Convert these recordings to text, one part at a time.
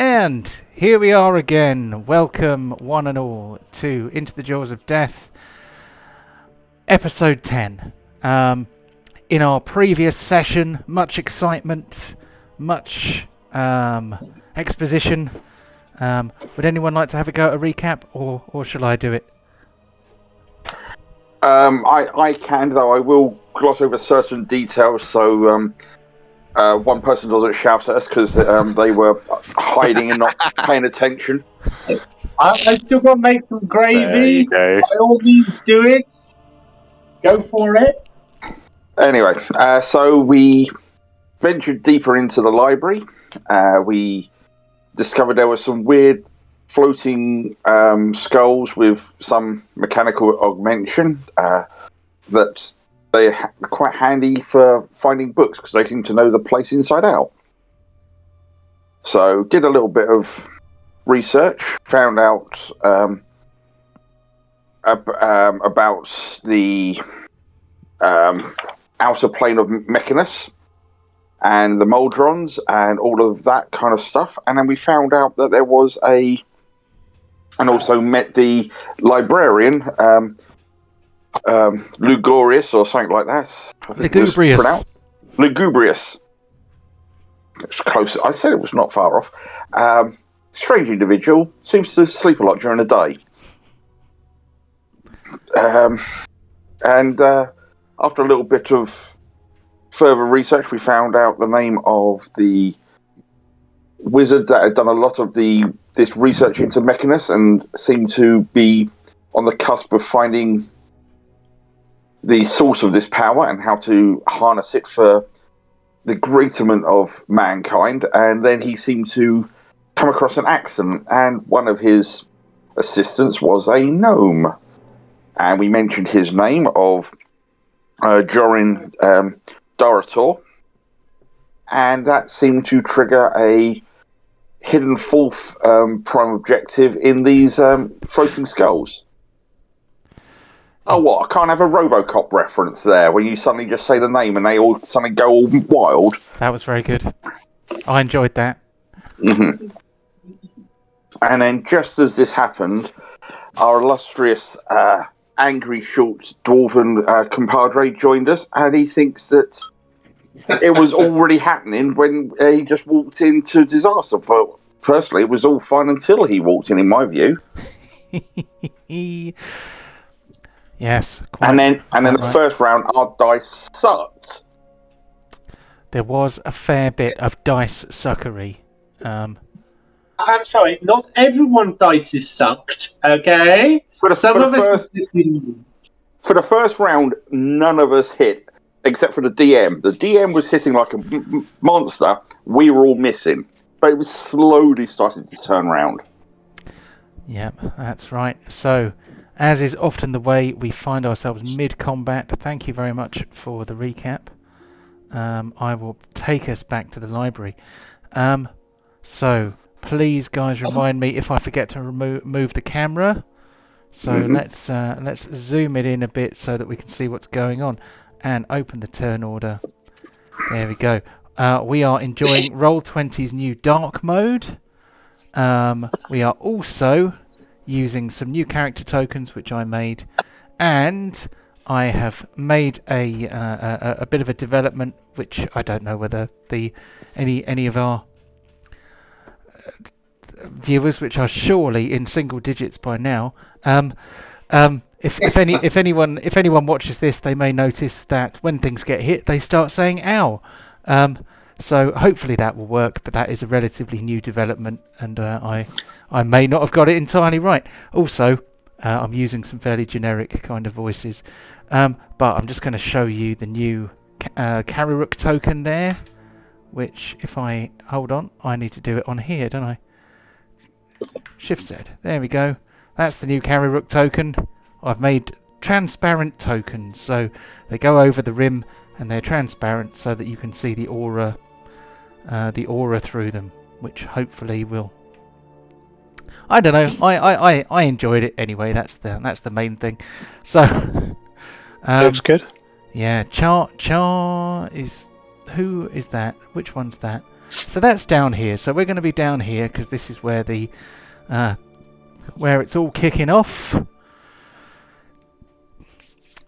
And here we are again. Welcome, one and all, to Into the Jaws of Death, episode 10. In our previous session, much excitement, much exposition. Would anyone like to have a go at a recap, or shall I do it? I can, though I will gloss over certain details so one person doesn't shout at us because they were hiding and not paying attention. I still got to make some gravy. By all means, do it. Go for it. Anyway, so we ventured deeper into the library. We discovered there were some weird floating skulls with some mechanical augmentation that they're quite handy for finding books because they seem to know the place inside out. So did a little bit of research, found out about the outer plane of Mechanus and the Moldrons and all of that kind of stuff. And then we found out that there was and also met the librarian, Lugorius or something like that. Lugubrious. Lugubrious. It's close. I said it was not far off. Strange individual. Seems to sleep a lot during the day. And after a little bit of further research, we found out the name of the wizard that had done a lot of this research into Mechanus and seemed to be on the cusp of finding the source of this power and how to harness it for the greaterment of mankind. And then he seemed to come across an accident, and one of his assistants was a gnome. And we mentioned his name of Jorin Dorator, and that seemed to trigger a hidden fourth prime objective in these floating skulls. Oh, what? I can't have a RoboCop reference there when you suddenly just say the name and they all suddenly go all wild. That was very good. I enjoyed that. Mm-hmm. And then just as this happened, our illustrious angry short dwarven compadre joined us, and he thinks that it was already happening when he just walked into disaster. But personally, it was all fine until he walked in my view. Yes. And then the first round, our dice sucked. There was a fair bit of dice suckery. I'm sorry, not everyone dice is sucked, okay? For the first round, none of us hit, except for the DM. The DM was hitting like a monster. We were all missing. But it was slowly starting to turn around. Yep, that's right. So, as is often the way, we find ourselves mid-combat. Thank you very much for the recap. I will take us back to the library. So, please, guys, remind me if I forget to move the camera. So let's zoom it in a bit so that we can see what's going on, and open the turn order. There we go. We are enjoying Roll20's new dark mode. We are also using some new character tokens which I made, and I have made a bit of a development which I don't know whether any of our viewers, which are surely in single digits by now, if anyone watches this, they may notice that when things get hit, they start saying "ow." So hopefully that will work, but that is a relatively new development, and I may not have got it entirely right. Also, I'm using some fairly generic kind of voices, but I'm just going to show you the new Kararuk token there, which if I hold on, I need to do it on here, don't I? Shift Z. There we go. That's the new Kararuk token. I've made transparent tokens, so they go over the rim and they're transparent so that you can see the aura through them, which hopefully will. I don't know. I enjoyed it anyway. That's the main thing. So looks good. Yeah, Char is, who is that? Which one's that? So that's down here. So we're going to be down here because this is where the where it's all kicking off.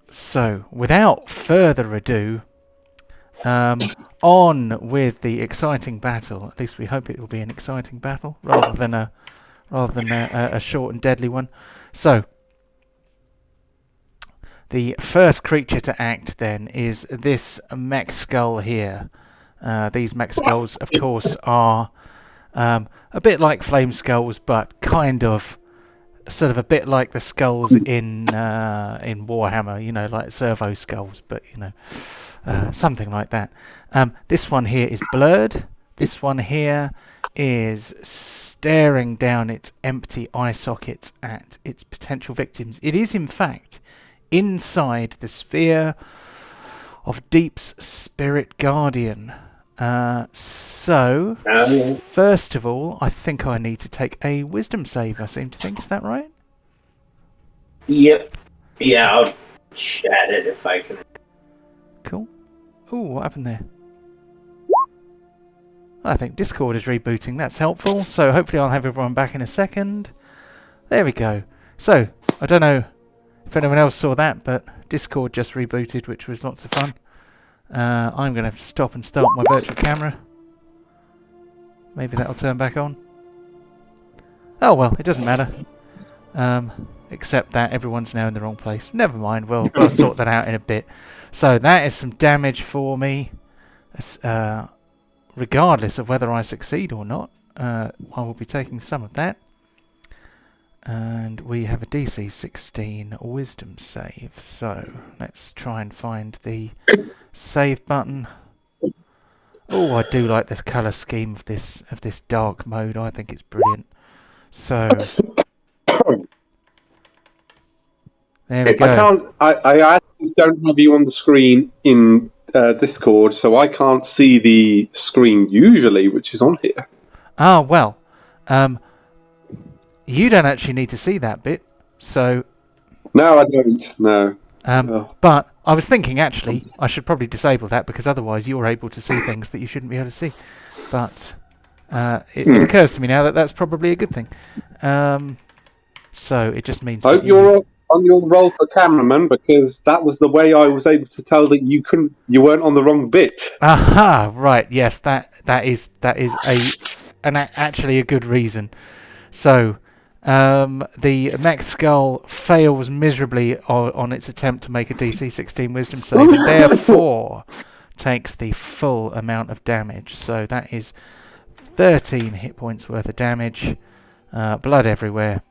So without further ado, on with the exciting battle. At least we hope it will be an exciting battle rather than a short and deadly one. So the first creature to act then is this mech skull here. These mech skulls, of course, are a bit like flame skulls, but kind of sort of a bit like the skulls in Warhammer, you know, like servo skulls, but you know, something like that. This one here is blurred. This one here is staring down its empty eye sockets at its potential victims. It is, in fact, inside the sphere of Deep's spirit guardian. So, first of all, I think I need to take a wisdom save, I seem to think. Is that right? Yep. Yeah, I'll chat it if I can. Cool. Ooh, what happened there? I think Discord is rebooting. That's helpful. So hopefully I'll have everyone back in a second. There we go. So, I don't know if anyone else saw that, but Discord just rebooted, which was lots of fun. I'm going to have to stop and start my virtual camera. Maybe that'll turn back on. Oh well, it doesn't matter. Except that everyone's now in the wrong place. Never mind, we'll sort that out in a bit. So that is some damage for me. Regardless of whether I succeed or not, I will be taking some of that. And we have a DC 16 wisdom save. So let's try and find the save button. Oh, I do like this colour scheme of this dark mode. I think it's brilliant. So there we go. I actually don't have you on the screen in Discord, so I can't see the screen usually, which is on here. Ah, well, you don't actually need to see that bit. So no, I don't. No. But I was thinking, actually, I should probably disable that because otherwise you're able to see things that you shouldn't be able to see. But it occurs to me now that that's probably a good thing. So it just means. I hope you're on your role for cameraman, because that was the way I was able to tell that you weren't on the wrong bit. Aha! Right. Yes, that is actually a good reason. So. The mech skull fails miserably on its attempt to make a DC 16 wisdom save, and therefore takes the full amount of damage. So that is 13 hit points worth of damage. Blood everywhere.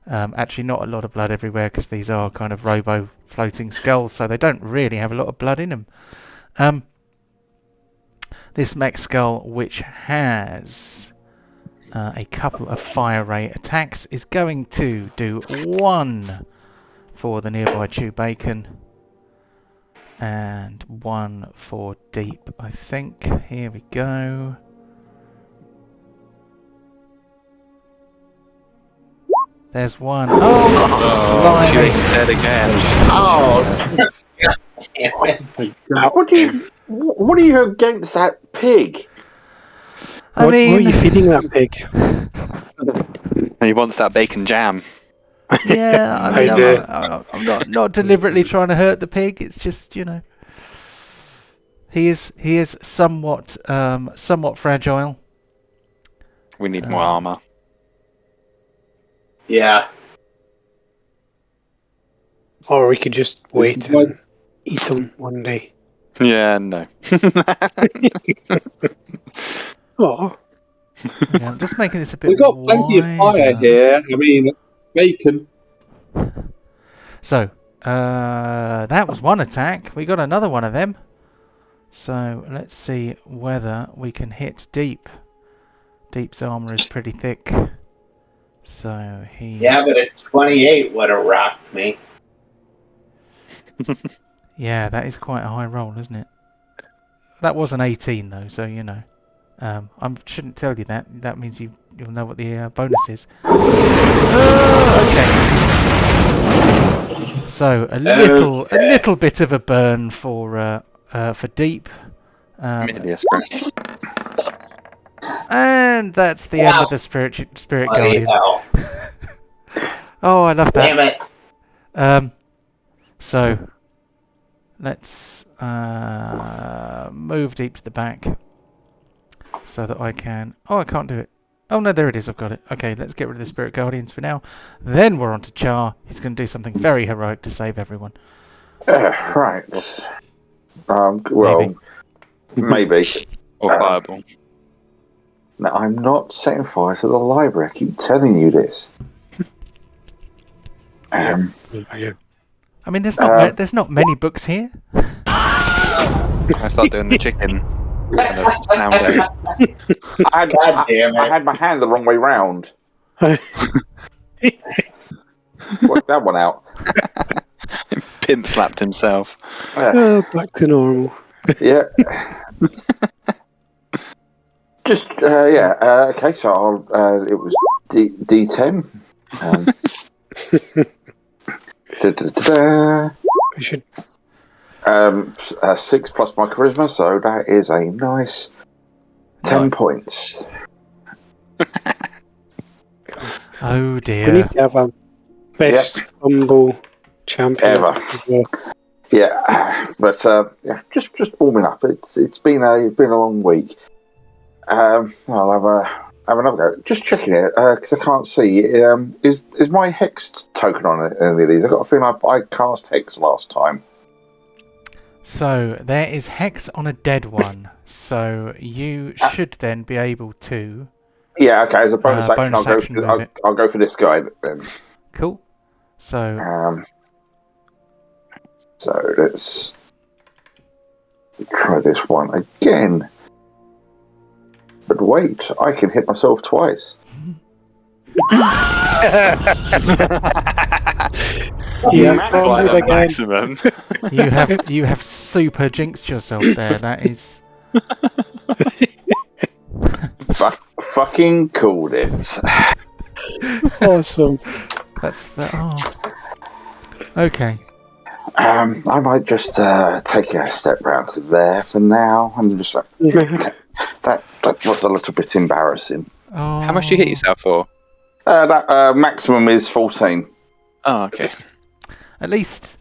Actually, not a lot of blood everywhere because these are kind of robo floating skulls, so they don't really have a lot of blood in them. This mech skull, which has a couple of fire ray attacks, is going to do 1 for the nearby chew bacon and 1 for Deep, I think. Here we go. There's 1. Oh, Chewing's dead again. Oh, God damn it. What are you against that pig? I mean, what are you feeding that pig? He wants that bacon jam. Yeah, I mean, I'm not deliberately trying to hurt the pig. It's just, you know, he is somewhat fragile. We need more armor. Yeah. Or we could just wait and eat them one day. Yeah, no. Oh. Yeah, I'm just making this a bit We've got plenty of fire here. I mean, bacon. So, that was 1 attack. We got another one of them. So, let's see whether we can hit Deep. Deep's armor is pretty thick. So, Yeah, but a 28 would have rocked me. Yeah, that is quite a high roll, isn't it? That was an 18, though, so, you know. I shouldn't tell you that. That means you'll know what the bonus is. Okay. So a little bit of a burn for Deep. Maybe a scratch. And that's the end of the Spirit Bloody Guardians. hell. Oh, I love that. Damn it. So let's move deep to the back so that I can. Oh, I can't do it. Oh no, there it is. I've got it. Okay, let's get rid of the Spirit Guardians for now. Then we're on to Char. He's going to do something very heroic to save everyone. Right. Well, maybe. Or fireball. No, I'm not setting fire to the library. I keep telling you this. I mean, there's not many books here. I start doing the chicken kind of sound there. I God damn it. had my hand the wrong way round. Worked that one out. Pimp slapped himself. Back to normal. Yeah. Just okay. So it was D10. We should. 6 plus my charisma, so that is a nice 10 points. Oh dear. We need to have a best humble champion Ever. Yeah, but just warming up. It's been a long week. I'll have another go. Just checking it because I can't see. Is my hex token on any of these? I got a feeling I cast hex last time. So there is hex on a dead one. So you should then be able to. Yeah. Okay. As a bonus action, bonus I'll go for this guy then. Cool. So. So let's try this one again. But wait, I can hit myself twice. Maximum. You have super jinxed yourself there. That is. Fucking called it. Awesome. That's the. Oh. Okay. I might just take a step round to there for now. I'm just like, that was a little bit embarrassing. Oh. How much do you hit yourself for? That maximum is 14. Oh, okay. At least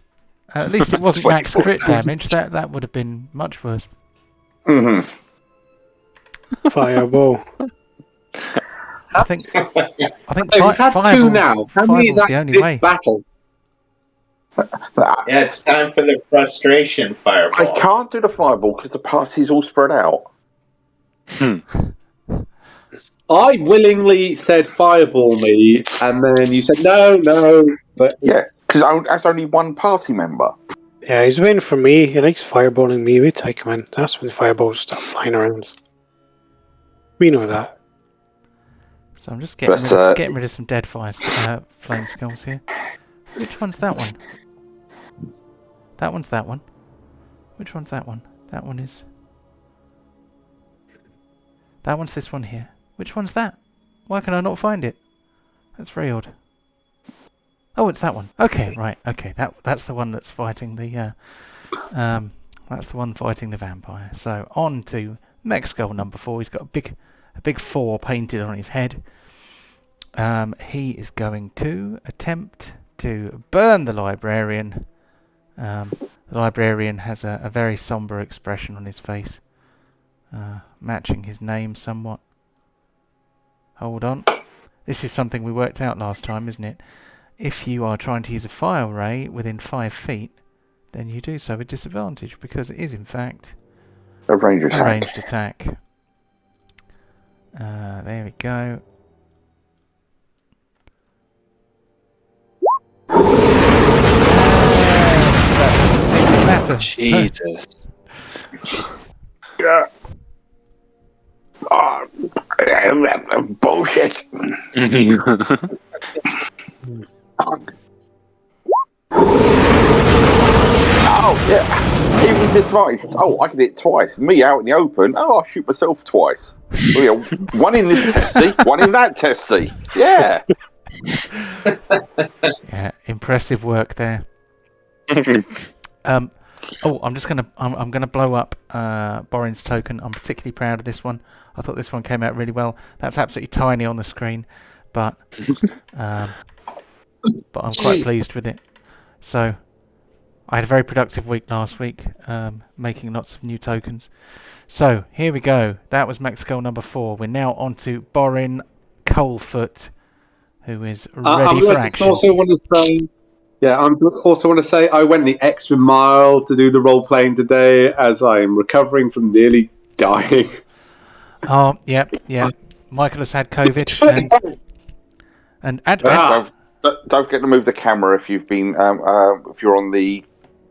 it wasn't max crit damage. That would have been much worse. Mm-hmm. Fireball. I think We've had two fireball's now. How many is the that only this way. battle? Yeah, it's time for the frustration fireball. I can't do the fireball because the party's all spread out. I willingly said fireball me, and then you said no. But Yeah, because that's only one party member. Yeah, he's waiting for me. He likes fireballing me. We take him in. That's when the fireballs start flying around. We know that. So I'm just getting rid of some dead flame skulls here. Which one's that one? That one's that one. Which one's that one? That one is. That one's this one here. Which one's that? Why can I not find it? That's very odd. Oh, it's that one. Okay, right. Okay, that's the one that's fighting the. That's the one fighting the vampire. So on to mech skull number 4. He's got a big 4 painted on his head. He is going to attempt to burn the librarian. The librarian has a very somber expression on his face, matching his name somewhat. Hold on. This is something we worked out last time, isn't it? If you are trying to use a fire ray within 5 feet, then you do so with disadvantage, because it is in fact A ranged attack. a ranged attack. There we go. That doesn't seem to matter. Jesus. Yeah. Oh, bullshit. Oh, yeah. Even disadvantage. Oh, I can hit twice. Me out in the open. Oh, I'll shoot myself twice. Oh, yeah. One in this testy, one in that testy. Yeah. Yeah, impressive work there. I'm gonna blow up Borin's token. I'm particularly proud of this one. I thought this one came out really well. That's absolutely tiny on the screen, but I'm quite pleased with it. So I had a very productive week last week, making lots of new tokens. So here we go. That was Max Skull number 4. We're now on to Borin Coalfoot, who is ready for action. Also want to say, I also want to say I went the extra mile to do the role playing today, as I am recovering from nearly dying. Oh, yeah. Michael has had COVID, and don't forget to move the camera if you've been if you're on the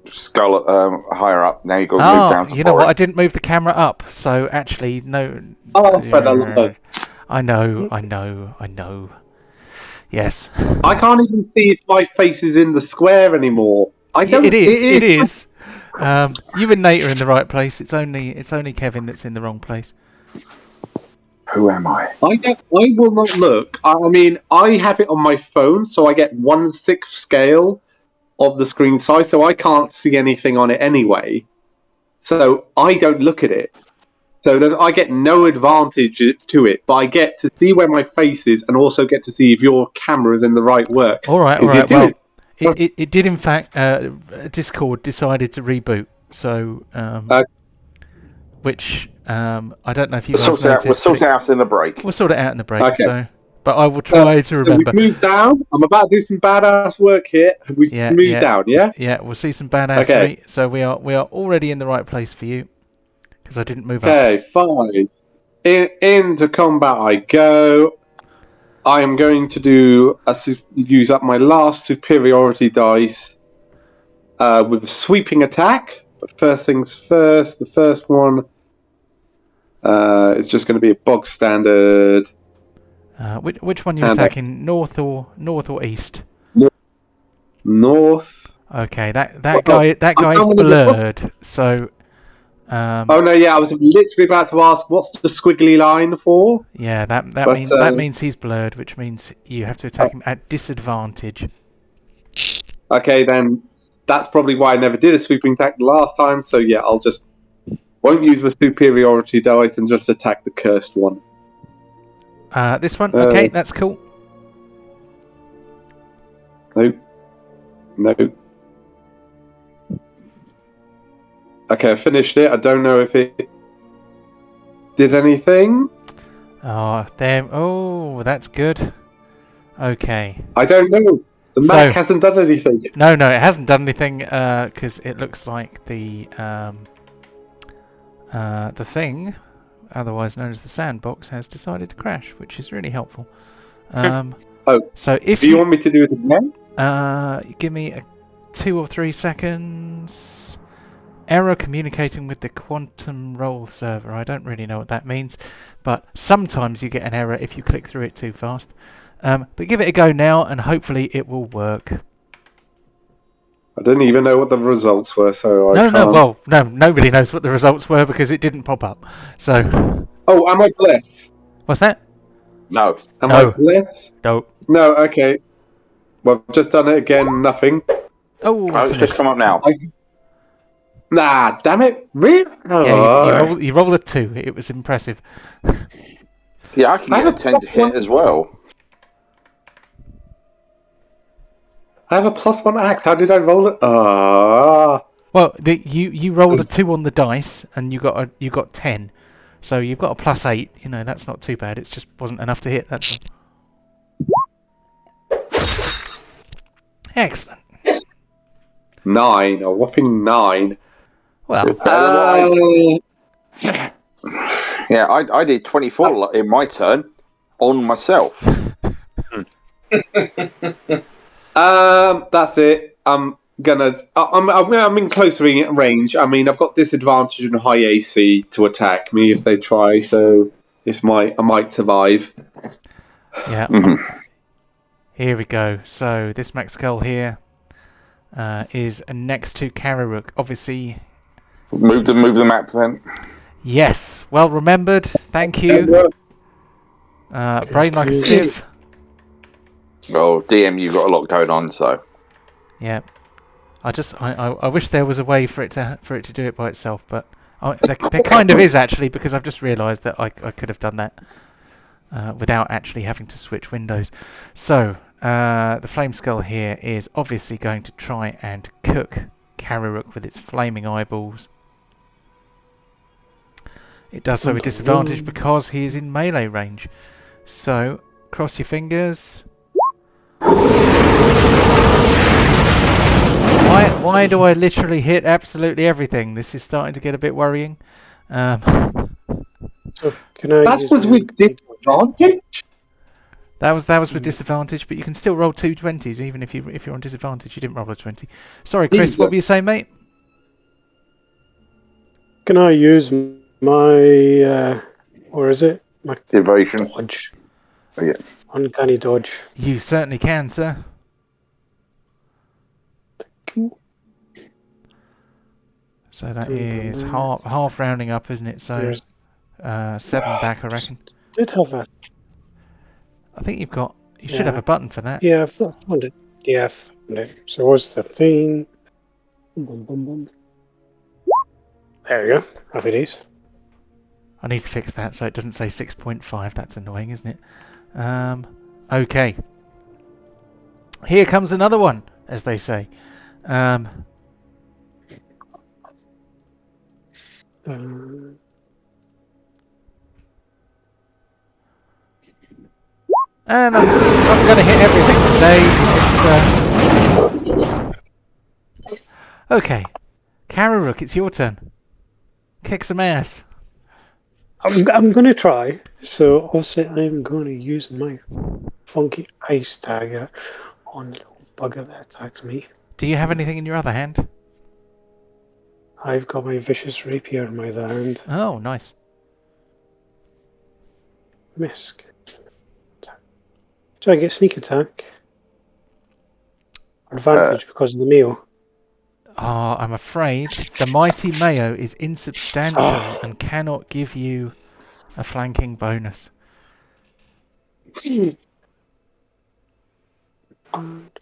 skull higher up. Now you've got to move down to you know what? I didn't move the camera up, so actually no. I know. Yes. I can't even see if my face is in the square anymore. It is. You and Nate are in the right place. It's only Kevin that's in the wrong place. Who am I? I will not look. I mean, I have it on my phone, so I get 1/6 scale of the screen size, so I can't see anything on it anyway. So I don't look at it. So I get no advantage to it, but I get to see where my face is and also get to see if your camera is in the right work. All right. Well, it did, in fact, Discord decided to reboot. So, which I don't know if you guys noticed. We'll sort it out in the break. We'll sort it out in the break. Okay. So, but I will try to remember. We've moved down. I'm about to do some badass work here. We've moved down, yeah? Yeah, we'll see some badass. Okay. So we are already in the right place for you. Because I didn't move up. Okay, fine. Into combat I go. I am going to use up my last superiority dice with a sweeping attack. But first things first, the first one is just going to be a bog standard. Which one are you attacking? North or east? North. Okay, that guy is blurred. So. I was literally about to ask, what's the squiggly line for? Yeah, that means he's blurred, which means you have to attack him at disadvantage. Okay, then that's probably why I never did a sweeping attack the last time. So yeah, won't use the superiority dice and just attack the cursed one. This one, okay, that's cool. No. Okay, I finished it. I don't know if it did anything. Oh, damn. Oh, that's good. Okay. I don't know. The Mac hasn't done anything. No, it hasn't done anything because it looks like the thing, otherwise known as the sandbox, has decided to crash, which is really helpful. So if you want me to do it again? Give me 2 or 3 seconds. Error communicating with the quantum roll server. I don't really know what that means, but sometimes you get an error if you click through it too fast. But give it a go now, and hopefully it will work. I didn't even know what the results were, so nobody knows what the results were because it didn't pop up. So. Oh, am I blessed? What's that? No. Am I blessed? No. No. Okay. Well, I've just done it again. Nothing. Oh, it's just come up now. Nah, damn it! Really? Yeah, you rolled a 2. It was impressive. Yeah, I can get a 10 to hit as well. I have a +1 act. How did I roll it? Well, you rolled a 2 on the dice, and you got 10. So you've got a +8. You know, that's not too bad. It just wasn't enough to hit. That's all. Excellent. 9, a whopping 9. Well, yeah, I did 24 in my turn on myself. That's it. I'm in close range. I mean, I've got disadvantage and high AC to attack me if they try, so I might survive. Yeah. Here we go. So this Max Skull here is next to Kararuk. Obviously. Move the map then. Yes. Well remembered. Thank you. Brain like a sieve. Well, DM, you've got a lot going on, so. Yeah. I wish there was a way for it to do it by itself, but There kind of is actually, because I've just realised that I could have done that without actually having to switch windows. So the flame skull here is obviously going to try and cook Kararuk with its flaming eyeballs. It does so with disadvantage because he is in melee range. So cross your fingers. Why do I literally hit absolutely everything? This is starting to get a bit worrying. So can I That use was my with disadvantage. That was with disadvantage, but you can still roll 2 20s even if you're on disadvantage. You didn't roll a 20. Sorry, Chris. What were you saying, mate? Can I use my or is it my Evasion. dodge? Oh, yeah. Uncanny dodge. You certainly can, sir. So that is half rounding up, isn't it? So 7 back, I reckon. Did have a. I think you should have a button for that. Yeah, I found it. Yeah, I found it. So it was 13. Boom, boom, boom. There we go. Happy days. I need to fix that so it doesn't say 6.5. That's annoying, isn't it? Okay. Here comes another one, as they say. And I'm going to hit everything today. Okay. Kararuk, it's your turn. Kick some ass. I'm going to try. So obviously I'm going to use my funky ice dagger on the little bugger that attacked me. Do you have anything in your other hand? I've got my vicious rapier in my other hand. Oh, nice. Miss. Do I get sneak attack? Advantage because of the meal. I'm afraid the mighty Mayo is insubstantial and cannot give you a flanking bonus.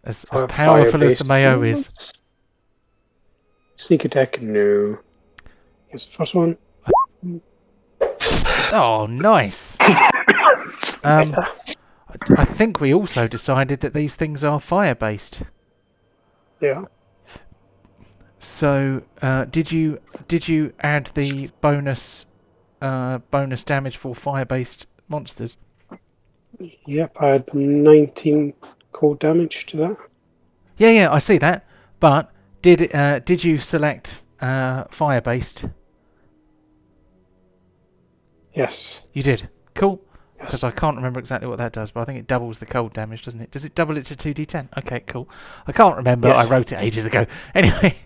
As powerful as the Mayo is. Sneak attack, no. Here's the first one. Oh, nice. I think we also decided that these things are fire-based. Yeah. So, did you add the bonus damage for fire-based monsters? Yep, I had 19 cold damage to that. Yeah, I see that. But did you select fire-based? Yes. You did. Cool. Yes. Because I can't remember exactly what that does, but I think it doubles the cold damage, doesn't it? Does it double it to 2d10? Okay, cool. I can't remember. Yes. I wrote it ages ago. Anyway,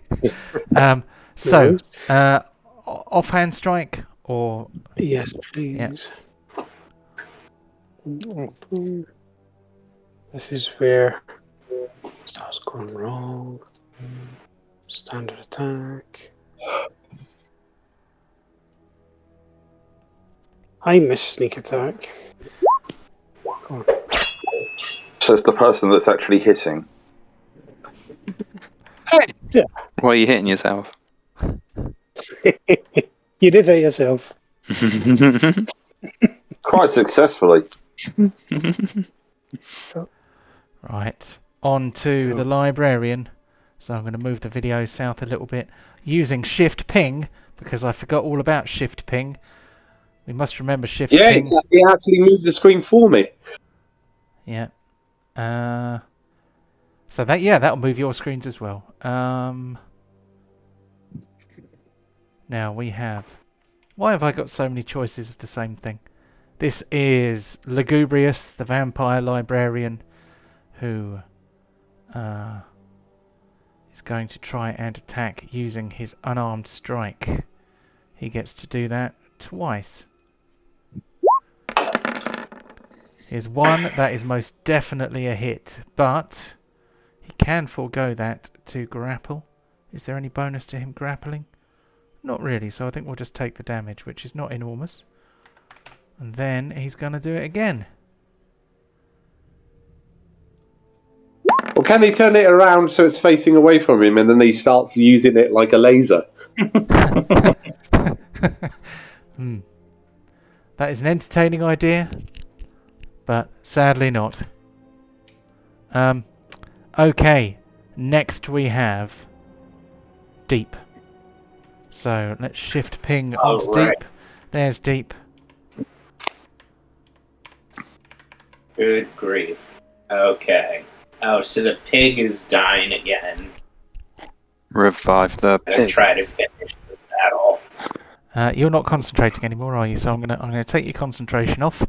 so offhand strike or yes, please. Yeah. This is where starts going wrong. Standard attack. I miss sneak attack. Go on. So it's the person that's actually hitting. Yeah. Why are you hitting yourself? You did it yourself. Quite successfully. Right. On to the librarian. So I'm going to move the video south a little bit using shift ping because I forgot all about shift ping. We must remember shift ping. Yeah, it actually moved the screen for me. Yeah. So that'll move your screens as well. Now we have. Why have I got so many choices of the same thing? This is Lugubrious, the vampire librarian, who is going to try and attack using his unarmed strike. He gets to do that twice. Here's one, that is most definitely a hit, but he can forego that to grapple. Is there any bonus to him grappling? Not really, so I think we'll just take the damage, which is not enormous. And then he's going to do it again. Well, can he turn it around so it's facing away from him and then he starts using it like a laser? That is an entertaining idea, but sadly not. Okay, next we have deep. So let's shift ping onto right. deep. There's deep. Good grief. Okay. Oh, so the pig is dying again. Revive the I'm gonna pig. try to finish the battle. You're not concentrating anymore, are you? So I'm gonna take your concentration off,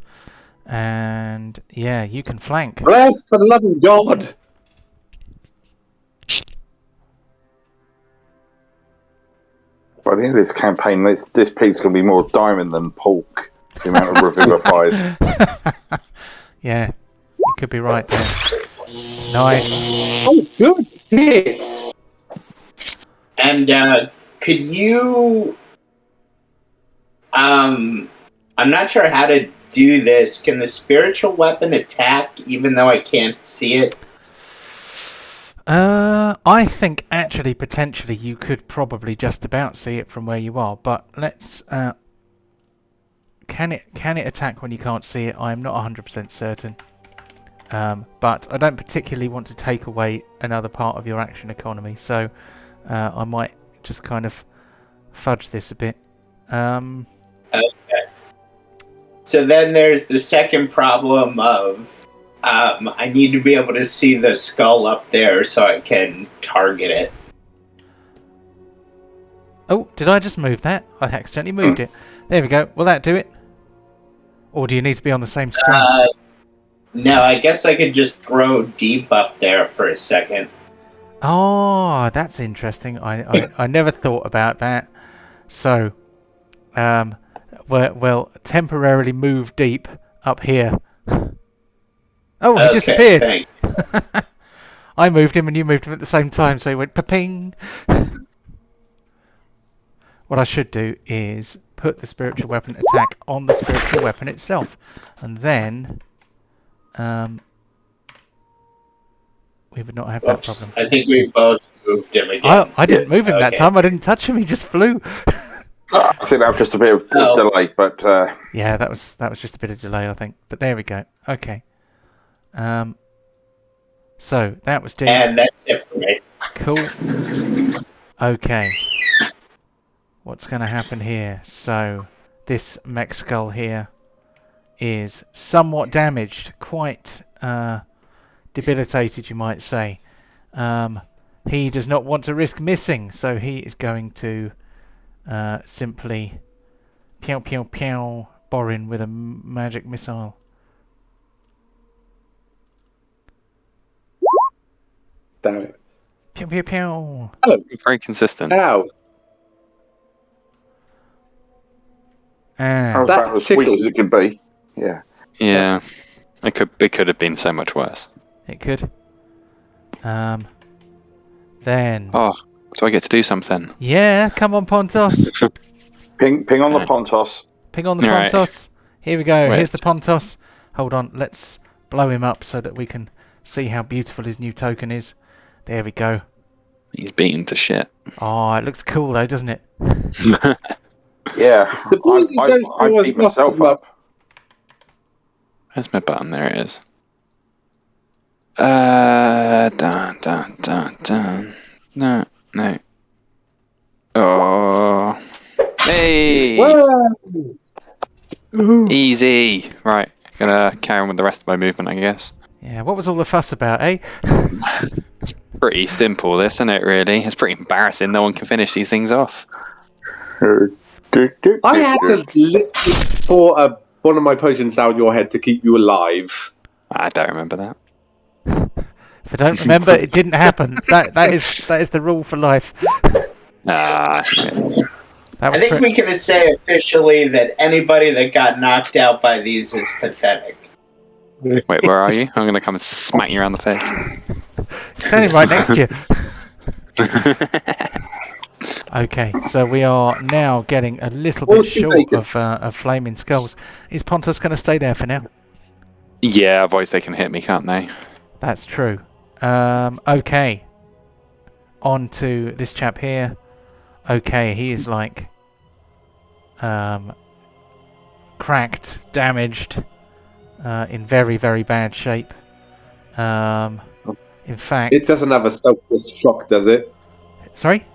and yeah, you can flank. Bless the loving God! By the end of this campaign, this pig's going to be more diamond than pork. The amount of revivifiers. Yeah, you could be right there. Nice. Oh, good hit! And could you I'm not sure how to do this. Can the spiritual weapon attack even though I can't see it? I think actually potentially you could probably just about see it from where you are, but let's can it attack when you can't see it? I'm not 100% certain. But I don't particularly want to take away another part of your action economy, so I might just kind of fudge this a bit. Okay. So then there's the second problem of I need to be able to see the skull up there so I can target it. Oh, did I just move that? I accidentally moved it. There we go. Will that do it? Or do you need to be on the same screen? No, I guess I could just throw deep up there for a second. Oh, that's interesting. I never thought about that. So, well, temporarily move deep up here. Oh, he disappeared. Thanks. I moved him and you moved him at the same time, so he went pa-ping. What I should do is put the spiritual weapon attack on the spiritual weapon itself, and then we would not have that problem. I think we both moved him again. I didn't move him that time. I didn't touch him. He just flew. I think that was just a bit of delay, but yeah, that was just a bit of delay, I think. But there we go. Okay. So that was deep. And that's it for me. Cool. Okay. What's going to happen here? So this mech skull here is somewhat damaged, quite debilitated, you might say. He does not want to risk missing, so he is going to simply pew pew pew Borin with a magic missile. Damn it. Pew pew pew. Hello. Very consistent. Ow. And that was sweet as it could be. Yeah. Yeah. It could have been so much worse. it could. Then. Oh, so I get to do something. Yeah, come on, Pontos. Ping on the Pontos. Ping on the Alright. Pontos. Here we go. Wait. Here's the Pontos. Hold on. Let's blow him up so that we can see how beautiful his new token is. There we go. He's beaten to shit. Oh, it looks cool though, doesn't it? Yeah. I beat myself up. Where's my button? There it is. Dun. No. Oh. Hey! Easy. Right. Gonna carry on with the rest of my movement, I guess. Yeah, what was all the fuss about, eh? It's pretty simple, this, isn't it, really? It's pretty embarrassing. No one can finish these things off. I had to literally pour one of my potions down your head to keep you alive. I don't remember that. If I don't remember, it didn't happen. That is the rule for life. Ah, shit. That I was think we can say officially that anybody that got knocked out by these is pathetic. Wait, where are you? I'm gonna come and smack you around the face. standing right next to you. Okay, so we are now getting a little bit short of flaming skulls. Is Pontos going to stay there for now? Yeah, otherwise they can hit me, can't they? That's true. Okay. On to this chap here. Okay, he is like cracked, damaged, in very, very bad shape. In fact, It doesn't have a self-destruct, does it? Sorry?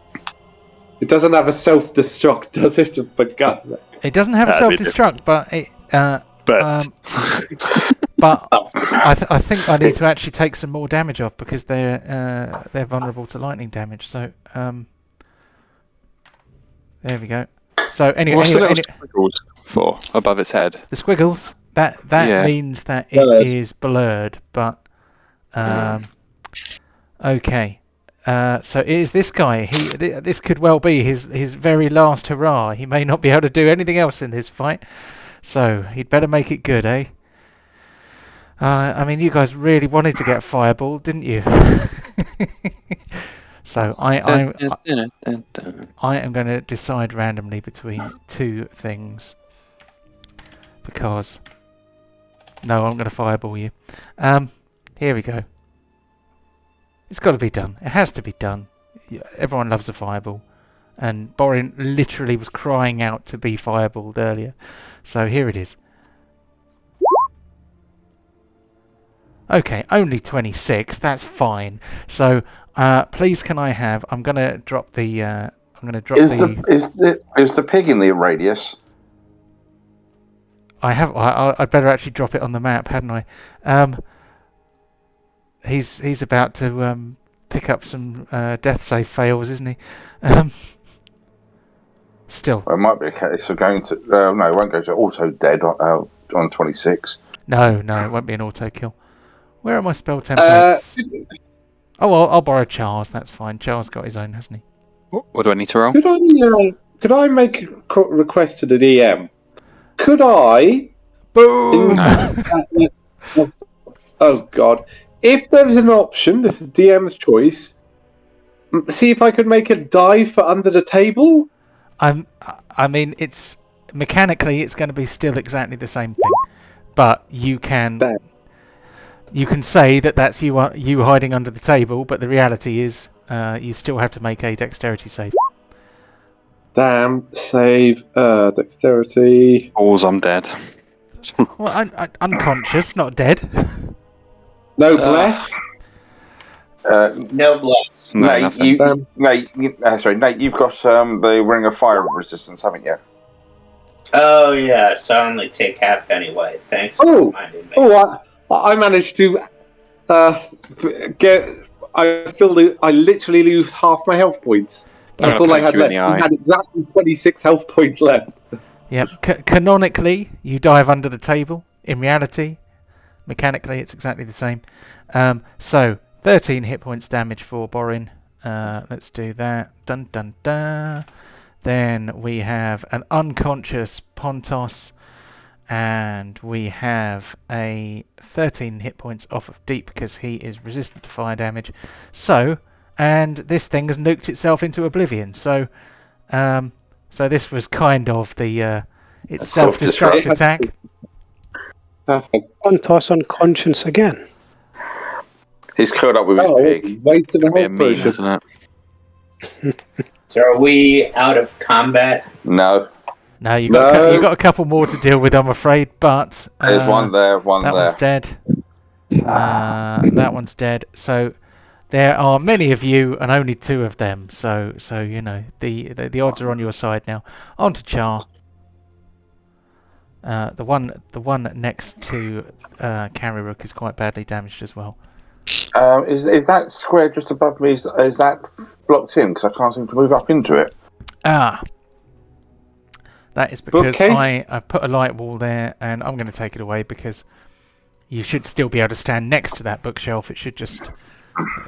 It doesn't have a self-destruct, does it? For God's sake. It doesn't have a self-destruct, but it. But I think I need to actually take some more damage off because they're vulnerable to lightning damage. So there we go. So What's the little squiggles for above its head? The squiggles that means that it is blurred. But okay. So it is this guy. This could well be his very last hurrah. He may not be able to do anything else in this fight. So he'd better make it good, eh? I mean, you guys really wanted to get Fireball, didn't you? So I am going to decide randomly between two things. Because... No, I'm going to Fireball you. Here we go. It's got to be done. It has to be done. Everyone loves a Fireball. And Borin literally was crying out to be Fireballed earlier. So here it is. Okay, only 26. That's fine. So, please, can I have? I'm gonna drop the. Is the pig in the radius? I have. I'd better actually drop it on the map, hadn't I? He's about to pick up some death save fails, isn't he? Still. Well, it might be a case of going to. No, it won't go to auto dead on 26. No, it won't be an auto kill. Where are my spell templates? I'll borrow Charles. That's fine. Charles got his own, hasn't he? What do I need to roll? Could I make a request to the DM? Could I? Boom! Oh God! If there's an option, this is DM's choice. See if I could make a dive for under the table. I mean, it's mechanically it's going to be still exactly the same thing, but you can. You can say that that's you hiding under the table, but the reality is you still have to make a dexterity save. Damn, save, dexterity. Balls, I'm dead. Well, I'm unconscious, not dead. No bless. No bless. No, Nate, Nate, you've got the Ring of Fire resistance, haven't you? Oh yeah, so I only take half anyway. Thanks for reminding me. I managed to get. I literally lose half my health points. That's all I had left. I had exactly 26 health points left. Yep. Canonically, you dive under the table. In reality, mechanically, it's exactly the same. So 13 hit points damage for Borin. Let's do that. Dun dun dun. Then we have an unconscious Pontos. And we have a 13 hit points off of Deep because he is resistant to fire damage. So, and this thing has nuked itself into oblivion. So, so this was kind of the its self-destruct attack. Pontos unconscious again. He's curled up with his pig. Wasted a meme, isn't it? So are we out of combat? No. No, you got a couple more to deal with, I'm afraid. But there's one there, that one's dead. That one's dead. So there are many of you and only two of them. So you know the odds are on your side now. On to Char. The one next to Carryrook is quite badly damaged as well. Is that square just above me? Is that blocked in? Because I can't seem to move up into it. That is because I put a light wall there, and I'm going to take it away because you should still be able to stand next to that bookshelf. It should just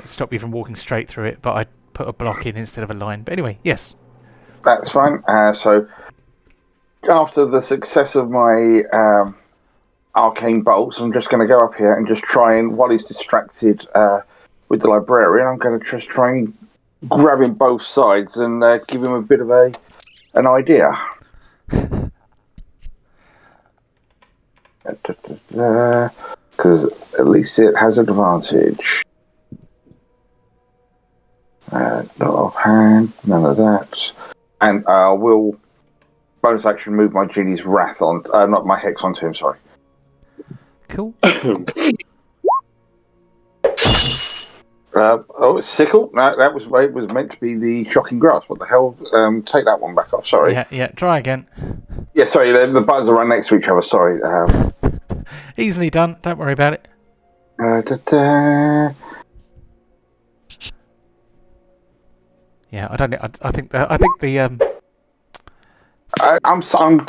stop you from walking straight through it, but I put a block in instead of a line. But anyway, yes. That's fine. So after the success of my arcane bolts, I'm just going to go up here and just try and, while he's distracted with the librarian, I'm going to just try and grab him both sides and give him a bit of an idea. Because at least it has advantage. Not offhand, none of that. And I will bonus action, move my Genie's Wrath on, not my Hex onto him. Sorry. Cool. Sickle. No, that was it was meant to be the Shocking Grasp. What the hell? Take that one back off. Sorry. Yeah. Try again. Yeah, sorry. The buttons are right next to each other. Sorry. Easily done. Don't worry about it. Yeah, I don't know. I think the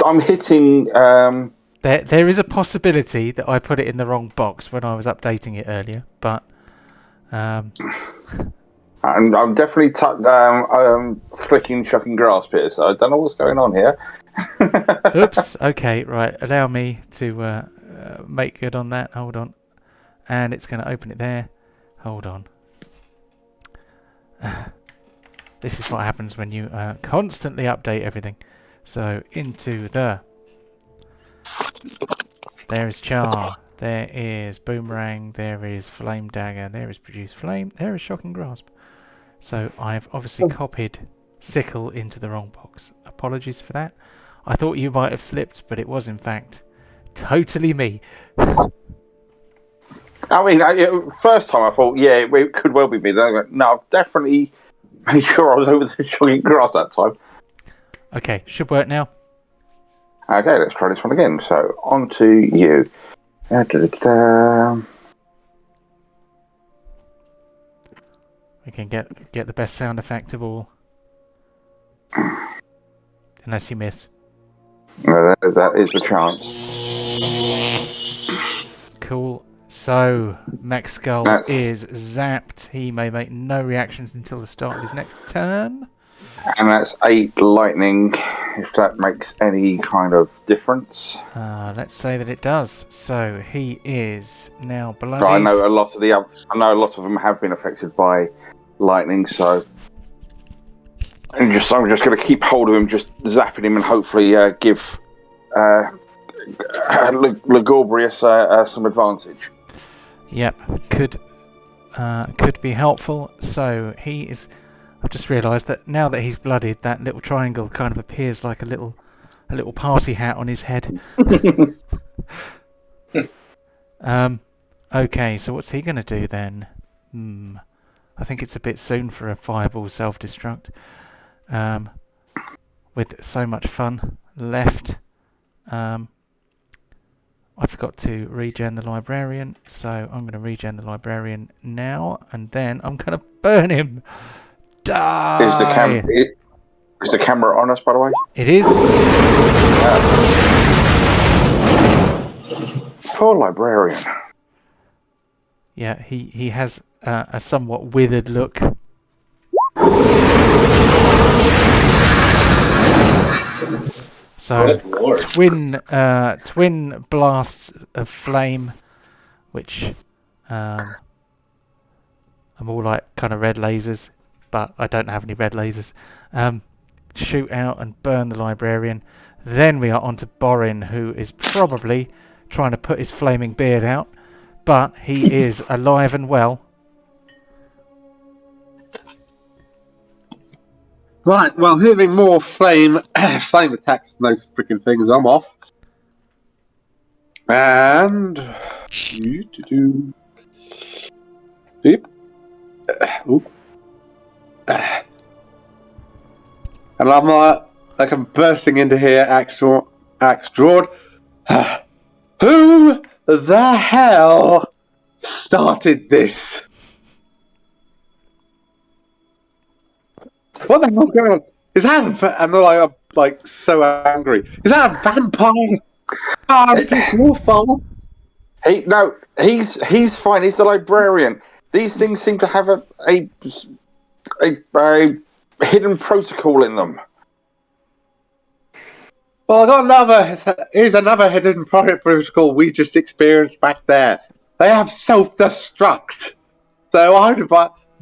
I'm hitting. there is a possibility that I put it in the wrong box when I was updating it earlier, but I'm definitely clicking Shocking Grasp here, so I don't know what's going on here. oops. Okay, right. Allow me to make good on that. Hold on, and it's going to open it there. Hold on. This is what happens when you constantly update everything. So into the. There is Char. There is Boomerang. There is Flame Dagger. There is Produce Flame. There is Shocking Grasp. So I've obviously copied Sickle into the wrong box. Apologies for that. I thought you might have slipped, but it was in fact totally me. I mean, first time I thought, yeah, it could well be me. Then I went, no, I've definitely made sure I was over the Shocking Grasp that time. Okay, should work now. Okay, let's try this one again. So, on to you. We can get the best sound effect of all. Unless you miss. That is the chance. Cool. So, Max Skull is zapped. He may make no reactions until the start of his next turn. And that's 8 lightning, if that makes any kind of difference. Let's say that it does. So he is now bloodied. I know a lot of them have been affected by lightning, so I'm just going to keep hold of him, just zapping him, and hopefully give Lugubrious some advantage. Yep, could be helpful. So he is. I've just realised that now that he's bloodied, that little triangle kind of appears like a little party hat on his head. Okay, so what's he going to do then? I think it's a bit soon for a fireball self-destruct. With so much fun left. I forgot to regen the librarian, so I'm going to regen the librarian now, and then I'm going to burn him. Die! Is the camera on us, by the way? It is. Poor librarian. Yeah, he has a somewhat withered look. So twin blasts of flame, which are more like kind of red lasers, but I don't have any red lasers. Shoot out and burn the librarian. Then we are on to Borin, who is probably trying to put his flaming beard out, but he is alive and well. Right, well, hearing more flame attacks from those freaking things, I'm off. And... Beep. And I'm like I'm bursting into here, axe drawn. Who the hell started this? What the hell's going on? Is that and I'm like so angry. Is that a vampire? It's more fun. He's fine. He's the librarian. These things seem to have a hidden protocol in them. Well, I got here's another hidden protocol we just experienced back there. They have self-destruct. So I would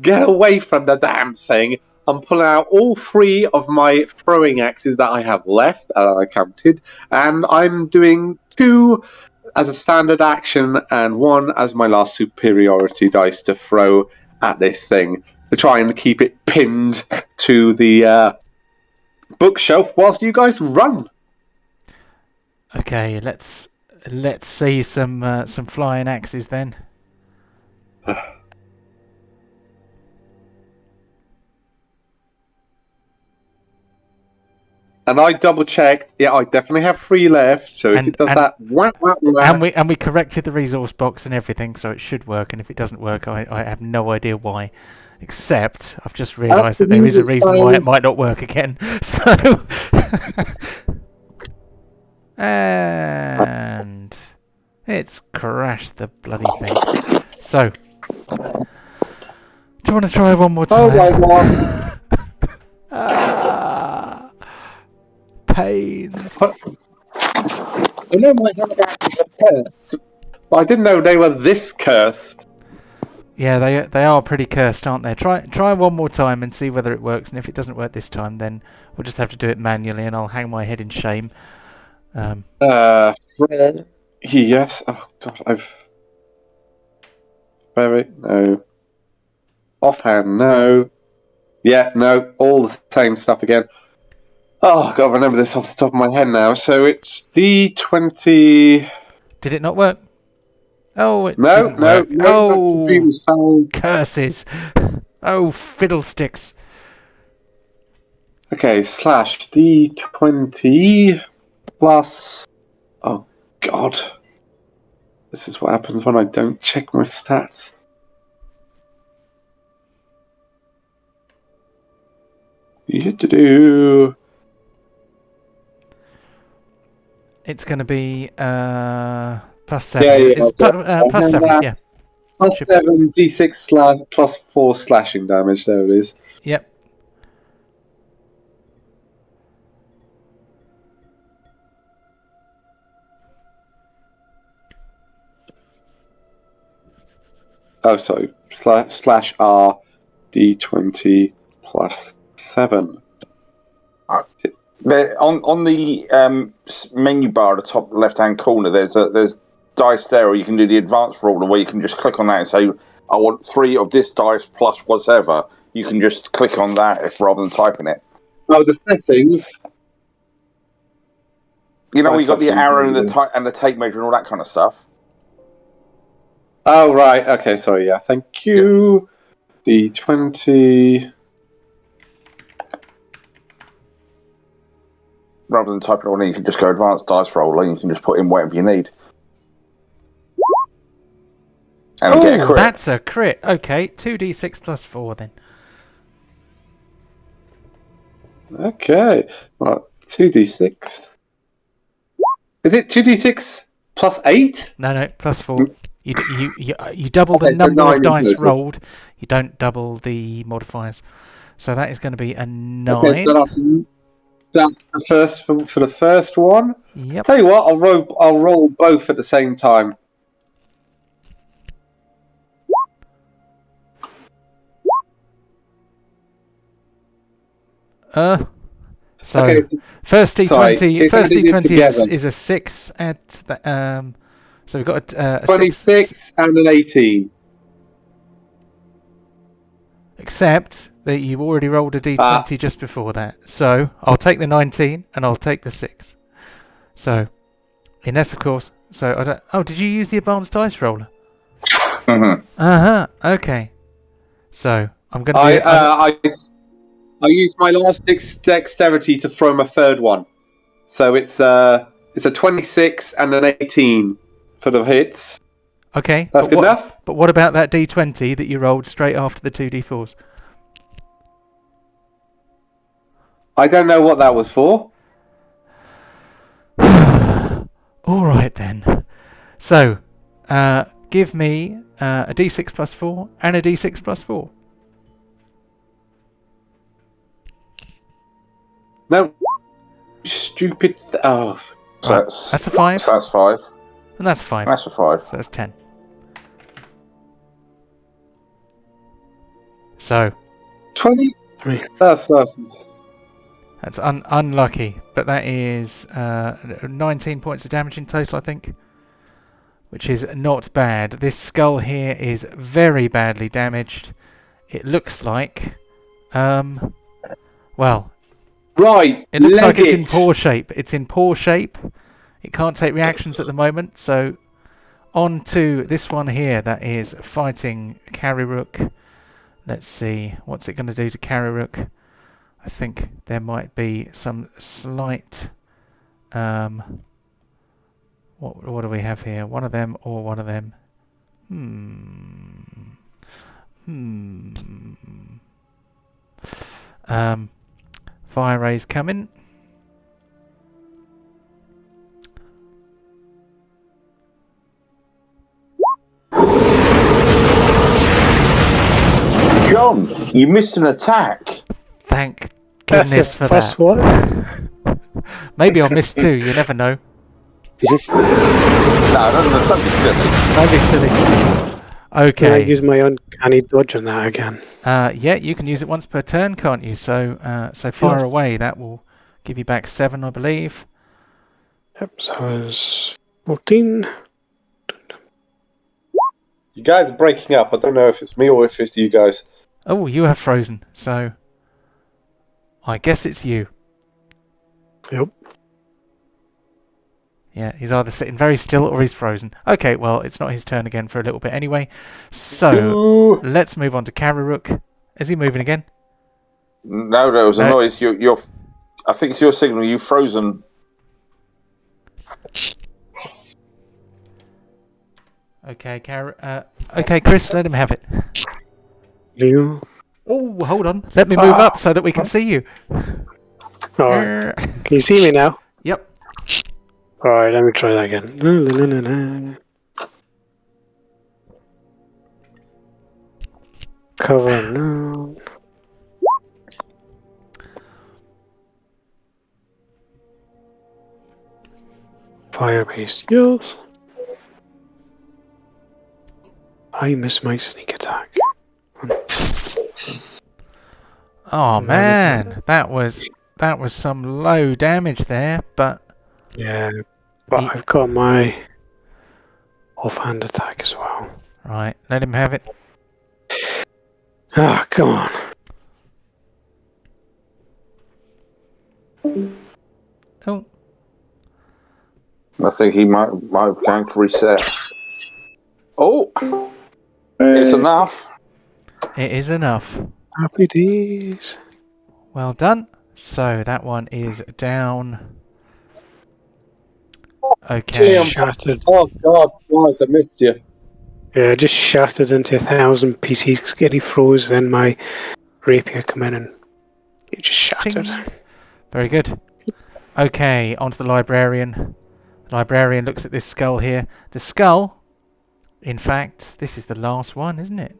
get away from the damn thing. I'm pulling out all 3 of my throwing axes that I have left, I counted, and I'm doing 2 as a standard action and 1 as my last superiority dice to throw at this thing to try and keep it pinned to the bookshelf whilst you guys run Okay, let's see some flying axes then. And I double checked. Yeah, I definitely have 3 left. So if it does that, and we corrected the resource box and everything, so it should work. And if it doesn't work, I have no idea why. Except I've just realised that there is a reason why it might not work again. So and it's crashed the bloody thing. So do you want to try one more time? Oh my god! Pain. I know my hand are cursed, but I didn't know they were this cursed. Yeah, they are pretty cursed, aren't they? Try one more time and see whether it works. And if it doesn't work this time, then we'll just have to do it manually, and I'll hang my head in shame. Yes. Oh god, no. Offhand, no. Yeah, no. All the same stuff again. Oh god, I remember this off the top of my head now. So it's D20. Did it not work? Oh, it No, didn't work. Oh, curses! Oh, fiddlesticks! Okay, slash D20 plus. Oh god, this is what happens when I don't check my stats. It's going to be plus 7. Yeah, It's plus 7, yeah. Plus 7 D6 plus 4 slashing damage. There it is. Yep. Oh, sorry. Slash R D20 plus 7. On the menu bar at the top left-hand corner, there's dice there, or you can do the advanced roller where you can just click on that and say, I want 3 of this dice plus whatever. You can just click on that rather than typing it. Oh, the settings. You know, you got the arrow and the tape measure and all that kind of stuff. Oh, right. Okay, sorry. Yeah, thank you. Yeah. D20. Rather than typing it all in, you can just go advanced dice roller and you can just put in whatever you need. And get a crit. That's a crit. Okay, 2d6 plus 4 then. Okay. Well, 2d6. Is it 2d6 plus 8? No, plus 4. You double the number of dice rolled. You don't double the modifiers. So that is going to be a 9. Okay, so that's the first for the first one. Yep. Tell you what, I'll roll both at the same time. So okay. first D20 is a 6 at the, so we've got a 26 6, and an 18. Except that you already rolled a D20 just before that. So I'll take the 19 and I'll take the 6. So Ines, of course. So I don't. Oh, did you use the advanced dice roller? Okay. So I'm going to. I used my last dexterity to throw my third one. So it's a 26 and an 18 for the hits. Okay. That's good enough. But what about that D20 that you rolled straight after the 2D4s? I don't know what that was for. All right then. So, give me a D6 plus 4 and a D6 plus 4. No. Stupid. Oh. So right. That's a 5. So that's 5. And that's 5. That's a 5. So that's 10. So 23. That's unlucky, but that is 19 points of damage in total, I think, which is not bad. This skull here is very badly damaged. It looks like, well, right. it looks like it's in poor shape. It's in poor shape. It can't take reactions at the moment, so on to this one here that is fighting Carryrook. Let's see, what's it going to do to Carryrook? I think there might be some slight... what do we have here? One of them or one of them? Fire rays coming. John, you missed an attack. Thank goodness for first that. one. Maybe I'll miss two, you never know. No, don't be silly. Don't be silly. Can I Okay. use my uncanny dodge on that again? Yeah, you can use it once per turn, can't you? So fire Yes. away. That will give you back 7, I believe. Yep, so it was 14. You guys are breaking up. I don't know if it's me or if it's you guys. Oh, you have frozen, so I guess it's you. Yep. Yeah, he's either sitting very still or he's frozen. Okay, well, it's not his turn again for a little bit anyway. So, let's move on to Carryrook. Is he moving again? No, there was a noise. You're. I think it's your signal. You've frozen. Okay, okay, Chris, let him have it. You. Oh, hold on. Let me move up so that we can see you. Alright. Can you see me now? Yep. Alright, let me try that again. Cover now. Fire-based skills. I miss my sneak attack. Oh man, that was some low damage there, but Yeah, but I've got my offhand attack as well. right, let him have it. Ah, come on. Oh, I think he might have going to reset. Oh, it's enough. it is enough. Happy days. Well done. So that one is down. Okay. Shattered. Oh God, guys, I missed you. Yeah, just shattered into 1,000 pieces. Getting froze, then my rapier come in and it just shattered. Ching. Very good. Okay, on to the librarian. The librarian looks at this skull here. The skull, in fact, this is the last one, isn't it?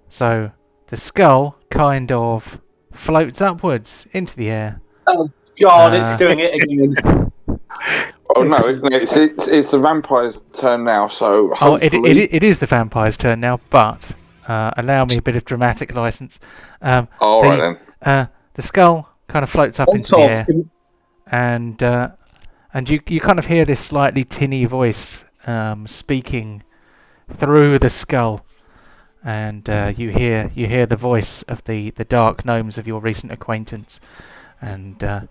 So the skull kind of floats upwards into the air. Oh God, it's doing it again. Oh no, it's the vampire's turn now. So Oh, hopefully, it is the vampire's turn now, but allow me a bit of dramatic license. all right then. The skull kind of floats up into the air, and you kind of hear this slightly tinny voice speaking through the skull, and you hear the voice of the dark gnomes of your recent acquaintance, and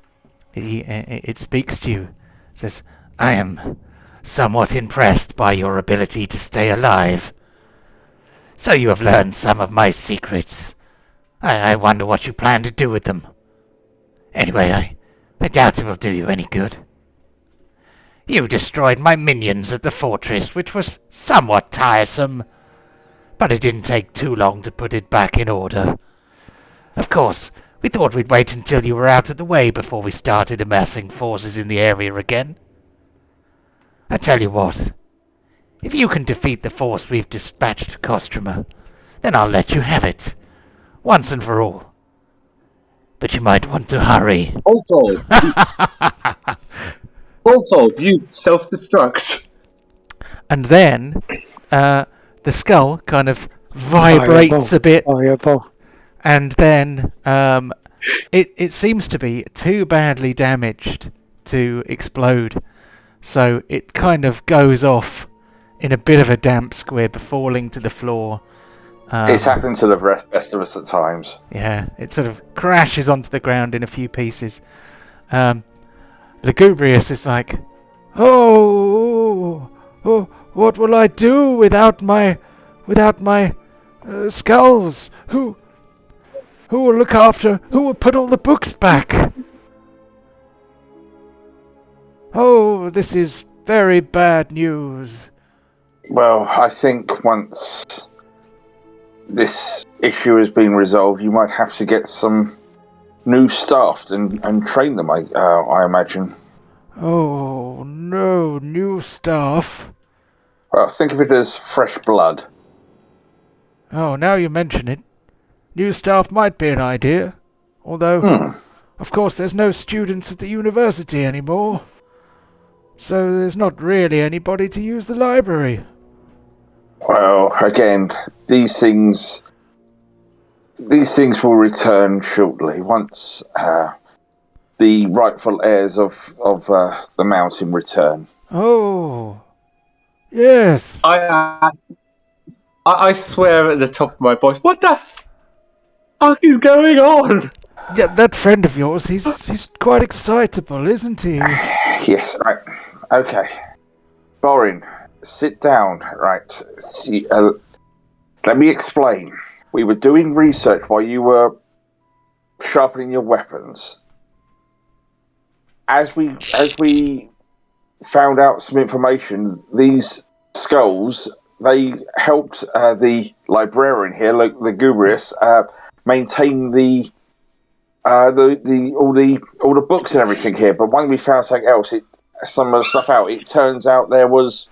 it speaks to you. It says, "I am somewhat impressed by your ability to stay alive. So you have learned some of my secrets. I wonder what you plan to do with them. Anyway, I doubt it will do you any good. You destroyed my minions at the fortress, which was somewhat tiresome, but it didn't take too long to put it back in order. Of course, we thought we'd wait until you were out of the way before we started amassing forces in the area again. I tell you what, if you can defeat the force we've dispatched to Kostroma, then I'll let you have it, once and for all. But you might want to hurry." Also, you self-destruct. And then the skull kind of vibrates a bit, Fireball. and then it seems to be too badly damaged to explode. So it kind of goes off in a bit of a damp squib, falling to the floor. It's happened to the best of us at times. Yeah, it sort of crashes onto the ground in a few pieces. Lugubrious is like, oh, what will I do without my skulls? Who will look after? Who will put all the books back? Oh, this is very bad news. Well, I think once this issue has been resolved, you might have to get some new staff and train them, I imagine. Oh, no, new staff. Well, think of it as fresh blood. Oh, now you mention it. New staff might be an idea. Although, of course, there's no students at the university anymore. So there's not really anybody to use the library. Well, again, these things will return shortly once the rightful heirs of the mountain return. Oh, yes. I swear at the top of my voice, what the fuck is going on? Yeah, that friend of yours, he's quite excitable, isn't he? Yes, right. Okay. Borin, sit down. Right. See, let me explain. We were doing research while you were sharpening your weapons. As we found out some information, these skulls, they helped the librarian here, Lugubrious, maintain all the books and everything here. But when we found something else, some of the stuff out, it turns out there was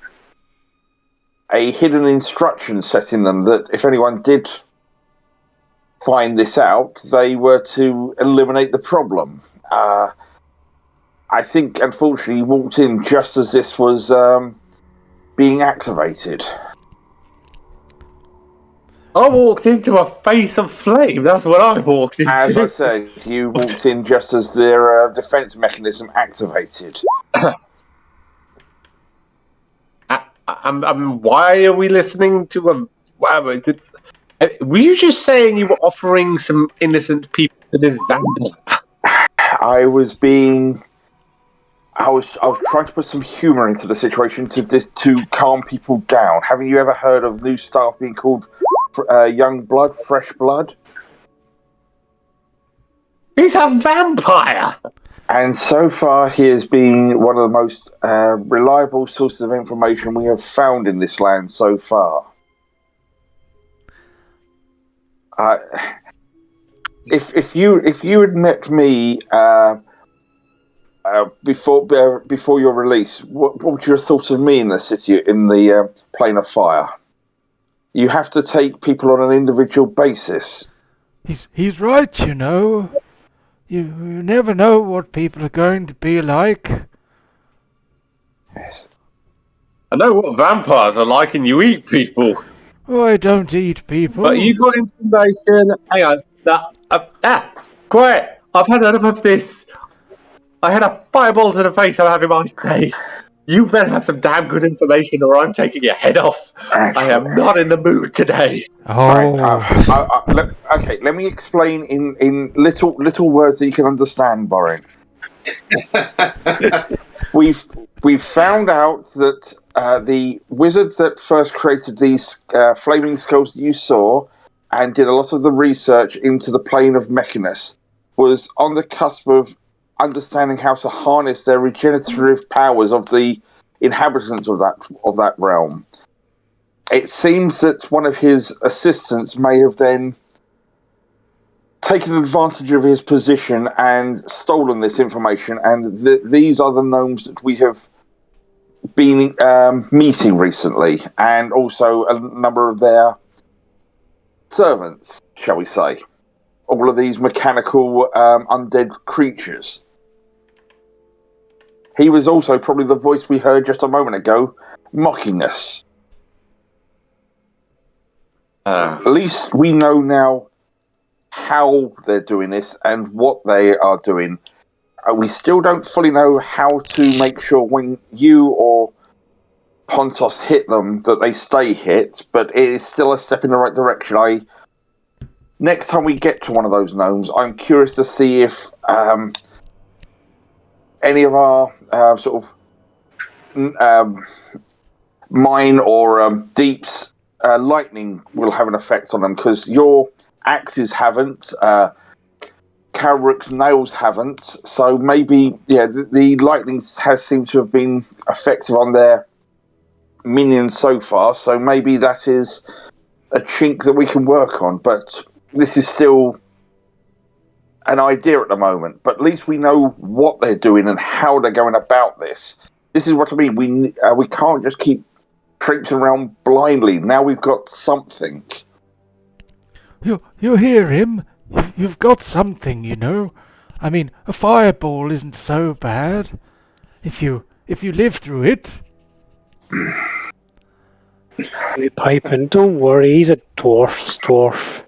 a hidden instruction set in them that if anyone did find this out, they were to eliminate the problem. I think, unfortunately, he walked in just as this was being activated. I walked into a face of flame. That's what I walked into. As I said, you walked in just as their defense mechanism activated. Why are we listening to a... Were you just saying you were offering some innocent people to this vandal? I was trying to put some humour into the situation to calm people down. Haven't you ever heard of new staff being called young blood, fresh blood? He's a vampire! And so far, he has been one of the most reliable sources of information we have found in this land so far. If you had met me before your release, what would your thoughts of me in the city, in the plane of fire? You have to take people on an individual basis. He's right, you know. You never know what people are going to be like. Yes. I know what vampires are like, and you eat people. Oh, I don't eat people. But you got information. Hang on. Quiet. I've had enough of this. I had a fireball to the face. I'm having my day. You better have some damn good information, or I'm taking your head off. I am not in the mood today. Oh. Right, okay, let me explain in little words that you can understand, Borin. We've found out that the wizard that first created these flaming skulls that you saw and did a lot of the research into the plane of Mechanus was on the cusp of understanding how to harness their regenerative powers of the inhabitants of that realm. It seems that one of his assistants may have then taken advantage of his position and stolen this information, and these are the gnomes that we have been meeting recently, and also a number of their servants, shall we say. All of these mechanical undead creatures. He was also probably the voice we heard just a moment ago, mocking us. At least we know now how they're doing this and what they are doing. We still don't fully know how to make sure when you or Pontos hit them that they stay hit, but it is still a step in the right direction. Next time we get to one of those gnomes, I'm curious to see if any of our sort of mine or deeps, lightning will have an effect on them, because your axes haven't, Kalrook's nails haven't, so maybe, the lightning has seemed to have been effective on their minions so far, so maybe that is a chink that we can work on, but this is still an idea at the moment, but at least we know what they're doing and how they're going about this. This is what I mean. We can't just keep traipsing around blindly. Now we've got something. You hear him? You've got something, you know. I mean, a fireball isn't so bad if you live through it. Piping, don't worry, he's a dwarf.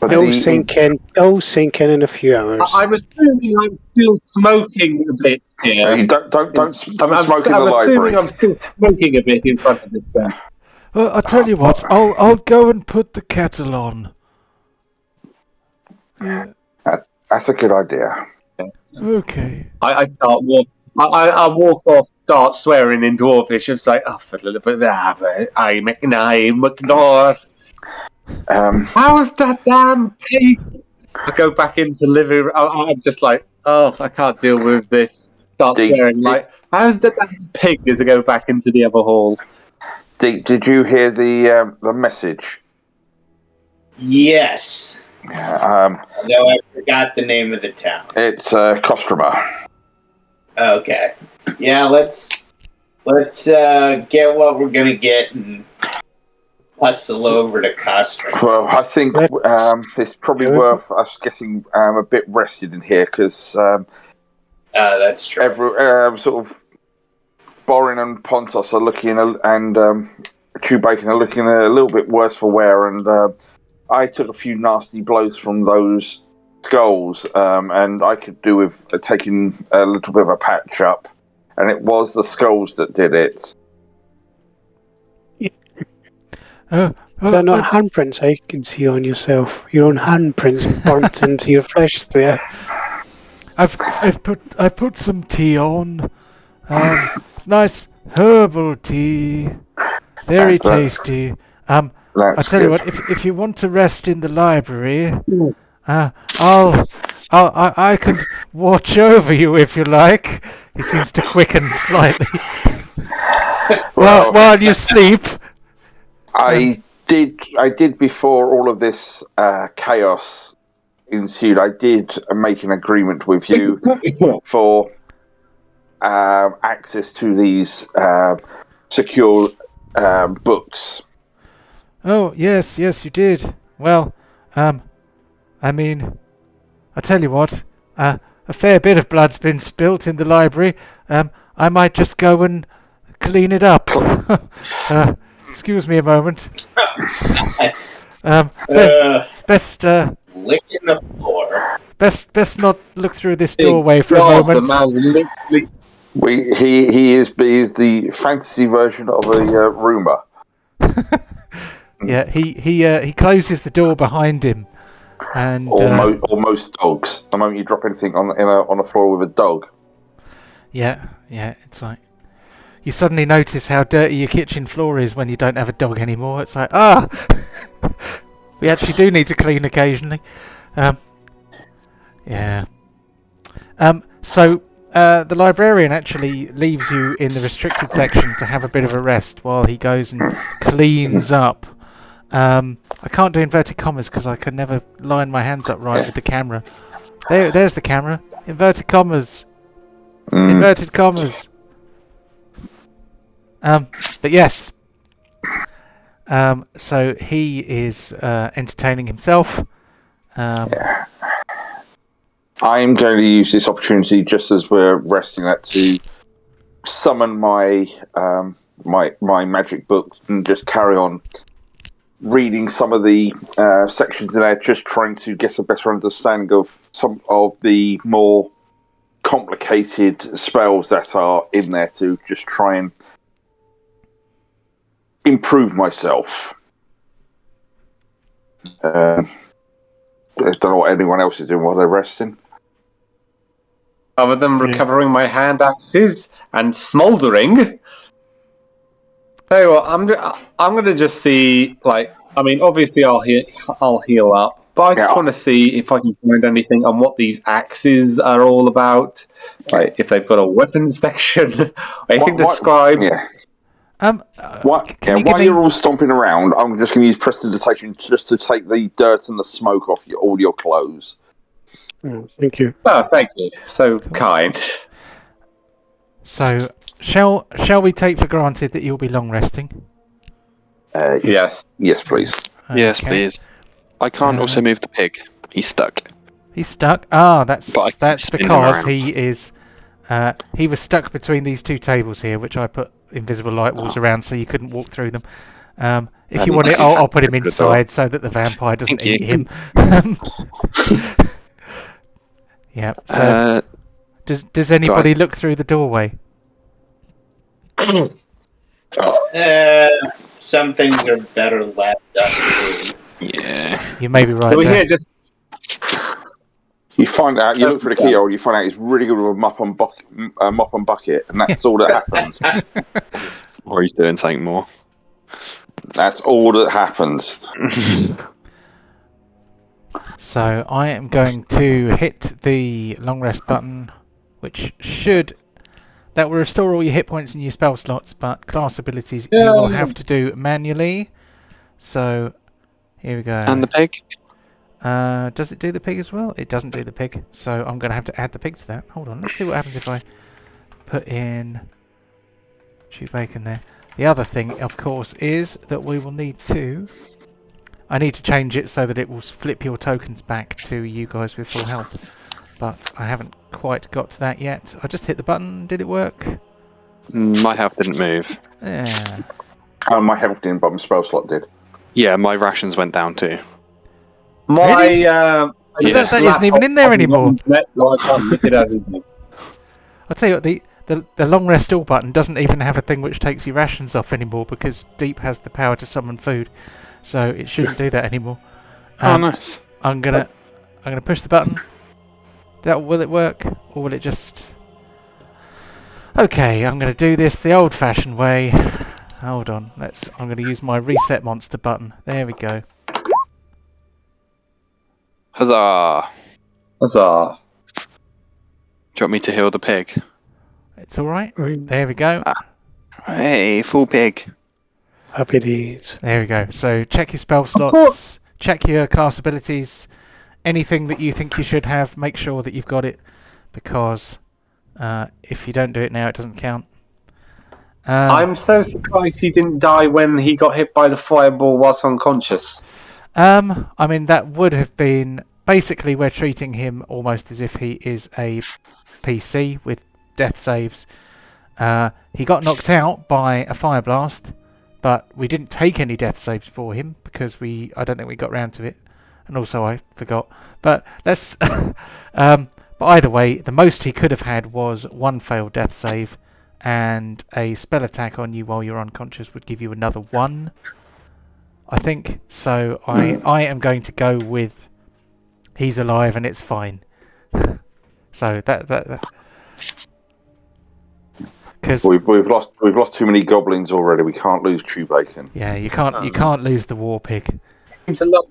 But He'll sink in a few hours. I'm assuming I'm still smoking a bit here. Don't smoke in the I'm library. assuming I'm still smoking a bit in front of this guy. Well, I'll tell you what. I'll go and put the kettle on. Yeah. That's a good idea. Okay. I walk off, start swearing in Dwarfish. It's like, oh, for a little bit of I'm McNorth. How's that damn pig? I go back into living. I'm just like, oh, I can't deal with this. Start swearing like, how's that damn pig? As I go back into the other hall. Did you hear the message? Yes. Although I forgot the name of the town. It's Kostroma. Okay. Yeah, let's get what we're gonna get and hustle over to Kostroma. Well, I think it's probably worth us getting a bit rested in here, because that's true. Sort of Borin and Pontos are looking, and Chewbacon are looking a little bit worse for wear, and I took a few nasty blows from those skulls, and I could do with taking a little bit of a patch up, and it was the skulls that did it. They're not handprints I can see on yourself. Your own handprints burnt into your flesh there. I put some tea on. Nice herbal tea. Very tasty. I tell you what, if you want to rest in the library, I can watch over you if you like. He seems to quicken slightly. while you sleep. I did before all of this chaos ensued. I did make an agreement with you for access to these secure books. Oh, yes, you did. Well, I mean, I tell you what, a fair bit of blood's been spilt in the library. I might just go and clean it up. Excuse me a moment. Best licking the floor. Best not look through this doorway for a moment. He is the fantasy version of a Roomba. Yeah, he closes the door behind him, and or most dogs. The moment you drop anything on a floor with a dog. Yeah, it's like you suddenly notice how dirty your kitchen floor is when you don't have a dog anymore. It's like, we actually do need to clean occasionally. Yeah. So the librarian actually leaves you in the restricted section to have a bit of a rest while he goes and cleans up. I can't do inverted commas because I can never line my hands up right with the camera. There's the camera. Inverted commas. Inverted commas. But yes. So he is entertaining himself. Yeah. I'm going to use this opportunity just as we're resting that to summon my my magic book and just carry on reading some of the sections in there, just trying to get a better understanding of some of the more complicated spells that are in there, to just try and improve myself. I don't know what anyone else is doing while they're resting. other than recovering my hand axes and smouldering. Tell you what, I'm gonna just see. Like, I mean, obviously I'll heal up, but I just want to see if I can find anything on what these axes are all about. Like, if they've got a weapon section, anything described. Yeah. Can While you're all stomping around, I'm just going to use prestidigitation just to take the dirt and the smoke off all your clothes. Oh, thank you. Oh, thank you. So kind. So, shall we take for granted that you'll be long resting? Yes. Yes, please. Yes, please. I can't also move the pig. He's stuck. He's stuck. Ah, that's because around. he is. He was stuck between these two tables here, which I put invisible light walls around, so you couldn't walk through them. If you want it, I'll put him inside so that the vampire doesn't eat him. Yeah. So, does anybody look through the doorway? Some things are better left unseen. Yeah. You may be right. So here, just You find out. You look for the keyhole. You find out he's really good with a mop and bucket, and that's all that happens. Or he's doing something more. That's all that happens. So I am going to hit the long rest button, which that will restore all your hit points and your spell slots, but class abilities you will have to do manually. So here we go. And the pig? Does it do the pig as well? It doesn't do the pig, so I'm going to have to add the pig to that. Hold on, let's see what happens if I put in chew bacon there. The other thing, of course, is that we will need to... I need to change it so that it will flip your tokens back to you guys with full health. But I haven't quite got to that yet. I just hit the button. Did it work? My health didn't move. Yeah. My health didn't, but my spell slot did. Yeah, my rations went down too. Really? Yeah. That isn't even in there anymore. I'll tell you what, the long rest all button doesn't even have a thing which takes your rations off anymore because Deep has the power to summon food, so it shouldn't do that anymore. Oh, nice. I'm gonna push the button. Will it work, or will it just? Okay, I'm gonna do this the old-fashioned way. Hold on, I'm gonna use my reset monster button. There we go. Huzzah! Huzzah! Do you want me to heal the pig? It's all right. There we go. Hey, full pig. Happy days. There we go. So check your spell slots, check your class abilities, anything that you think you should have, make sure that you've got it, because if you don't do it now, it doesn't count. I'm so surprised he didn't die when he got hit by the fireball whilst unconscious. I mean, that would have been... Basically, we're treating him almost as if he is a PC with death saves. He got knocked out by a fire blast, but we didn't take any death saves for him because I don't think we got round to it. And also, I forgot. But let's... but either way, the most he could have had was one failed death save, and a spell attack on you while you're unconscious would give you another one, I think. So I am going to go with he's alive and it's fine. So that because we've lost too many goblins already. We can't lose chew bacon. Yeah, you can't lose the war pig. It's a lot.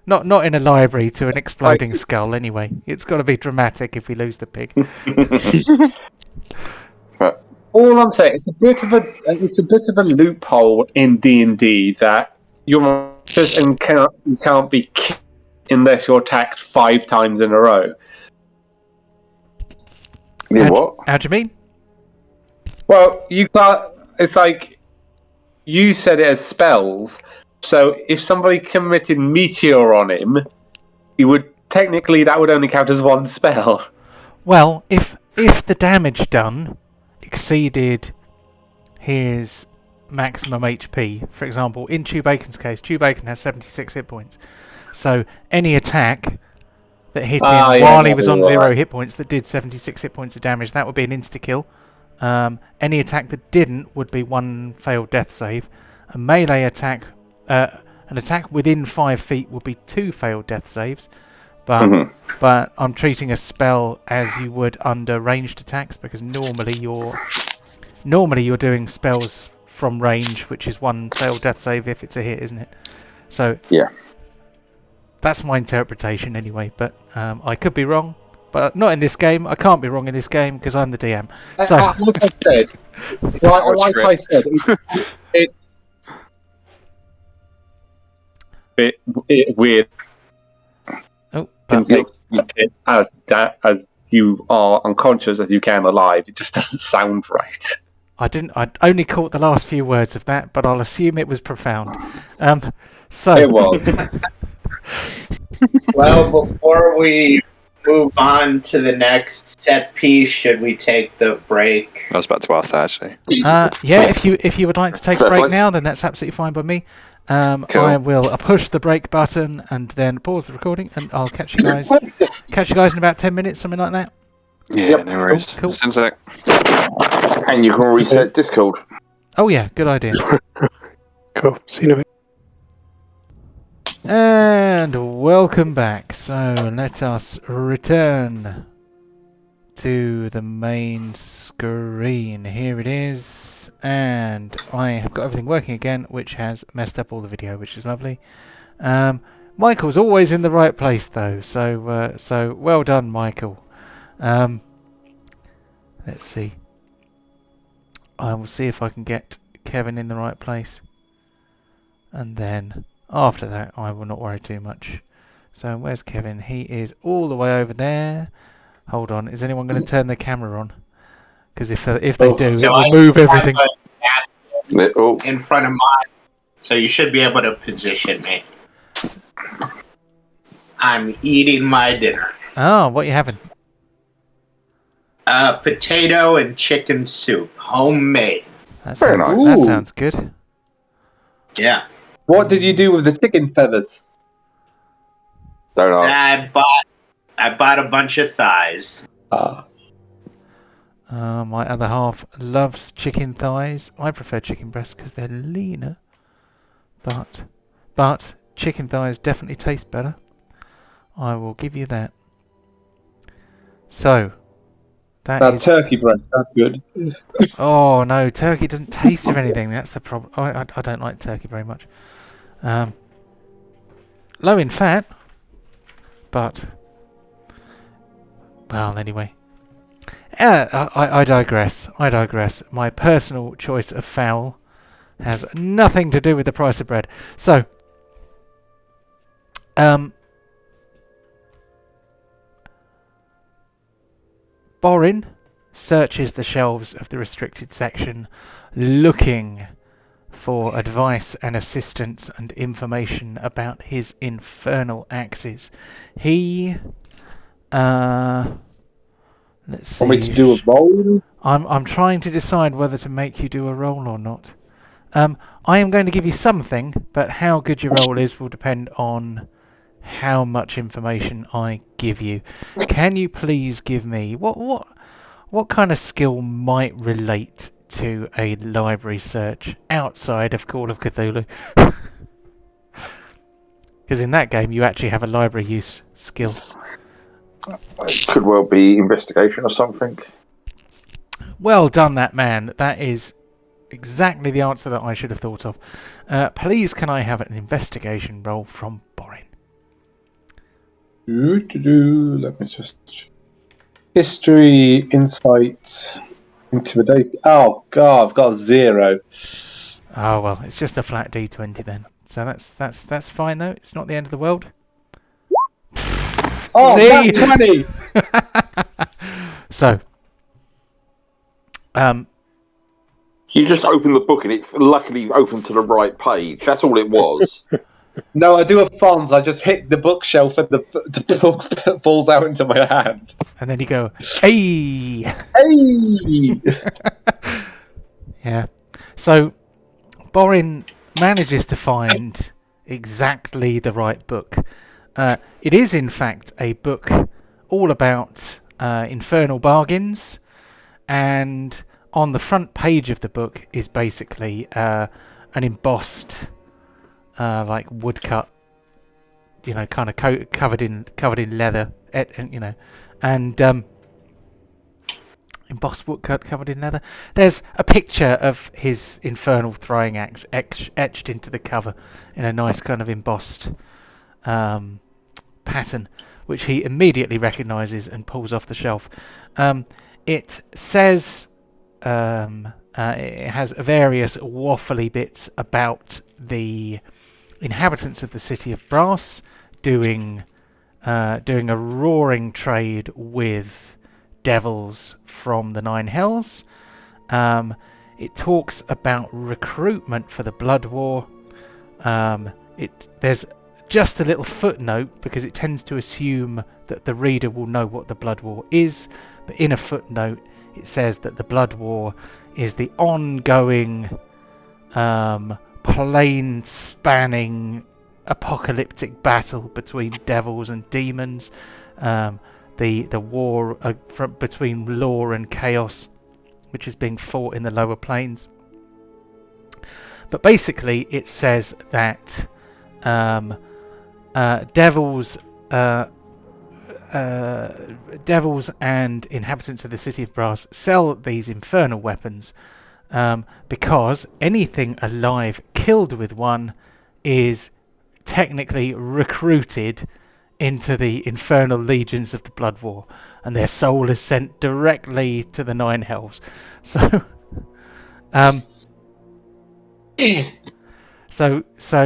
Not in a library to an exploding skull anyway. It's got to be dramatic if we lose the pig. All I'm saying, it's a bit of a loophole in D&D that you're just you can't be killed unless you're attacked 5 times in a row. What? How do you mean? Well, you can't. It's like you said it as spells. So if somebody committed meteor on him, that would only count as one spell. Well, if the damage done exceeded his maximum HP, for example, in Chew Bacon's case, Chew Bacon has 76 hit points. So any attack that hit him while he was on 0 hit points that did 76 hit points of damage, that would be an insta-kill. Any attack that didn't would be one failed death save. A melee attack, an attack within 5 feet would be 2 failed death saves. but I'm treating a spell as you would under ranged attacks, because normally you're doing spells from range, which is 1 failed death save if it's a hit, isn't it? So Yeah. that's my interpretation anyway, but I could be wrong, but not in this game. I can't be wrong in this game because I'm the DM. So Like I said, it's weird. oh, As you are unconscious as you can alive, it just doesn't sound right. I only caught the last few words of that, but I'll assume it was profound. So It was. Well, before we move on to the next set piece, should we take the break? I was about to ask that actually. yeah, if you would like to take a Fair break play. now, then that's absolutely fine by me. Cool. I will push the break button and then pause the recording, and I'll catch you guys in about 10 minutes, something like that. Yeah, Yep. no worries. Cool. Since that, And you can reset Discord. Oh yeah, good idea. Cool. See you in a bit. And welcome back. So let us return to the main screen. Here it is, and I have got everything working again, which has messed up all the video, which is lovely. Michael's always in the right place though, so well done, Michael. Let's see. I will see if I can get Kevin in the right place, and then after that I will not worry too much. So where's Kevin? He is all the way over there. Hold on, is anyone going to turn their camera on? Because if they do, So it will I move everything. have a napkin Oh, in front of mine, so you should be able to position me. I'm eating my dinner. Oh, what are you having? Potato and chicken soup, homemade. That Very sounds, nice. that Ooh. sounds good. Yeah, What did you do with the chicken feathers? don't know. I bought a bunch of thighs. My other half loves chicken thighs. I prefer chicken breasts because they're leaner. But chicken thighs definitely taste better. I will give you that. So, that That is... turkey breast, that's good. Oh no, turkey doesn't taste of anything. That's the problem. I don't like turkey very much. Low in fat, but... Well, anyway. I digress. I digress. My personal choice of fowl has nothing to do with the price of bread. So, Borin searches the shelves of the restricted section, looking for advice and assistance and information about his infernal axes. He, let's see. Want me to do a roll? I'm trying to decide whether to make you do a roll or not. I am going to give you something, but how good your roll is will depend on how much information I give you. Can you please give me what kind of skill might relate to a library search outside of Call of Cthulhu? Because in that game you actually have a library use skill. It could well be investigation or something. Well done, that man. That is exactly the answer that I should have thought of. Please, can I have an investigation roll from Borin? Let me just... History, insight, intimidation. Oh, God, I've got a 0. Oh well, it's just a flat D20 then. So that's fine though. It's not the end of the world. Oh, See? that's 20! So, You just opened the book and it luckily opened to the right page. That's all it was. No, I do a Fonz. I just hit the bookshelf and the book falls out into my hand. and then you go, hey. Hey! Yeah. So, Borin manages to find exactly the right book. It is, in fact, a book all about infernal bargains, and on the front page of the book is basically an embossed, like woodcut kind of covered in leather, and embossed wood covered in leather. There's a picture of his infernal throwing axe etched into the cover in a nice kind of embossed pattern, which he immediately recognises and pulls off the shelf. It says it has various waffly bits about the inhabitants of the city of Brass doing a roaring trade with devils from the Nine Hells. It talks about recruitment for the Blood War. There's just a little footnote because it tends to assume that the reader will know what the Blood War is, but in a footnote it says that the Blood War is the ongoing plane-spanning apocalyptic battle between devils and demons, the war between law and chaos, which is being fought in the lower planes. But basically it says that devils and inhabitants of the city of Brass sell these infernal weapons because anything alive killed with one is technically recruited into the infernal legions of the Blood War, and their soul is sent directly to the Nine Hells. So So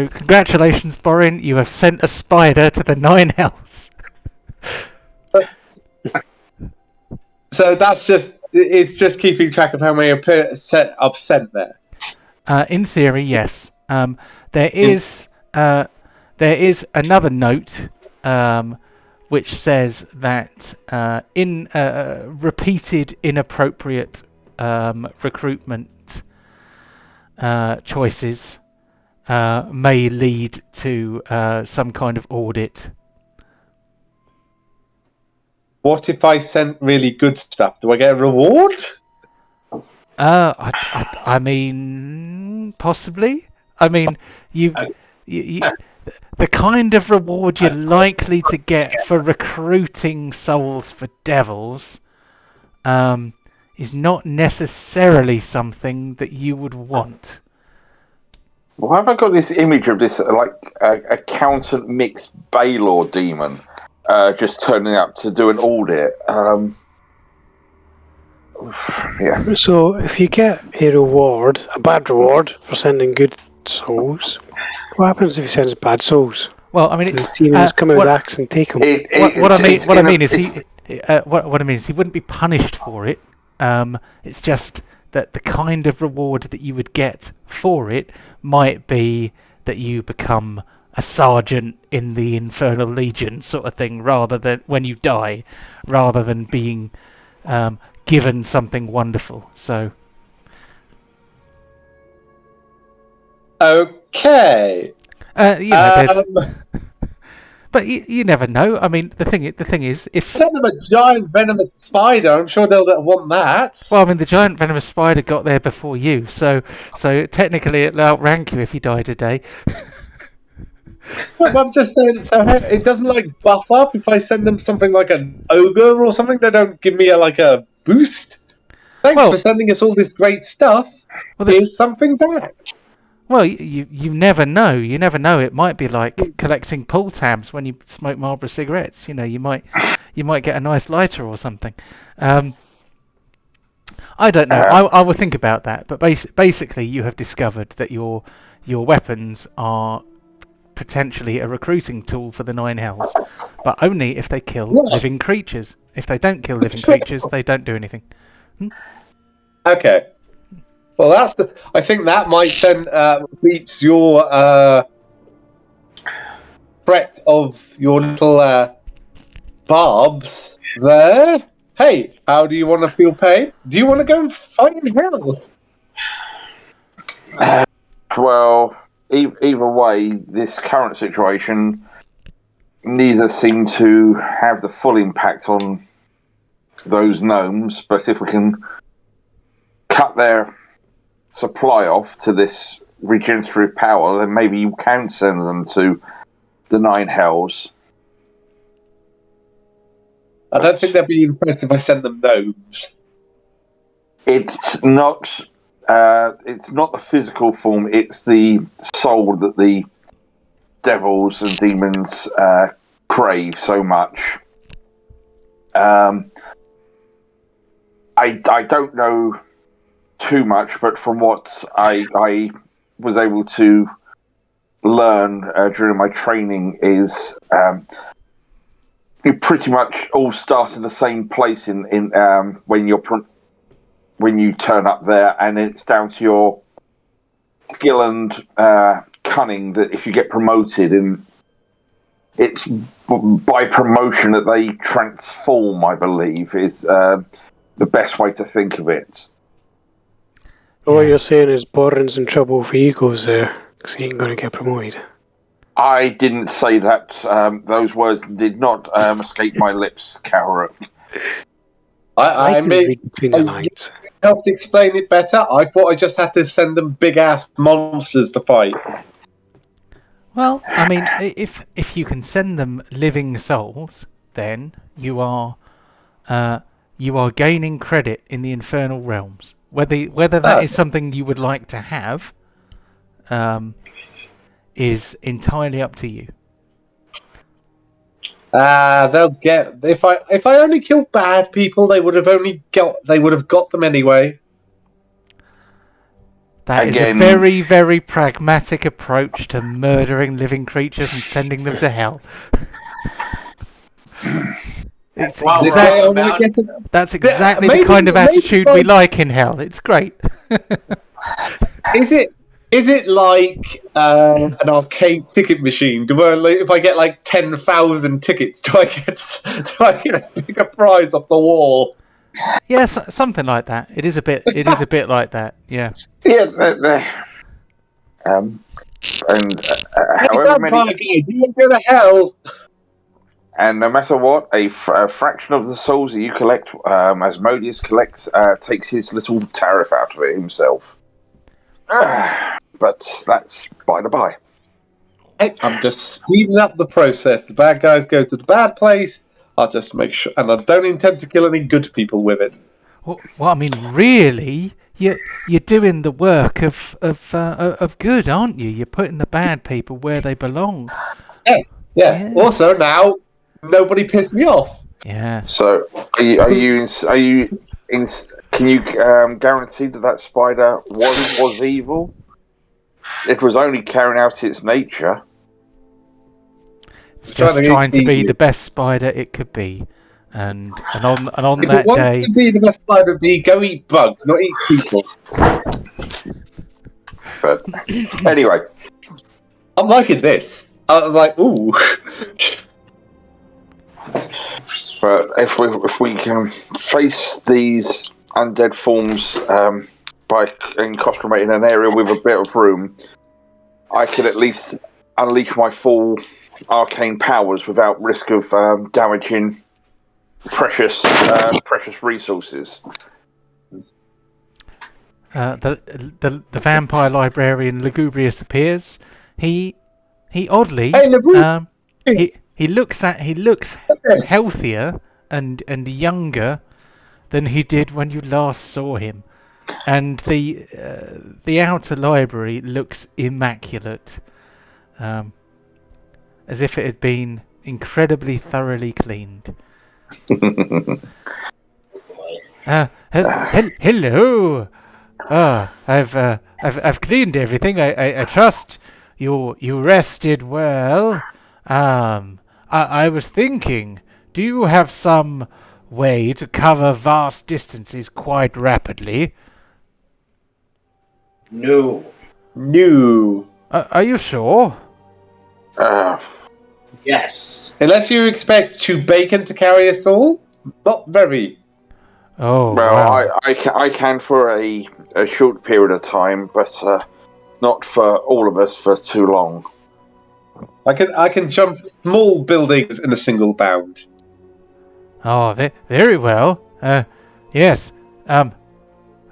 congratulations, Borin, you have sent a spider to the Nine Hells. So it's just keeping track of how many I've sent there. In theory, yes. There is another note which says that in repeated inappropriate recruitment choices may lead to some kind of audit. What if I sent really good stuff? Do I get a reward? I mean, possibly. I mean, you, the kind of reward you're likely to get for recruiting souls for devils is not necessarily something that you would want. Why have I got this image of this accountant mixed Baylor demon just turning up to do an audit? Yeah. So if you get a reward, a bad reward for sending good souls, what happens if he sends bad souls? Well, I mean, it's the demons come out with axe and take them. What I mean is he wouldn't be punished for it. It's just that the kind of reward that you would get for it might be that you become a sergeant in the Infernal Legion sort of thing, rather than when you die, rather than being given something wonderful. So okay, there's but you never know. I mean, the thing is, if send them a giant venomous spider, I'm sure they'll want that. Well, I mean, the giant venomous spider got there before you, so technically it'll outrank you if you die today. But I'm just saying, so it doesn't buff up if I send them something like an ogre or something. They don't give me a boost. Thanks for sending us all this great stuff. Well, here's something back. Well, you never know. You never know. It might be like collecting pull tabs when you smoke Marlboro cigarettes. You know, you might get a nice lighter or something. I don't know. I will think about that. But basically, you have discovered that your weapons are potentially a recruiting tool for the Nine Hells, but only if they kill living creatures. If they don't kill living creatures, they don't do anything. Okay. Well, I think that might then beats your threat of your little barbs there. Hey, how do you want to feel paid? Do you want to go and fight in hell? Well, either way, this current situation, neither seem to have the full impact on those gnomes, but if we can cut their supply off to this regenerative power, then maybe you can send them to the 9 hells. I don't think they'd be impressed if I sent them gnomes. It's not the physical form, it's the soul that the devils and demons crave so much. I don't know too much, but from what I was able to learn during my training is you pretty much all start in the same place in when you turn up there, and it's down to your skill and cunning that if you get promoted, and it's by promotion that they transform, I believe, is the best way to think of it. So what you're saying is Boren's in trouble if he goes there, because he ain't going to get promoted. I didn't say that. Those words did not escape my lips, Carrot. I can mean, read between the lines. helped explain it better. I thought I just had to send them big-ass monsters to fight. Well, I mean, if you can send them living souls, then you are gaining credit in the infernal realms. Whether that is something you would like to have, is entirely up to you. They'll get if I only killed bad people, they would have got them anyway. That is a very, very pragmatic approach to murdering living creatures and sending them to hell. It's that's exactly the kind of attitude we like in hell. It's great. Is it like an arcade ticket machine? If I get like 10,000 tickets, do I get a bigger prize off the wall? Yes, something like that. It is a bit like that. Yeah. Yeah. However many. You won't go to hell. And no matter what, a fraction of the souls that you collect, Asmodeus collects, takes his little tariff out of it himself. But that's by the by. I'm just speeding up the process. The bad guys go to the bad place. I'll just make sure, and I don't intend to kill any good people with it. Well, I mean, really, you're doing the work of good, aren't you? You're putting the bad people where they belong. Yeah. Also, now nobody pissed me off. Yeah. So, are you? Can you guarantee that spider was evil? It was only carrying out its nature. It's just trying to be the best spider it could be, and on if that it day. Wants to be the best spider, go eat bugs, not eat people. But anyway, I'm liking this. I'm like, ooh. But if we can face these undead forms by encroaching an area with a bit of room, I could at least unleash my full arcane powers without risk of damaging precious resources. The vampire librarian Lugubrious appears. He oddly he looks healthier and younger than he did when you last saw him, and the outer library looks immaculate, as if it had been incredibly thoroughly cleaned. Hello. I've cleaned everything. I trust you rested well. I was thinking, do you have some way to cover vast distances quite rapidly? No. Are you sure? Yes. Unless you expect Chewbacon to carry us all, not very. Oh, well, wow. I can for a short period of time, but not for all of us for too long. I can jump small buildings in a single bound. Oh, very well. Yes.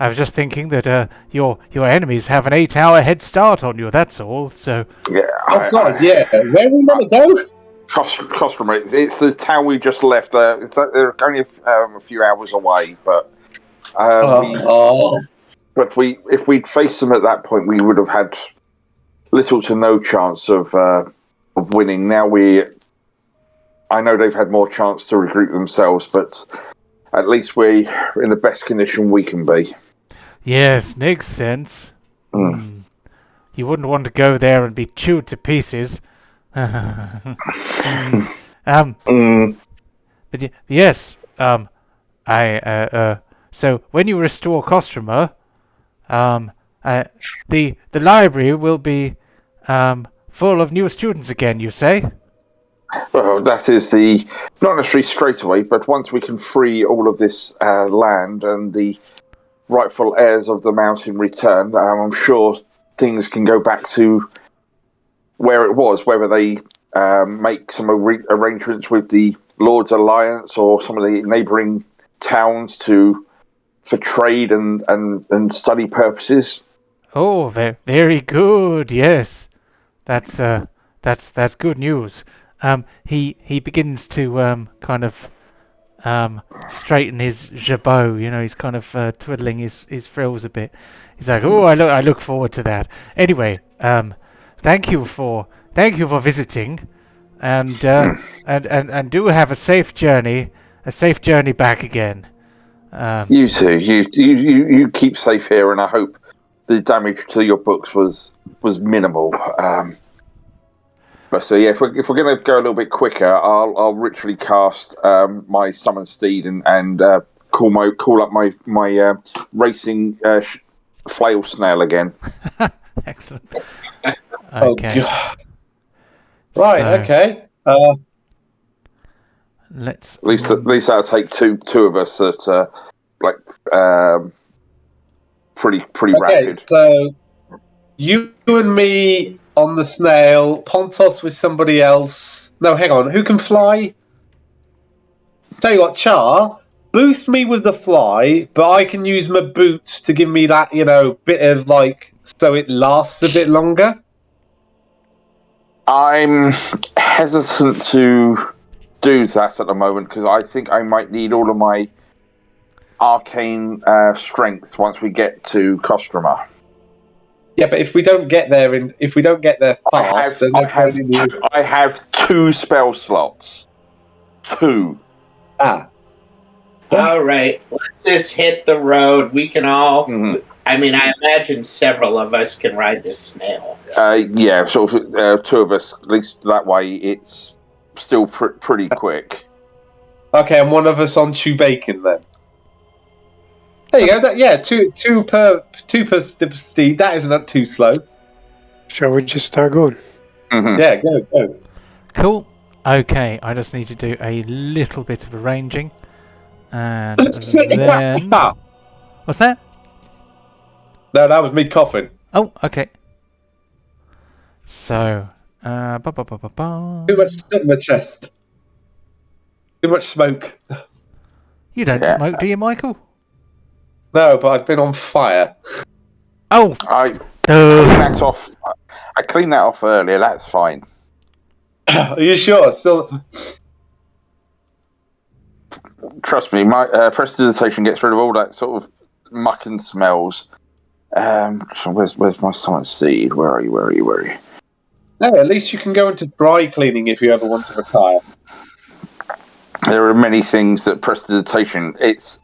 I was just thinking that your enemies have an 8-hour head start on you. That's all. So Yeah. Oh God, yeah. Where are we gonna go? Customer, it's the town we just left. They're only a few hours away, but if we'd faced them at that point, we would have had little to no chance of winning. Now I know they've had more chance to regroup themselves, but at least we're in the best condition we can be. yes, makes sense. You wouldn't want to go there and be chewed to pieces. But yes, so when you restore Kostroma, the library will be full of new students again. You say? Well, that is not necessarily straight away, but once we can free all of this land and the rightful heirs of the mountain return, I'm sure things can go back to where it was, whether they make some arrangements with the Lord's Alliance or some of the neighbouring towns for trade and study purposes. Oh, very good. Yes, that's good news. He begins to kind of straighten his jabot. You know, he's kind of twiddling his frills a bit. He's like, "Oh, I look forward to that." Anyway, thank you for visiting, and do have a safe journey back again. You too. You keep safe here, and I hope the damage to your books was minimal. But so yeah, if we're going to go a little bit quicker, I'll ritually cast my summon steed and call up my racing flail snail again. Excellent. Oh, Okay. God. Right. So, Okay. Let's. At least that'll take two of us at pretty Okay. rapid. So you and me on the snail, Pontos with somebody else. No, hang on. Who can fly? Tell you what, Char, boost me with the fly, but I can use my boots to give me that, bit of so it lasts a bit longer. I'm hesitant to do that at the moment because I think I might need all of my arcane strength once we get to Kostroma. Yeah, but if we don't get there fast, I have 2 spell slots. 2. Ah. All right, let's just hit the road. We can all. Mhm. I mean, I imagine several of us can ride this snail. Yeah, sort of 2 of us. At least that way, it's still pretty quick. Okay, and one of us on chew bacon then. There you go. Two per steed. That isn't too slow. Shall we just start going? Mm-hmm. Yeah, go. Cool. Okay, I just need to do a little bit of arranging, and then what's that? No, that was me coughing. Oh, okay. So, Too much stuff in my chest. Too much smoke. You don't smoke, do you, Michael? No, but I've been on fire. Oh, I cleaned that off. I cleaned that off earlier. That's fine. Are you sure? Still. Trust me, my prestidigitation gets rid of all that sort of muck and smells. So where's my summon seed? Where are you? Hey, at least you can go into dry cleaning if you ever want to retire. There are many things that prestidigitation. It's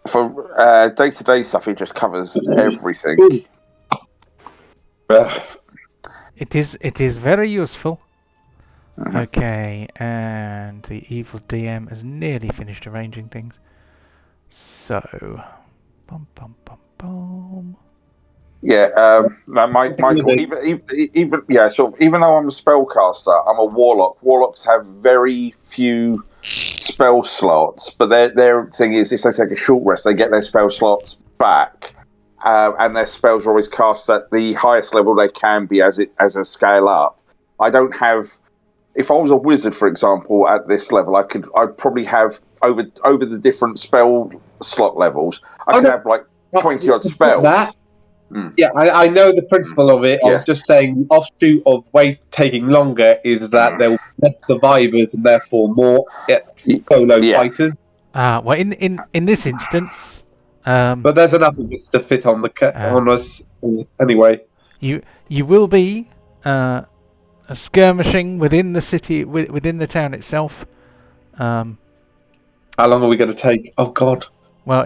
for day-to-day stuff. It just covers everything. it is very useful. Okay, and the evil DM has nearly finished arranging things. So, Yeah, Michael. Even though I'm a spellcaster, I'm a warlock. Warlocks have very few spell slots, but their thing is if they take a short rest, they get their spell slots back, and their spells are always cast at the highest level they can be as a scale up. I don't have. If I was a wizard, for example, at this level, I'd probably have over the different spell slot levels. I could have like 20-odd spells. That. Yeah, I know the principle of it. Yeah. I'm just saying the offshoot of taking longer is that there will be less survivors and therefore more solo fighters. Well, in this instance, But there's enough of it to fit on on us anyway. you will be skirmishing within the city, within the town itself. How long are we going to take? Oh God. Well,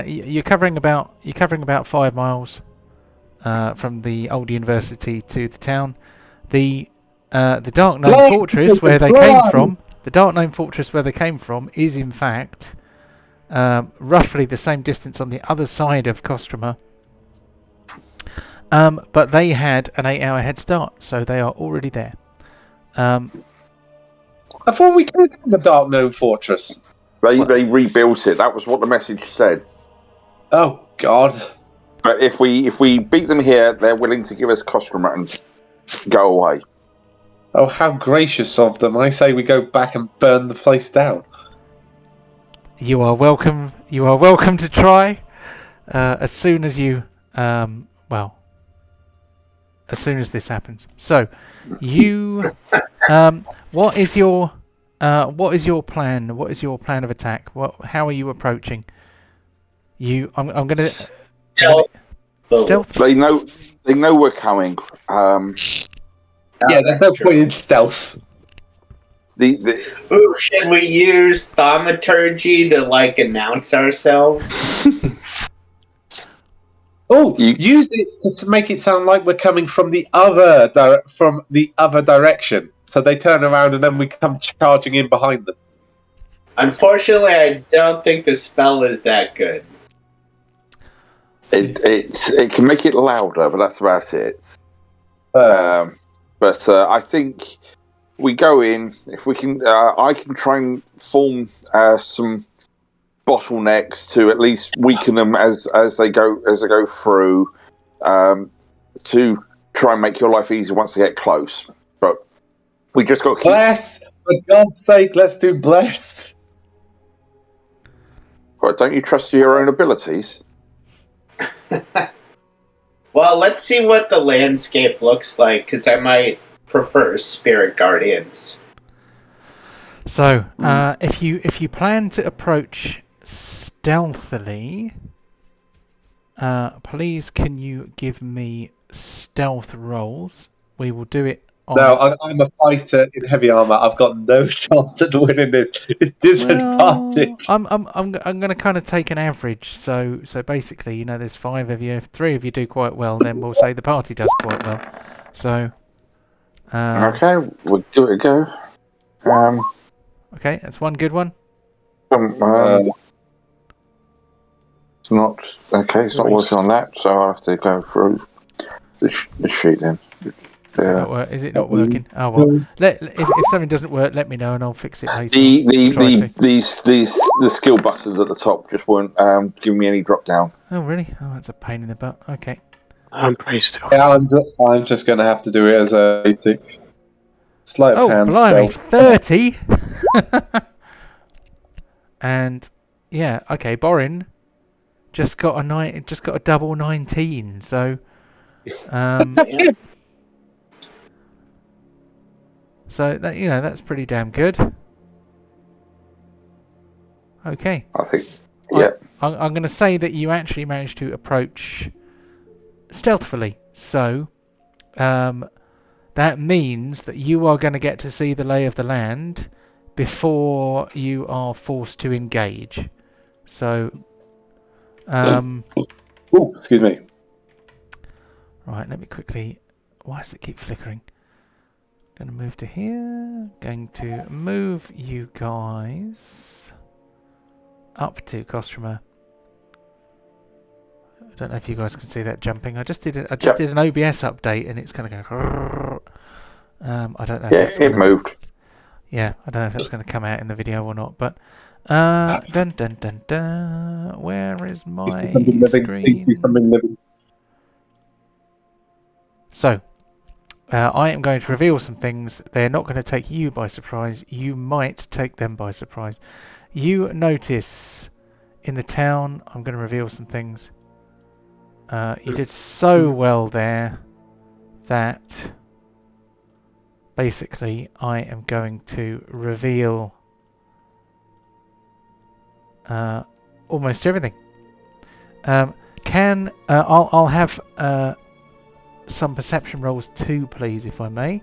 you're covering about 5 miles from the old university to the town. The Dark Gnome Fortress where they came from. The Dark Gnome Fortress where they came from is in fact roughly the same distance on the other side of Kostroma. But they had an 8-hour head start, so they are already there. I thought we came from the Dark Gnome Fortress. They rebuilt it. That was what the message said. Oh God! But if we beat them here, they're willing to give us Kostroma and go away. Oh, how gracious of them! I say we go back and burn the place down. You are welcome. You are welcome to try. As soon as you, as soon as this happens. So, you, what is your plan? What is your plan of attack? How are you approaching? I'm going to stealth. They know we're coming. Yeah, there's no point in stealth. Ooh, should we use thaumaturgy to announce ourselves? Oh, use it to make it sound like we're coming from the other direction. So they turn around and then we come charging in behind them. Unfortunately, I don't think the spell is that good. It can make it louder, but that's about it. But I think we go in. If we can, I can try and form some bottlenecks to at least weaken them as they go through, to try and make your life easier once they get close. But we just got to keep... Bless! For God's sake, let's do bless. Well, don't you trust your own abilities? Well, let's see what the landscape looks like, because I might prefer Spirit Guardians. So, if you plan to approach stealthily, please can you give me stealth rolls? We will do it. No, I'm a fighter in heavy armor. I've got no chance at winning this. It's disadvantage. Well, I'm going to kind of take an average. So basically, there's 5 of you. If 3 of you do quite well, then we'll say the party does quite well. So. Okay, we'll give it a go. Okay, that's one good one. It's not okay. It's not working on that, so I have to go through the sheet then. Is it not working? Oh well. If something doesn't work, let me know and I'll fix it later. The skill buttons at the top just weren't giving me any drop down. Oh really? Oh, that's a pain in the butt. Okay. I'm pretty still. Yeah, I'm just going to have to do it as a basic sleight of hand blimey, stealth. 30. And yeah, okay, Borin just got a double 19. So, so that that's pretty damn good. Okay. I think. Yeah. I'm going to say that you actually managed to approach stealthily. So, that means that you are going to get to see the lay of the land before you are forced to engage. So, Ooh, excuse me. Right, let me quickly... Why does it keep flickering? Going to move to here. Going to move you guys up to Kostroma. I don't know if you guys can see that jumping. I just did an OBS update and it's kind of going... I don't know. Yeah, it moved. Yeah, I don't know if that's going to come out in the video or not, but... dun dun dun dun. Where is my screen? So, I am going to reveal some things. They're not going to take you by surprise. You might take them by surprise. You notice in the town, I'm going to reveal some things. You did so well there that basically I am going to reveal almost everything. I'll have some perception rolls too, please, if I may.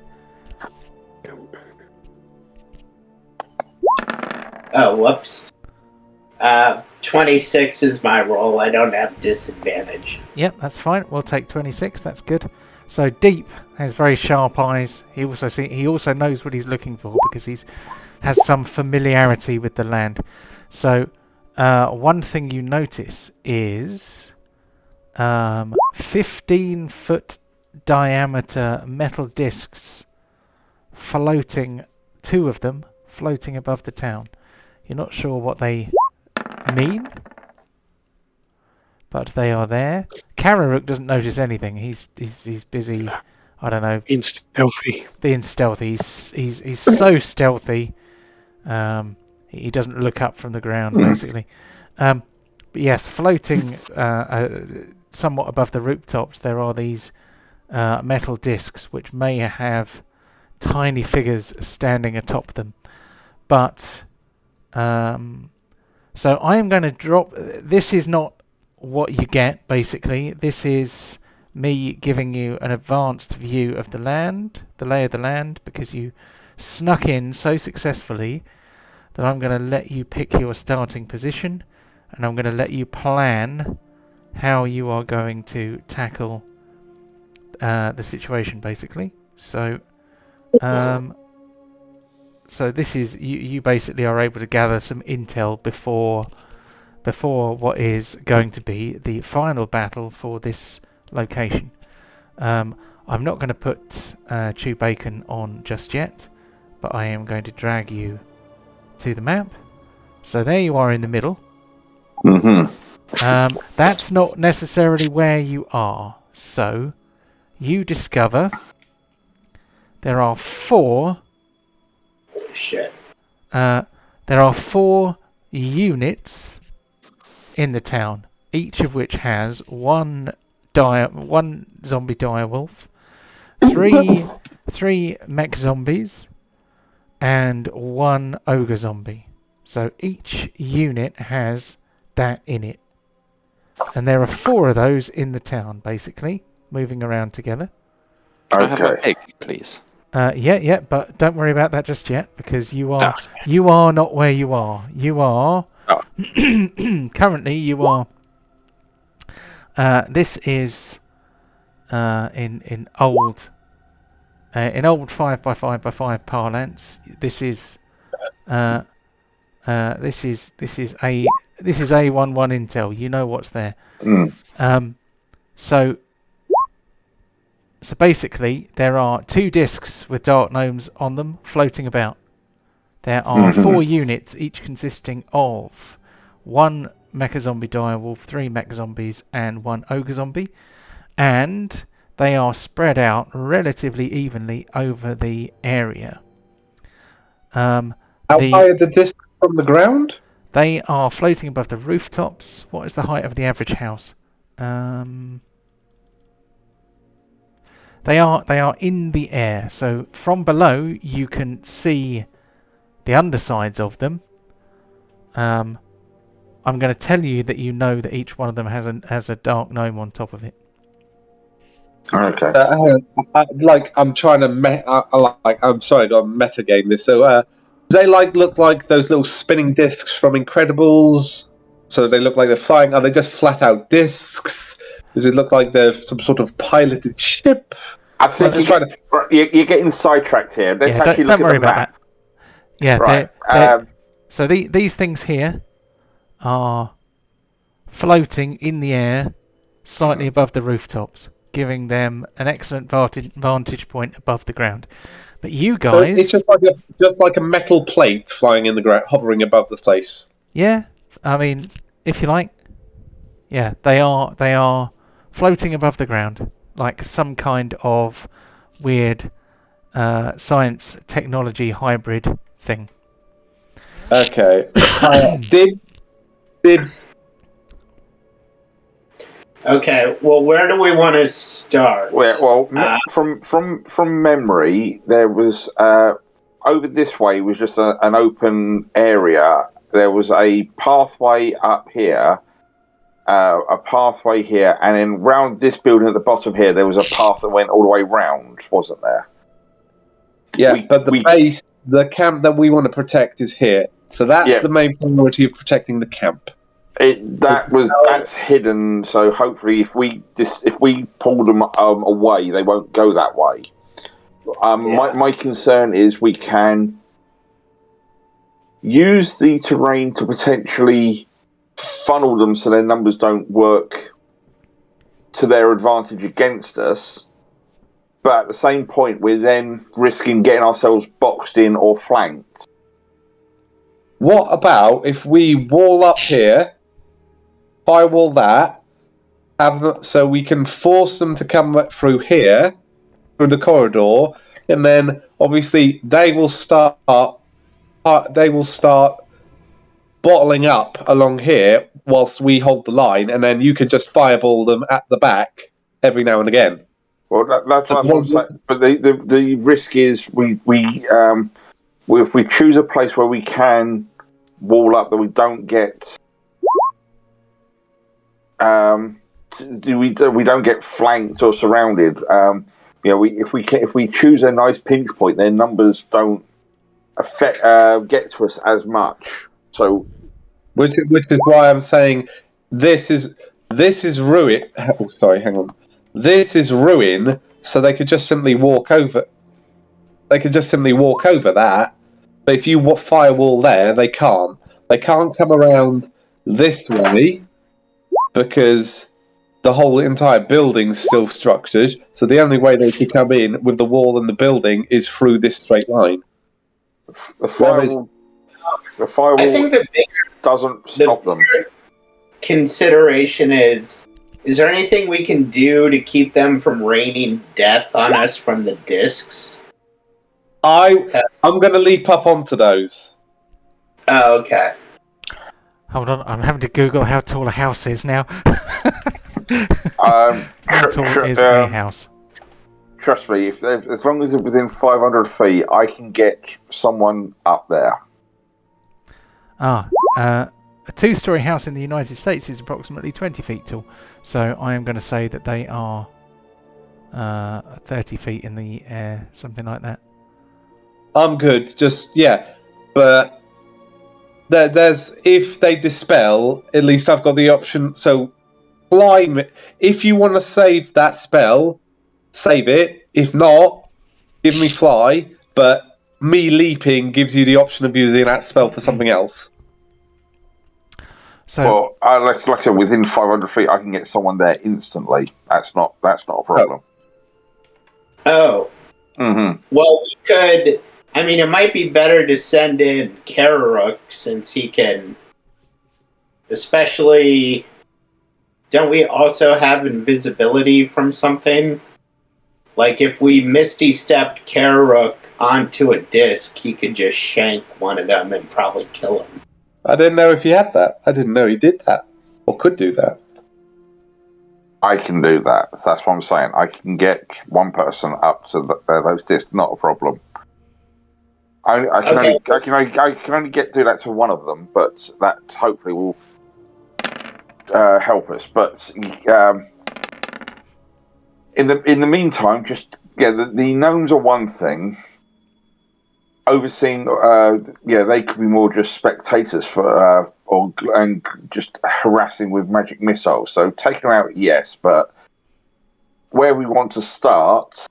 Oh, whoops. 26 is my roll. I don't have disadvantage. Yep, that's fine. We'll take 26. That's good. So Deep has very sharp eyes. He also knows what he's looking for because has some familiarity with the land. So one thing you notice is 15-foot diameter metal discs floating, 2 of them floating above the town. You're not sure what they mean, but they are there. Kararuk doesn't notice anything. He's busy. I don't know. Being stealthy. He's so stealthy. He doesn't look up from the ground basically. But yes, floating somewhat above the rooftops, there are these metal discs which may have tiny figures standing atop them. But so I am going to drop. This is not what you get, basically. This is me giving you an advanced view of the land, the lay of the land, because you snuck in so successfully that I'm going to let you pick your starting position, and I'm going to let you plan how you are going to tackle the situation, basically. So so this is you basically are able to gather some intel before what is going to be the final battle for this location. I'm not going to put Chew Bacon on just yet, but I am going to drag you to the map. So there you are in the middle. That's not necessarily where you are. So you discover there are 4. Holy shit. There are 4 units in the town, each of which has one zombie direwolf, 3 mech zombies, and 1 ogre zombie. So each unit has that in it. And there are 4 of those in the town, basically, moving around together. Can I have a pig, please? Yeah, but don't worry about that just yet, because you are not where you are. You are currently you are. This is in old 5x5x5 parlance. This is A11 intel. You know what's there. So basically, there are 2 discs with dark gnomes on them floating about. There are 4 units, each consisting of 1 mecha zombie direwolf, 3 mech zombies, and 1 ogre zombie, and they are spread out relatively evenly over the area. How high are the discs from the ground? They are floating above the rooftops. What is the height of the average house? They are in the air, so from below you can see the undersides of them. I'm going to tell you that you know that each one of them has a dark gnome on top of it. Okay. I'm trying to I'm sorry, I got to metagame this. So do they look like those little spinning discs from Incredibles? So they look like they're flying. Are they just flat out discs? Does it look like they're some sort of piloted ship? I think you're getting sidetracked here. Let's actually don't look worry at the about map. that. Yeah, Right. so these things here are floating in the air, slightly above the rooftops, giving them an excellent vantage point above the ground. But you guys, so it's just like a metal plate flying in the ground, hovering above the place. Yeah, I mean, if you like, yeah, they are floating above the ground, like some kind of weird science technology hybrid thing. Okay. Did Okay, well, where do we want to start? From memory, there was over this way was just an open area. There was a pathway up here, a pathway here, and then round this building at the bottom here, there was a path that went all the way round, wasn't there? Yeah, but the base, the camp that we want to protect is here. So that's the main priority of protecting the camp. That's hidden. So hopefully, if we pull them away, they won't go that way. My concern is we can use the terrain to potentially funnel them so their numbers don't work to their advantage against us. But at the same point, we're then risking getting ourselves boxed in or flanked. What about if we wall up here, firewall that, so we can force them to come through here, through the corridor, and then obviously they will start bottling up along here whilst we hold the line, and then you can just fireball them at the back every now and again. Well, that's what I'm saying. But the risk is if we choose a place where we can wall up, that we don't get we don't get flanked or surrounded. If we choose a nice pinch point, their numbers don't get to us as much. So, which is why I'm saying this is ruin. Oh, sorry, hang on. This is ruin, so they could just simply walk over. They could just simply walk over that. But if you firewall there, they can't. They can't come around this way because the whole entire building's still structured. So the only way they could come in with the wall and the building is through this straight line. The firewall I think the bigger doesn't stop them. Consideration is there anything we can do to keep them from raining death on us from the discs? I'm going to leap up onto those. Oh, okay. Hold on, I'm having to Google how tall a house is now. How tall is a house? Trust me, as long as it's within 500 feet, I can get someone up there. A two-story house in the United States is approximately 20 feet tall. So I am going to say that they are 30 feet in the air, something like that. I'm good, but there's if they dispel, at least I've got the option. So climb. If you want to save that spell, save it. If not, give me fly. But me leaping gives you the option of using that spell for something else. So, like I said, within 500 feet, I can get someone there instantly. That's not a problem. Oh. Mm-hmm. Well, we could. I mean, it might be better to send in Kararuk since he can. Especially, don't we also have invisibility from something? Like if we Misty stepped Kararuk onto a disc, he could just shank one of them and probably kill him. I didn't know if he had that. I didn't know he did that or could do that. I can do that. That's what I'm saying. I can get one person up to those discs. Not a problem. I can only do that to one of them, but that hopefully will help us. But in the meantime, the gnomes are one thing. Overseeing, they could be more just spectators and just harassing with magic missiles. So taking them out, yes, but where we want to start.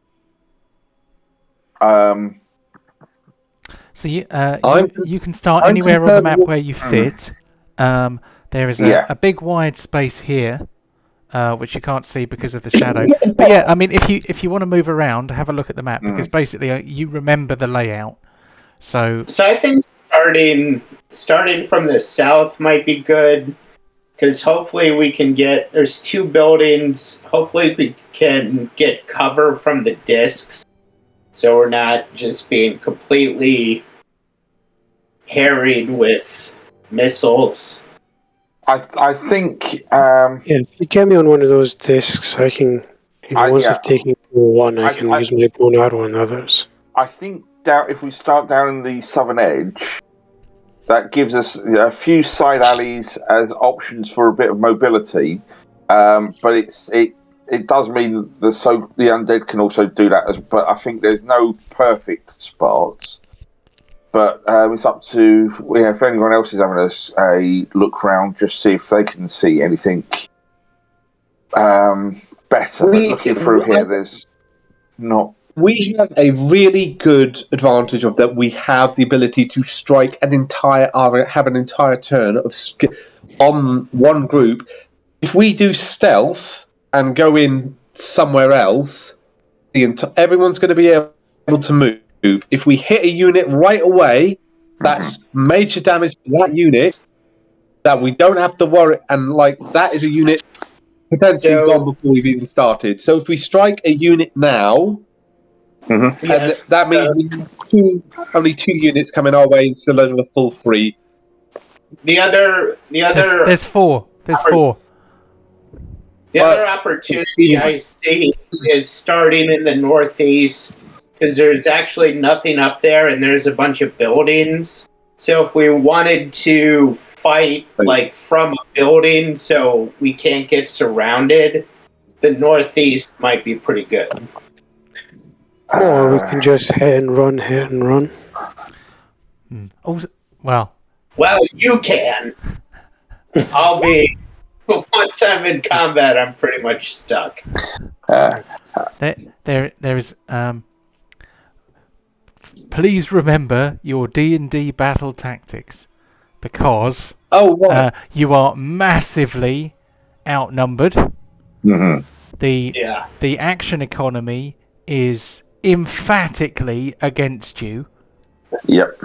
So you can start anywhere on the map where you fit. There is a big wide space here, which you can't see because of the shadow. But yeah, I mean, if you want to move around, have a look at the map because basically you remember the layout. So I think starting from the south might be good because hopefully we can get. There's two buildings. Hopefully we can get cover from the discs, so we're not just being completely harried with missiles. I think. Yeah, if you get me on one of those discs, I can. Once I've taken one, I can use my bone arrow on others. I think if we start down in the southern edge, that gives us a few side alleys as options for a bit of mobility. But it does mean the undead can also do that. But I think there's no perfect spots. But it's up to if anyone else is having a look round, just see if they can see anything better. But looking through here, there's not. We have a really good advantage of that. We have the ability to strike have an entire turn on one group. If we do stealth and go in somewhere else, everyone's going to be able to move. If we hit a unit right away, that's major damage to that unit that we don't have to worry. And that is a unit potentially gone before we've even started. So if we strike a unit now, Yes. and that means only 2 units coming our way instead of a full 3. The other. There's 4. There's 4. The other opportunity I see is starting in the northeast, because there's actually nothing up there and there's a bunch of buildings. So if we wanted to fight from a building so we can't get surrounded, the northeast might be pretty good. Or we can just hit and run. Also, well, you can. I'll be. Once I'm in combat, I'm pretty much stuck. there is. Please remember your D&D battle tactics, because you are massively outnumbered. Mm-hmm. The action economy is emphatically against you. Yep.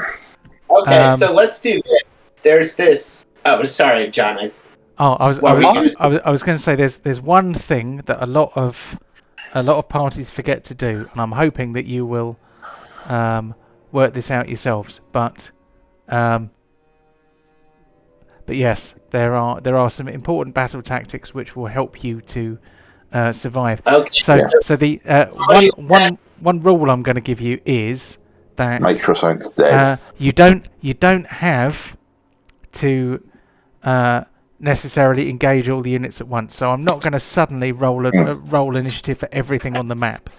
Okay, so let's do this. There's this. Oh, sorry, John. I was going to say there's one thing that a lot of parties forget to do, and I'm hoping that you will work this out yourselves. But yes, there are some important battle tactics which will help you to survive. Okay. So the one rule I'm going to give you is that make sure something's dead. You don't have to necessarily engage all the units at once. So I'm not going to suddenly roll initiative for everything on the map.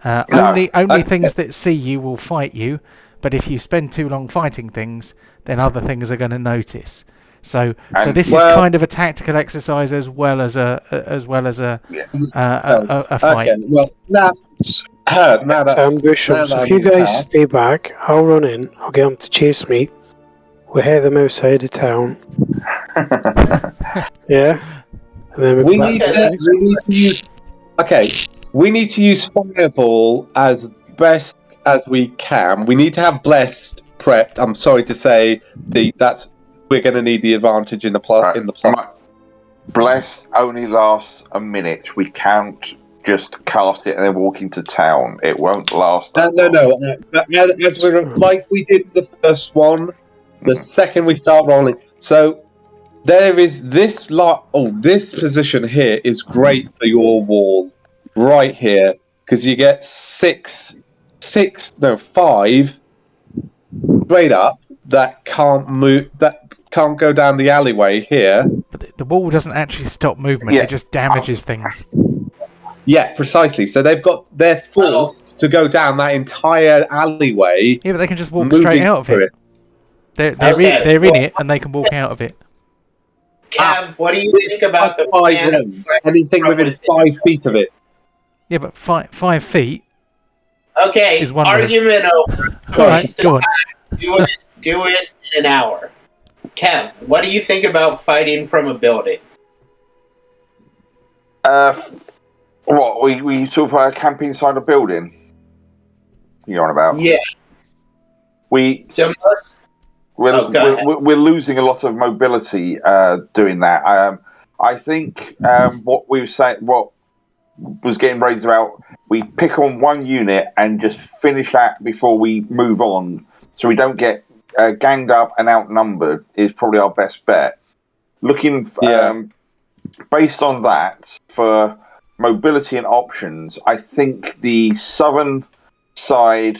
Only things that see you will fight you. But if you spend too long fighting things, then other things are going to notice. So this is kind of a tactical exercise as well as a fight. Okay, well, That's ambitious. So if you guys stay back, I'll run in. I'll get them to chase me. We'll head them outside of town. Yeah. And then we need to use. Okay, we need to use Fireball as best as we can. We need to have Blessed prepped. I'm sorry to say we're going to need the advantage in the plot. Blessed only lasts a minute. We can't just cast it and then walk into town. It won't last. No. Like we did the first one, the second we start rolling. So there is this this position here is great for your wall right here, because you get 5 straight up that can't move, that can't go down the alleyway here. But the wall doesn't actually stop movement; it just damages things. Yeah, precisely. So they're forced to go down that entire alleyway. Yeah, but they can just walk straight out of it. They're in it, and they can walk out of it. Kev, what do you think about the plan of anything within 5 feet of it? Yeah, but 5 feet. Okay, is one argument over. All right, go on. Do it in an hour. Kev, what do you think about fighting from a building? What we sort of camp inside a building? You're on about? Yeah. We're losing a lot of mobility doing that. I think what was getting raised about, we pick on one unit and just finish that before we move on, so we don't get ganged up and outnumbered, is probably our best bet. looking based on that for mobility and options, I think the southern side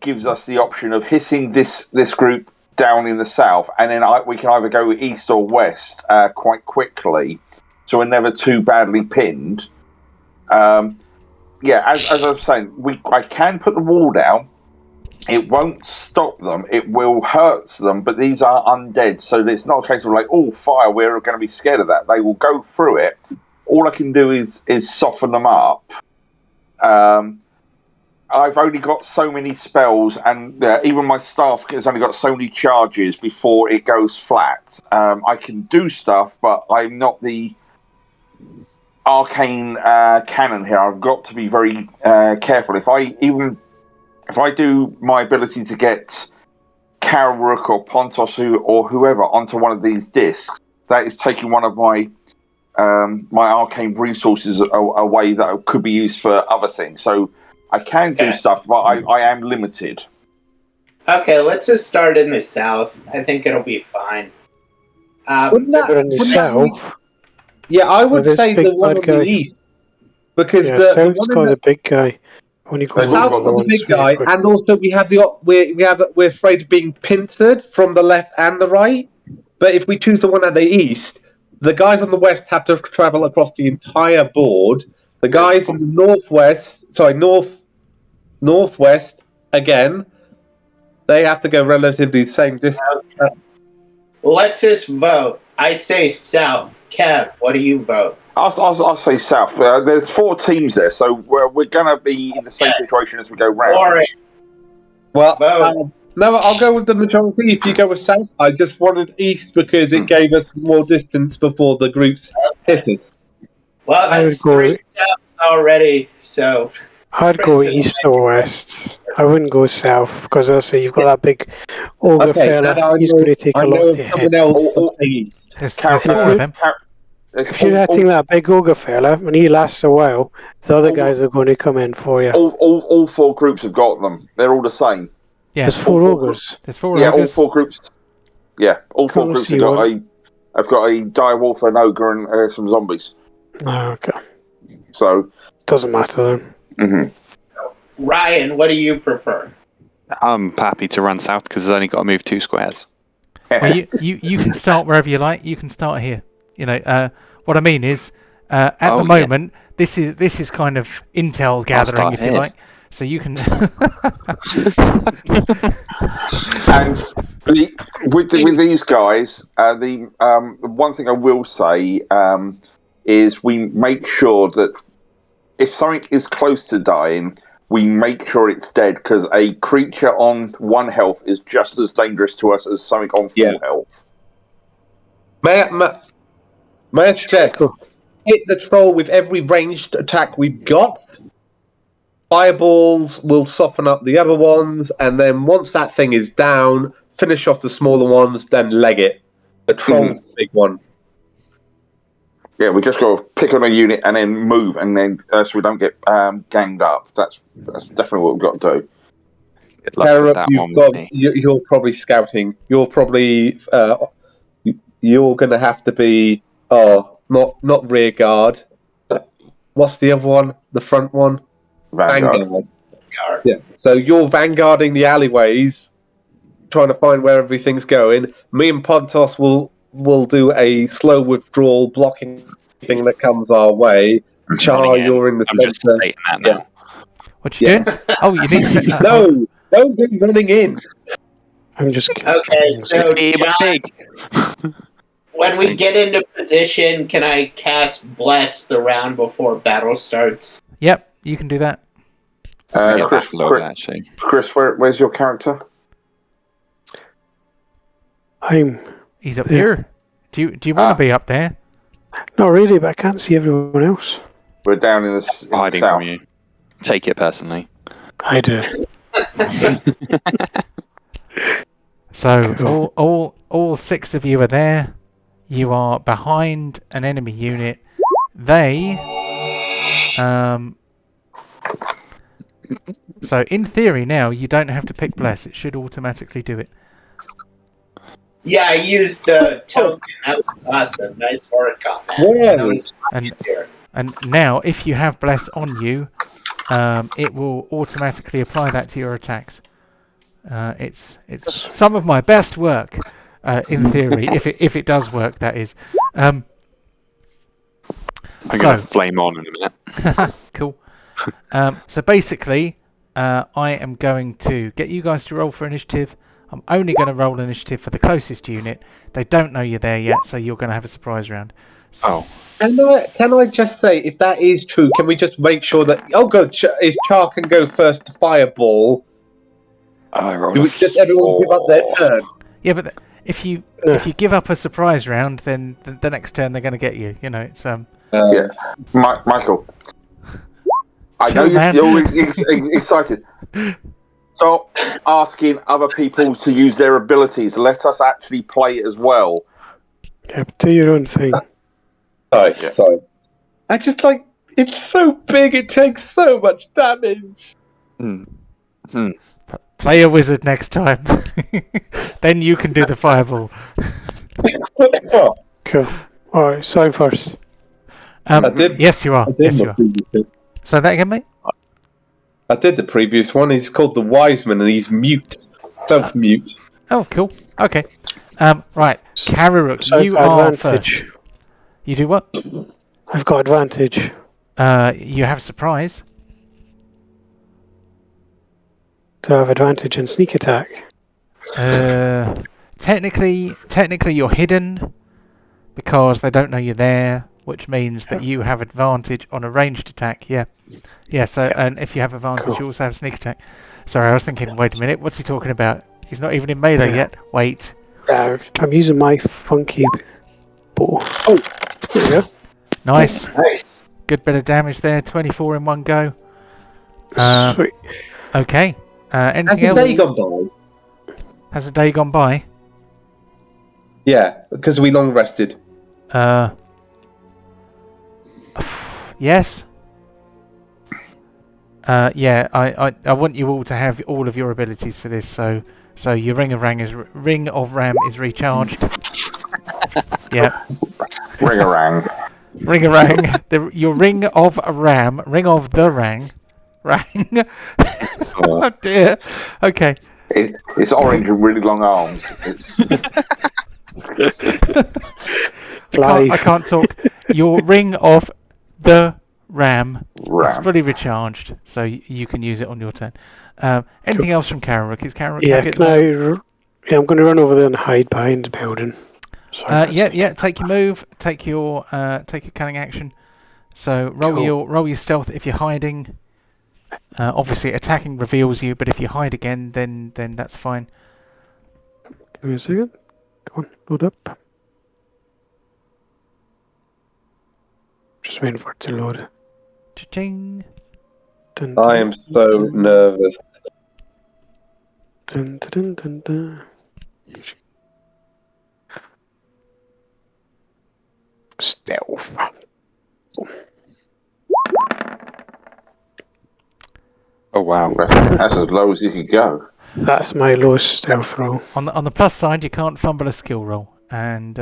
gives us the option of hitting this group down in the south, and then we can either go east or west quite quickly, so we're never too badly pinned. As I was saying, I can put the wall down. It won't stop them. It will hurt them, but these are undead, so it's not a case of like, oh, fire, we're going to be scared of that. They will go through it. All I can do is soften them up. I've only got so many spells, and even my staff has only got so many charges before it goes flat. I can do stuff, but I'm not the arcane cannon here. I've got to be very careful. If I do my ability to get Kararuk or Pontos or whoever onto one of these discs, that is taking one of my arcane resources away that could be used for other things. So I can do stuff, but I am limited. Okay, let's just start in the south. I think it'll be fine. In the south. Yeah, I would say the one on the east, because the south's one got the big guy. When you go south got the big guy, and also we have we're afraid of being pincered from the left and the right. But if we choose the one at the east, the guys on the west have to travel across the entire board. The guys in the northwest, again, they have to go relatively the same distance. Let's just vote. I say south. Kev, what do you vote? I'll say south. There's 4 teams there, so we're going to be in the same situation as we go round. Boring. Well, no, I'll go with the majority. If you go with south, I just wanted east because it gave us more distance before the groups hit it. Well, that's 3 souths already, so... I'd go east or west. I wouldn't go south, because I'll say you've got that big ogre fella. He's going to take a lot to hit. There's 4 of them. If you're hitting that big ogre fella, and he lasts a while, the other guys are going to come in for you. All 4 groups have got them. They're all the same. Yeah, there's 4 ogres. There's 4 ogres. All 4 groups. Yeah, all 4 groups have got I've got a direwolf, an ogre, and some zombies. Oh, okay. So doesn't matter then. Mm-hmm. Ryan, what do you prefer? I'm happy to run south because I've only got to move 2 squares. Well, you can start wherever you like. You can start here. You know, what I mean is, at the moment, this is kind of intel gathering, if you like. So you can. And with these guys, the one thing I will say is we make sure that if something is close to dying, we make sure it's dead, because a creature on 1 health is just as dangerous to us as something on 4 health. May I suggest hit the troll with every ranged attack we've got. Fireballs will soften up the other ones, and then once that thing is down, finish off the smaller ones, then leg it. The troll's the big one. Yeah, we just got to pick on a unit and then move, and then so we don't get ganged up. That's definitely what we've got to do. Good luck with that one. You're probably scouting. You're probably you're going to have to be not rear guard. What's the other one? The front one? Vanguard. Yeah. So you're vanguarding the alleyways, trying to find where everything's going. Me and Pontos will do a slow withdrawal, blocking thing that comes our way. Char, you're in the I'm center. just stating that now. What you doing? Oh, you need to... No, don't be running in. I'm just... Okay, so John, when we get into position, can I cast Bless the round before battle starts? Yep, you can do that. Chris, where's your character? He's up here. Do you want to be up there? Not really, but I can't see everyone else. We're down in the south. From you. Take it personally. I do. So all 6 of you are there. You are behind an enemy unit. They so in theory now you don't have to pick Bless. It should automatically do it. Yeah, I used the token. That was awesome. Nice work on that. Yeah. That was And easier. and now, if you have bless on you, it will automatically apply that to your attacks. It's some of my best work, in theory, if it does work, that is. I'm going to flame on in a minute. Cool. So basically, I am going to get you guys to roll for initiative. I'm only going to roll initiative for the closest unit. They don't know you're there yet, so you're going to have a surprise round. Oh. Can I just say, if that is true, can we just make sure that if Char can go first to fireball, I rolled do a we just everyone give up their 4. turn? Yeah, but if you give up a surprise round, then the next turn they're going to get you. You know, it's Yeah. Michael. I know man. you're excited. Stop asking other people to use their abilities. Let us actually play it as well. Yeah, but do your own thing. Sorry. I just it's so big, it takes so much damage. Play a wizard next time. Then you can do the fireball. Cool. Alright, so I'm first. Yes, you are. Yes, you are. Say that again, mate. I did the previous one. He's called the Wiseman, and he's mute, self-mute. Oh, cool. Okay. Right, Kararuk, So you I've got are advantage. first. You do what? I've got advantage. You have surprise. Do I have advantage in sneak attack? Technically, you're hidden because they don't know you're there, which means that you have advantage on a ranged attack. Yeah. So, and if you have advantage, Cool. you also have sneak attack. Sorry, I was thinking. Wait a minute. What's he talking about? He's not even in melee yet. Wait. I'm using my funky bow. Oh, there we go. Nice. Nice. Good bit of damage there. 24 in one go. Sweet. Okay. Anything Has else? the day gone by? Has the day gone by? Yeah, because we long rested. Yes. Yeah. I want you all to have all of your abilities for this. So your ring of ram is recharged. Yeah. Ring-a-rang. Ring-a-rang. Your ring of the rang. Oh dear. Okay. It's orange and really long arms. It's I can't talk. Your ring of the ram is fully recharged, so you can use it on your turn. Anything else from Kararuk? Is Kararuk happy? I'm going to run over there and hide behind the building. Yeah. Take your move. Take your cunning action. So roll your stealth if you're hiding. Obviously, attacking reveals you, but if you hide again, then that's fine. Give me a second. Come on, load up. Just waiting for it to load. Cha-ching. Dun, I am so nervous. Dun, dun, dun, dun. Stealth. Oh wow. that's as low as you could go. That's my lowest stealth roll. On the plus side, you can't fumble a skill roll, and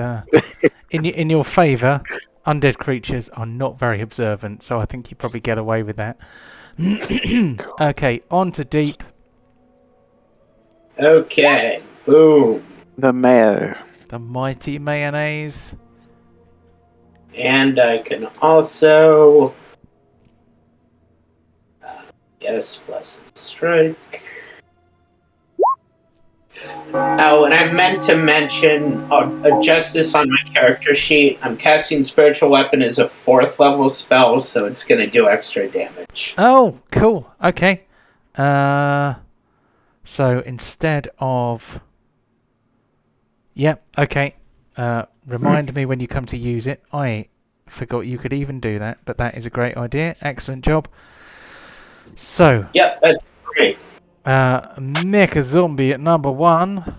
in your favour, undead creatures are not very observant, so I think you probably get away with that. Okay, on to deep. Okay. Boom. The mayo. The mighty mayonnaise. And I can also... yes, Blessed Strike. Oh, and I meant to mention, I'll adjust this on my character sheet. I'm casting Spiritual Weapon as a 4th level spell, so it's going to do extra damage. Oh, cool. Okay. So instead of... Yep, okay. Remind me when you come to use it. I forgot you could even do that, but that is a great idea. Excellent job. So... Yep, that's great. Mecha Zombie at number 1.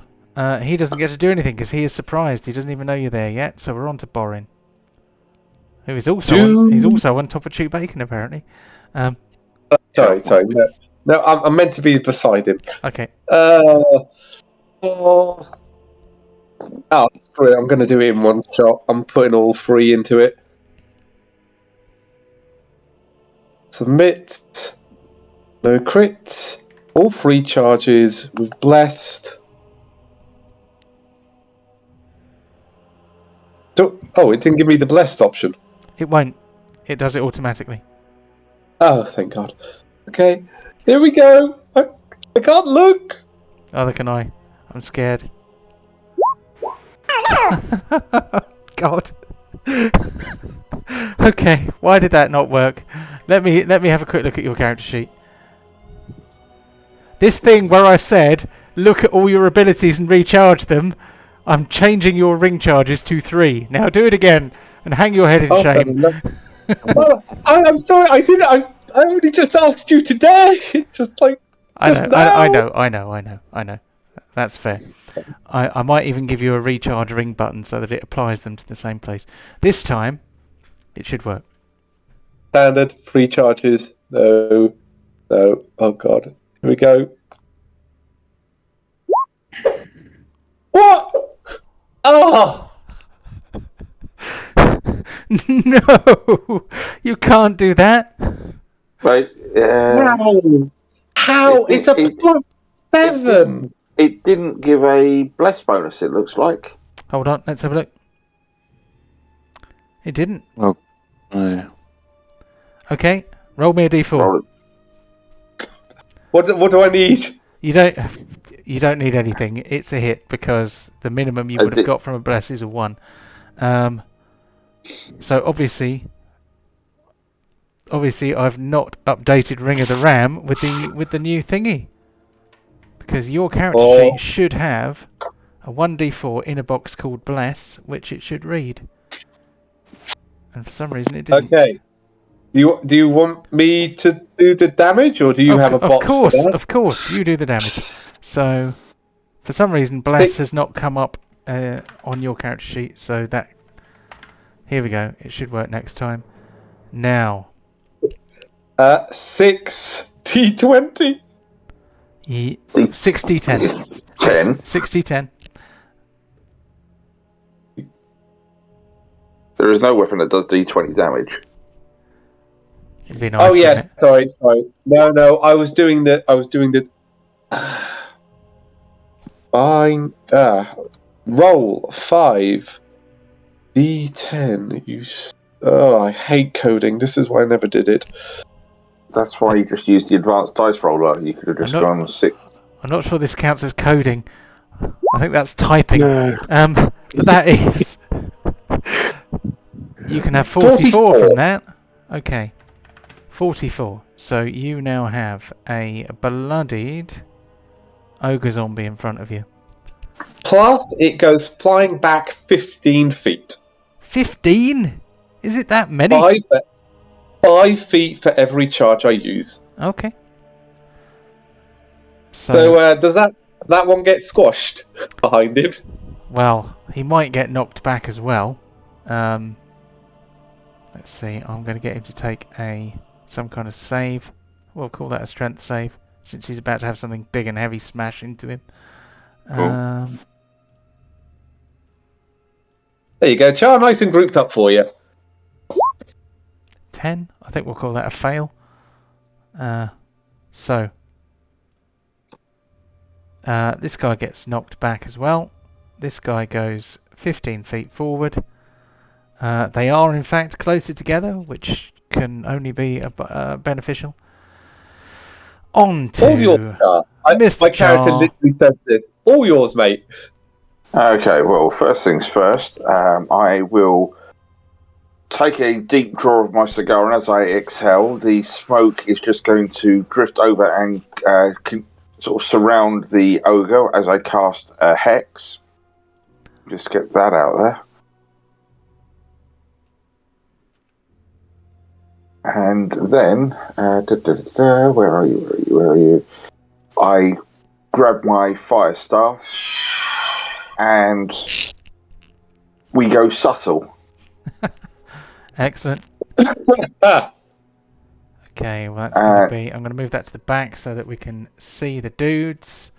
He doesn't get to do anything because he is surprised. He doesn't even know you're there yet. So we're on to Borin, who is also on top of Chew Bacon apparently. Sorry. No, I'm meant to be beside him. Okay. Oh, screw it, I'm going to do it in one shot. I'm putting all 3 into it. Submit. No crit. All 3 charges with blessed. Oh, it didn't give me the blessed option. It won't. It does it automatically. Oh, thank God. Okay, here we go. I can't look. Neither can I. I'm scared. God. Okay, why did that not work? Let me have a quick look at your character sheet. This thing where I said, look at all your abilities and recharge them, I'm changing your ring charges to 3. Now do it again and hang your head in shame. Well, I'm sorry. I only just asked you today. Just like just now. I know. That's fair. I might even give you a recharge ring button so that it applies them to the same place. This time, it should work. Standard 3 charges. No. Oh God. Here we go. What? Oh! No! You can't do that! Right. No. How? It's a +7. It didn't give a bless bonus, it looks like. Hold on, let's have a look. It didn't. Oh, no. Okay, roll me a d4. Roll it. What do I need? You don't need anything. It's a hit because the minimum you would have got from a bless is a 1. So obviously I've not updated Ring of the Ram with the new thingy. Because your character sheet should have a 1d4 in a box called Bless, which it should read. And for some reason it didn't. Okay. Do you want me to do the damage, or do you have a box? Of course, you do the damage. So, for some reason, Bless has not come up on your character sheet. So that, here we go. It should work next time. Now, 6 D20. 6d10. 10. 6d10. There is no weapon that does D20 damage. It'd be nice, Oh yeah, wouldn't it? sorry. No, I was doing the fine. Roll 5 D10. I hate coding. This is why I never did it. That's why you just used the advanced dice roller. You could have just gone 6. I'm not sure this counts as coding. I think that's typing. No. But that is. You can have 44 from that. Okay. 44. So you now have a bloodied ogre zombie in front of you. Plus, it goes flying back 15 feet. 15? Is it that many? 5 feet for every charge I use. Okay. So does that one get squashed behind him? Well, he might get knocked back as well. Let's see. I'm going to get him to take some kind of save. We'll call that a strength save, since he's about to have something big and heavy smash into him. Cool. There you go, Char. Nice and grouped up for you. 10. I think we'll call that a fail. This guy gets knocked back as well. This guy goes 15 feet forward. They are in fact closer together, which can only be beneficial. On to all yours, Char. My character literally says this. All yours, mate. Okay, well, first things first. I will take a deep draw of my cigar, and as I exhale, the smoke is just going to drift over and sort of surround the ogre as I cast a hex. Just get that out there. And then, where are you? I grab my fire staff, and we go subtle. Excellent. Okay, well that's going to be... I'm going to move that to the back so that we can see the dudes.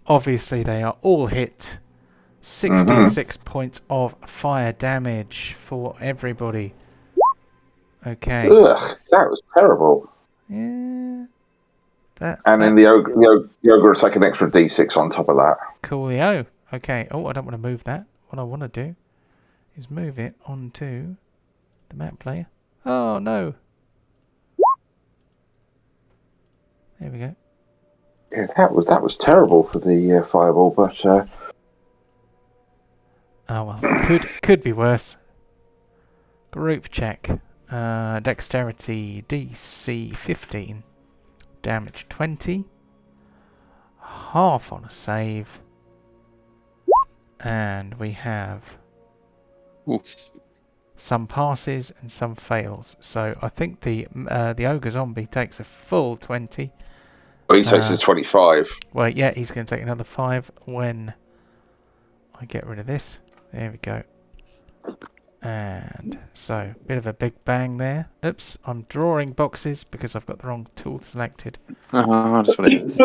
Obviously they are all hit. 66 points of fire damage for everybody. Okay. Ugh, that was terrible. Yeah. And then the ogre will take an extra d6 on top of that. Coolio. Okay. Oh, I don't want to move that. What I want to do is move it onto the map player. Oh no. There we go. Yeah, that was terrible for the fireball, but Oh well, could be worse. Group check. Dexterity DC 15. Damage 20. Half on a save. And we have Oof. some passes and some fails. So I think the ogre zombie takes a full 20. he takes a 25. Well, yeah, he's going to take another 5 when I get rid of this. There we go. And so, bit of a big bang there. Oops, I'm drawing boxes because I've got the wrong tool selected. That's what it is.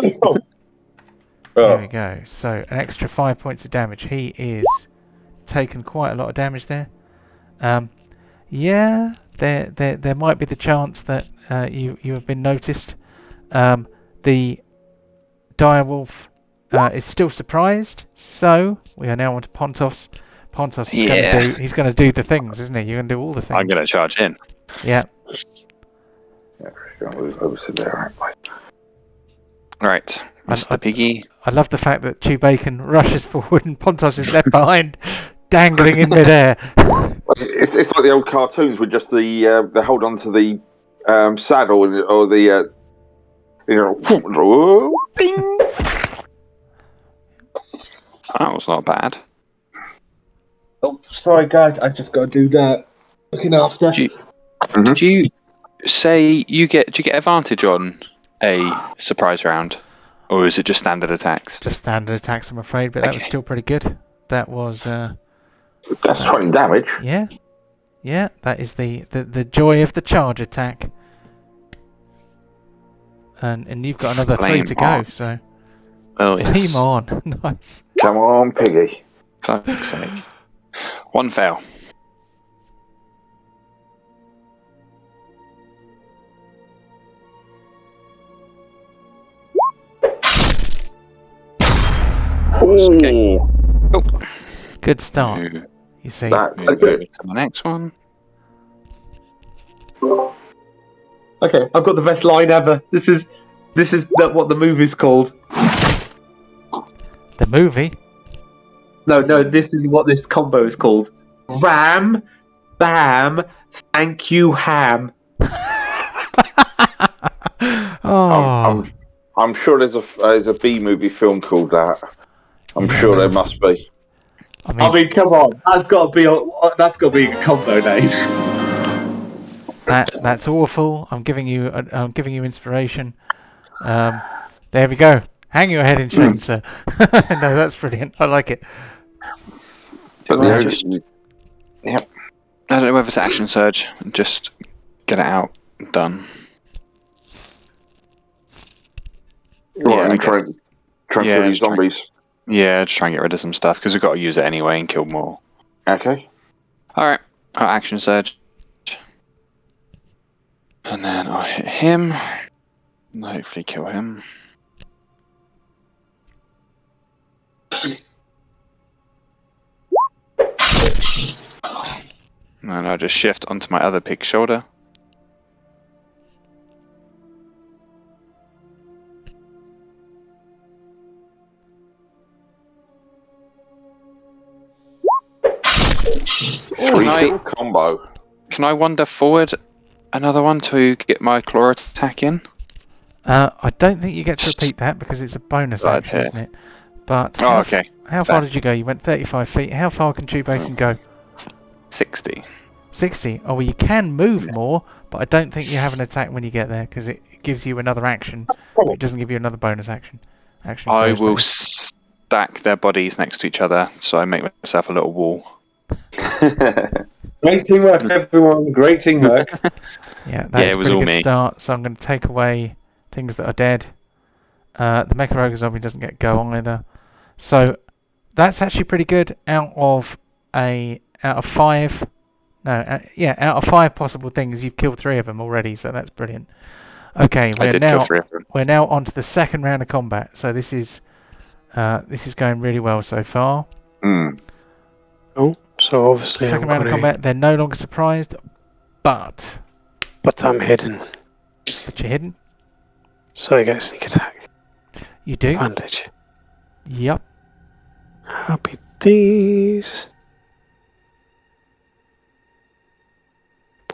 There we go. So, an extra 5 points of damage. He is taken quite a lot of damage there. Yeah, there might be the chance that you have been noticed. The direwolf is still surprised, so we are now on to Pontos. Pontos is he's going to do the things, isn't he? You're going to do all the things. I'm going to charge in. Yeah. Yeah, over to there, aren't Right, Mr. Piggy. I love the fact that Chew Bacon rushes forward and Pontos is left behind, dangling in midair. It's like the old cartoons with just they hold on to the saddle or the ding. That was not bad. Oh, sorry guys, I just got to do that. Looking after. Did you say do you get advantage on a surprise round, or is it just standard attacks? Just standard attacks, I'm afraid, but that was still pretty good. That was That's 20 damage. yeah, that is the joy of the charge attack. And you've got another 3 to go, so Oh yes. Flame on. Nice. Come on, Piggy. Fuck's sake. One fail. Okay. Oh. Good start. Move You see. That's over good. to the next one. Okay, I've got the best line ever. This is what the movie's called. The movie. No, this is what this combo is called. Ram, bam, thank you, ham. Oh. I'm sure there's a B movie film called that. I'm sure there must be. I mean, come on, that's got to be a combo name. That's awful. I'm giving you inspiration. There we go. Hang your head in shame, sir. No, that's brilliant. I like it. But I yep. I don't know whether it's action surge. Just get it out. Done. Right, I and try and kill these just try- zombies. Yeah, just try and get rid of some stuff because we've got to use it anyway and kill more. Okay. Alright, I'll action surge. And then I'll hit him. And hopefully kill him. And I'll just shift onto my other pig's shoulder. Three-kill combo. Can I wander forward another one to get my claw attack in? I don't think you get to repeat that because it's a bonus Right action, here. isn't it? But Oh, okay. how far did you go? You went 35 feet. How far can Chew Bacon go? 60. 60. Oh, well, you can move more, but I don't think you have an attack when you get there because it gives you another action. But it doesn't give you another bonus action. I surge, will that is. stack their bodies next to each other so I make myself a little wall. Great teamwork, everyone. Great teamwork. Yeah, that's it a was pretty all good me. start. So I'm going to take away things that are dead. The Mecha Ogre Zombie doesn't get go either. So That's actually pretty good out of 5. No, out of 5 possible things, you've killed 3 of them already, so that's brilliant. Okay, I did kill 3 of them. we're now on to the second round of combat. So this is going really well so far. Oh, so obviously Second round of combat, they're no longer surprised, but I'm hidden. But you're hidden. So I get a sneak attack. You do. Advantage. Yep. Happy days.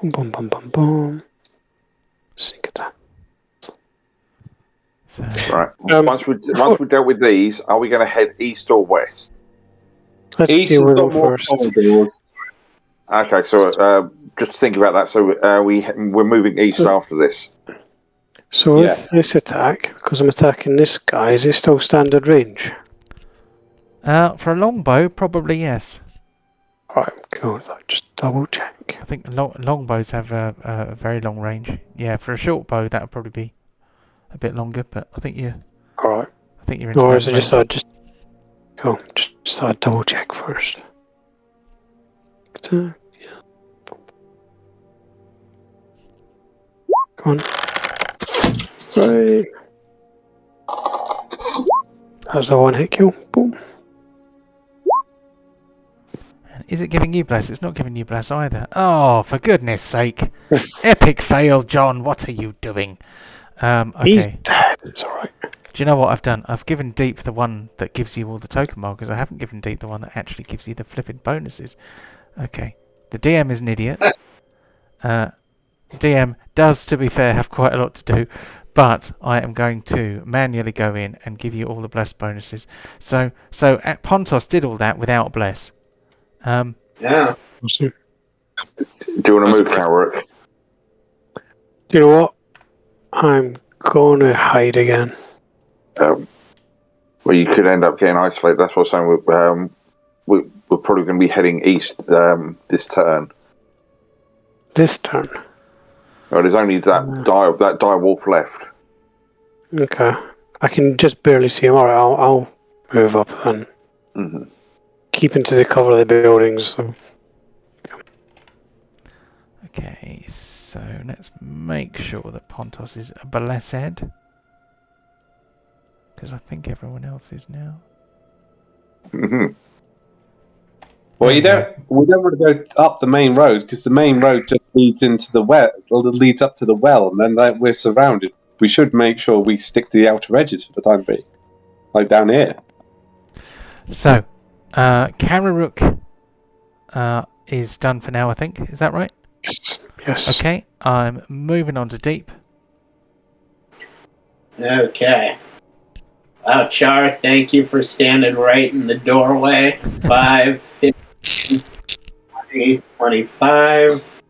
Boom, boom, boom, boom, boom. Sneak attack. So, Right. Once we dealt with these, are we going to head east or west? Let's East deal with has them got more first. corridors. Okay, so just think about that. So we're moving east after this. So with this attack, because I'm attacking this guy, is it still standard range? for a longbow, probably yes. Right, cool. Just double check. I think longbows have a very long range. Yeah, for a short bow, that would probably be a bit longer. But I think you're Alright. in Or standard is it range. cool. Just thought I'd double check first. Attack. Come on. Right. That's a 1-hit kill. Boom. And is it giving you bless? It's not giving you bless either. Oh, for goodness sake! Epic fail, John. What are you doing? Okay. He's dead. It's alright. Do you know what I've done? I've given Deep the one that gives you all the token markers. I haven't given Deep the one that actually gives you the flipping bonuses. Okay. The DM is an idiot. DM does, to be fair, have quite a lot to do, but I am going to manually go in and give you all the bless bonuses. So Pontos did all that without bless. Yeah. Awesome. Do you want to move, Calric? Do you know what? I'm gonna hide again. Well, you could end up getting isolated. That's what I'm saying. We're probably going to be heading east this turn. This turn. Oh, there's only that dire wolf left. Okay. I can just barely see him. Alright, I'll move up then. Mm-hmm. Keep into the cover of the buildings. So. Okay, so let's make sure that Pontos is blessed. Because I think everyone else is now. Mm-hmm. Well, we don't want to go up the main road because the main road just leads into the well. Well, it leads up to the well, and then we're surrounded. We should make sure we stick to the outer edges for the time being, like down here. So, Kararuk is done for now, I think. Is that right? Yes. Okay, I'm moving on to Deep. Okay. Wow, Char, thank you for standing right in the doorway. 5, 15, 20, 25.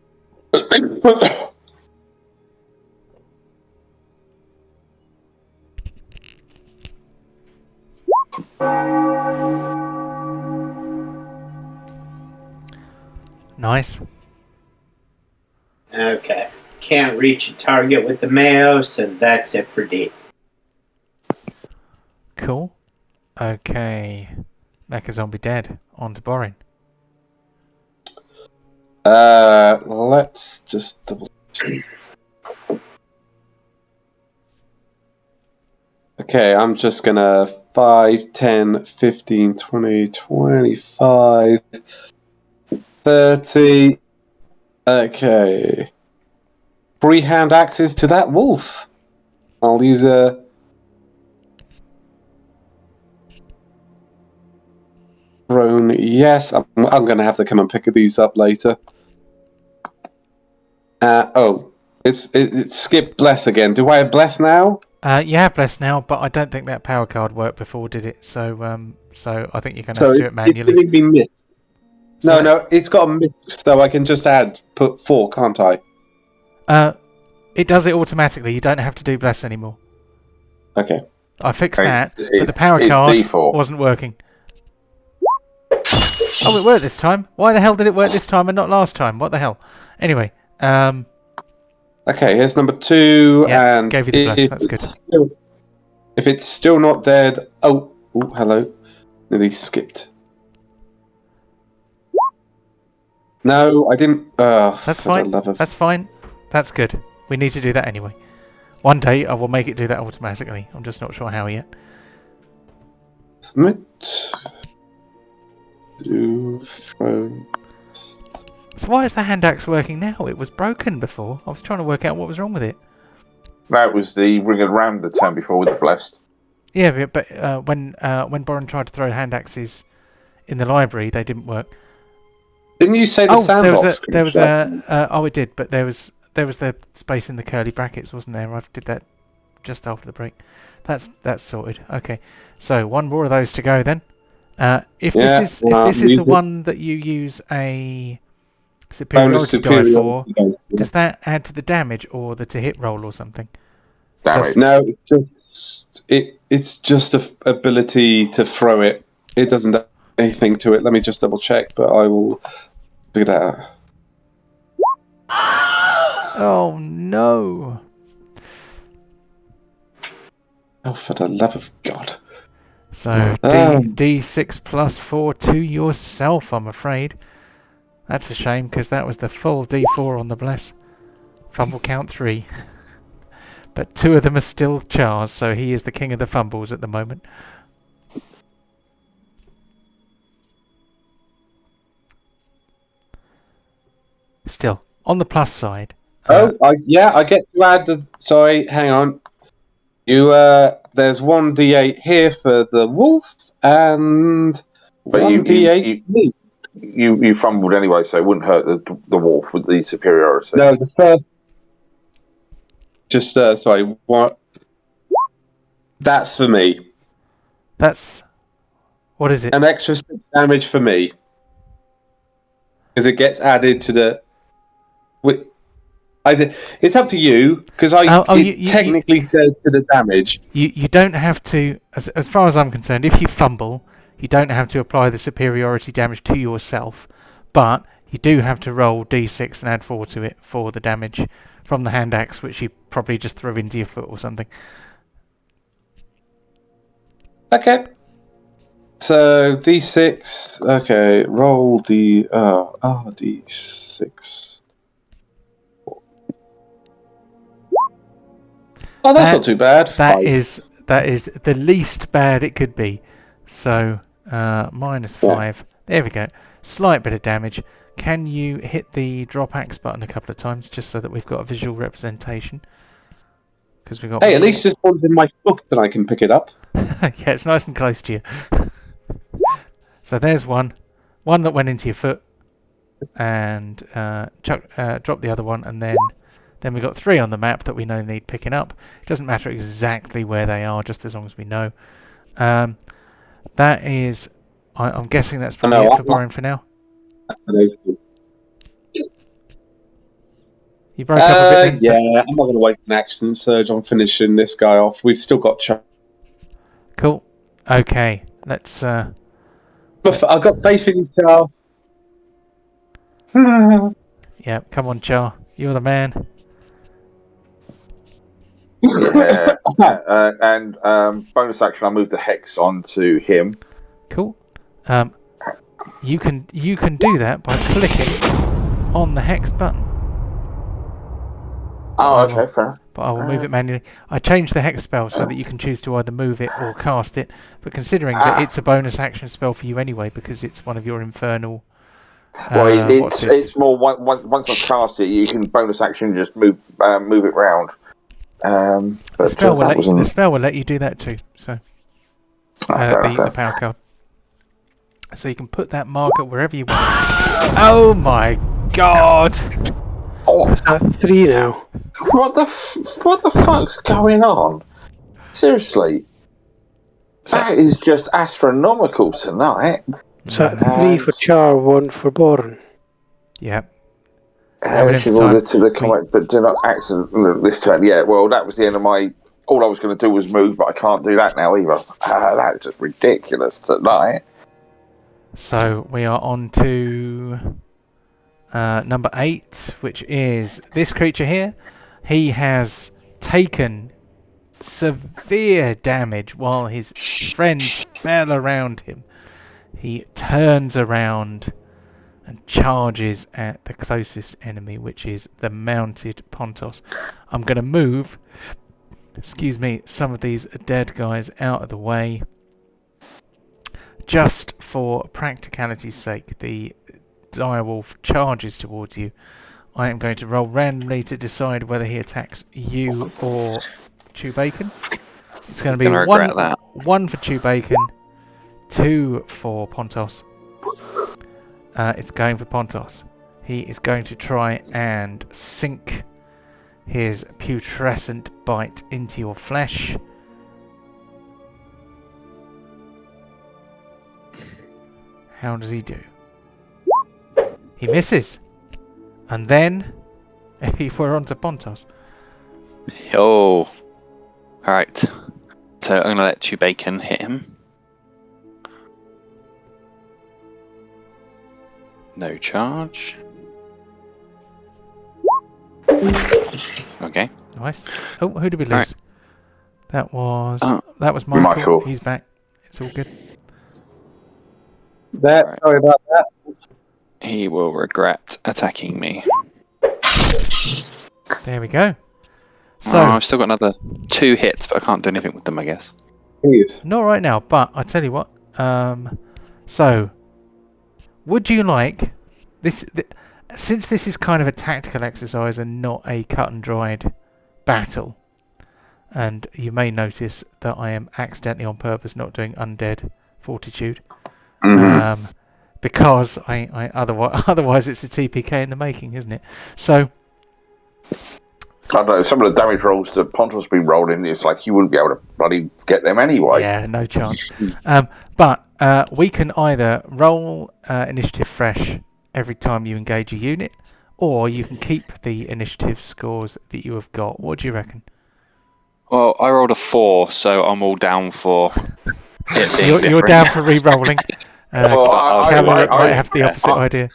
Nice. Okay. Can't reach a target with the Mayo, so that's it for D. Cool. Okay. Mecha Zombie dead. On to Borin. Let's just double check. Okay, I'm just gonna 5, 10, 15, 20, 25, 30. Okay. Freehand axes to that wolf. I'll use a... Prone, yes. I'm going to have to come and pick these up later. It's skip bless again. Do I have bless now? You have bless now, but I don't think that power card worked before, did it? So I think you're going to have to do it manually. It's giving me miss. No, it's got a miss, so I can just put 4, can't I? It does it automatically. You don't have to do bless anymore. Okay. I fixed that, but the power card default. wasn't working. Oh, it worked this time. Why the hell did it work this time and not last time? What the hell? Anyway, okay, here's number 2, yeah, and gave you the bless. That's good. If it's still not dead, hello. Nearly skipped. No, I didn't. That's for the fine. love of... That's fine. That's good. We need to do that anyway. One day I will make it do that automatically. I'm just not sure how yet. Submit. Do phone. So why is the hand axe working now? It was broken before. I was trying to work out what was wrong with it. That was the ring around the turn before with the blessed. Yeah, but when Boren tried to throw hand axes in the library, they didn't work. Didn't you say the sandbox? There was a oh, it did, but there was the space in the curly brackets, wasn't there? I did that just after the break. That's sorted. Okay, so one more of those to go then. If this is the one that you use a superiority die for, does that add to the damage or the to hit roll or something? Damage. No, it's just a ability to throw it. It doesn't add anything to it. Let me just double check, but I will figure that out. Oh no! Oh, for the love of God! So D6 plus 4 to yourself, I'm afraid. That's a shame because that was the full D4 on the bless. Fumble count 3. But 2 of them are still Char's, so he is the king of the fumbles at the moment. Still, on the plus side. I get to add the. Sorry, hang on. You there's 1d8 here for the wolf and But 1d8 for me. You fumbled anyway, so it wouldn't hurt the wolf with the superiority. No, the first. Just sorry, what? That's for me. That's what is it? An extra 6 damage for me because it gets added to the. It's up to you because technically says to the damage. You don't have to, as far as I'm concerned, if you fumble, you don't have to apply the superiority damage to yourself, but you do have to roll D6 and add 4 to it for the damage from the hand axe, which you probably just threw into your foot or something. Okay. So D6. Okay, roll D6. Oh, that's not too bad. That is the least bad it could be. So -5. Yeah. There we go. Slight bit of damage. Can you hit the drop axe button a couple of times just so that we've got a visual representation? Because we got. Hey, at least it's one's in my book and I can pick it up. Yeah, it's nice and close to you. So there's one that went into your foot, and drop the other one, and then we've got 3 on the map that we know need picking up. It doesn't matter exactly where they are, just as long as we know. That is, I'm guessing that's probably it for Boren for now. You broke up a bit then? Yeah, I'm not going to waste an action surge on finishing this guy off. We've still got Cool. Okay, let's... I've got faith in you, Charles. Yeah, come on, Char. You're the man. Yeah. And bonus action, I'll move the hex onto him. Cool. You can do that by clicking on the hex button. Oh, okay, fair enough. But I will move it manually. I changed the hex spell so that you can choose to either move it or cast it. But considering that it's a bonus action spell for you anyway, because it's one of your infernal. Well, it's more once I've cast it, you can bonus action just move it round. The spell will let you do that too. So the power card. So you can put that marker wherever you want. Oh my god! Oh, it's at 3 now. What the fuck's going on? Seriously, that is just astronomical tonight. It's at 3 for Char, 1 for Boren. Yep. She ordered to the comment, but do not accident this turn. Yeah, well, that was the end of my. All I was going to do was move, but I can't do that now either. That's just ridiculous tonight. So we are on to number 8, which is this creature here. He has taken severe damage while his friends fell around him. He turns around and charges at the closest enemy, which is the mounted Pontos. I'm going to move, some of these dead guys out of the way. Just for practicality's sake, the direwolf charges towards you. I am going to roll randomly to decide whether he attacks you or Chew Bacon. It's going to be one for Chew Bacon, 2 for Pontos. It's going for Pontos. He is going to try and sink his putrescent bite into your flesh. How does he do? He misses. And then we're on to Pontos. Oh. Alright. So I'm going to let Chew Bacon hit him. No charge. Okay. Nice. Oh, who did we lose? Right. That was Michael. Michael. He's back. It's all good. Sorry about that. He will regret attacking me. There we go. So I've still got another 2 hits, but I can't do anything with them, I guess. not right now, but I tell you what. So would you like this? Since this is kind of a tactical exercise and not a cut and dried battle, and you may notice that I am accidentally on purpose not doing undead fortitude, because I otherwise it's a TPK in the making, isn't it? So I don't know, some of the damage rolls that Pontos been rolling, it's like you wouldn't be able to bloody get them anyway. yeah, no chance. But we can either roll initiative fresh every time you engage a unit, or you can keep the initiative scores that you have got. What do you reckon? Well, I rolled a 4, so I'm all down for it being You're down for re-rolling. Cameron might have the opposite idea.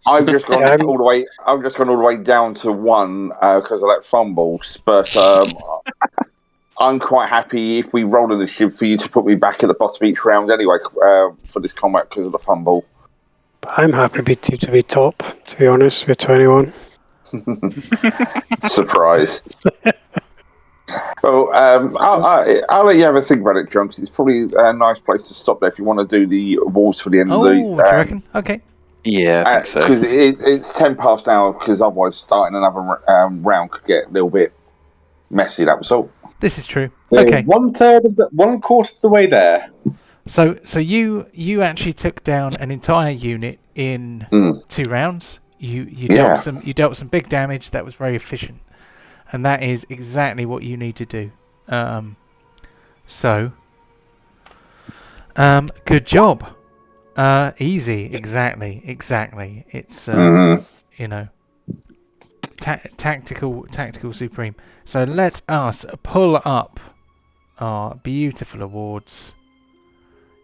I've just gone all the way. I've just gone all the way down to 1 because of that fumbles. But I'm quite happy if we roll initiative for you to put me back at the bottom of each round anyway for this combat because of the fumble. I'm happy to be top, to be honest, with 21. Surprise. Well, I'll let you have a think about it, John, 'cause it's probably a nice place to stop there if you want to do the awards for the end of the... do you reckon? Okay. Yeah, I think so. Because it's 10 past now, because otherwise starting another round could get a little bit messy, that was all. This is true. So Okay. 1/4 of the way there. So you actually took down an entire unit in 2 rounds. You dealt with some big damage. That was very efficient, and that is exactly what you need to do. Good job. Easy. Exactly. It's tactical supreme. So let us pull up our beautiful awards.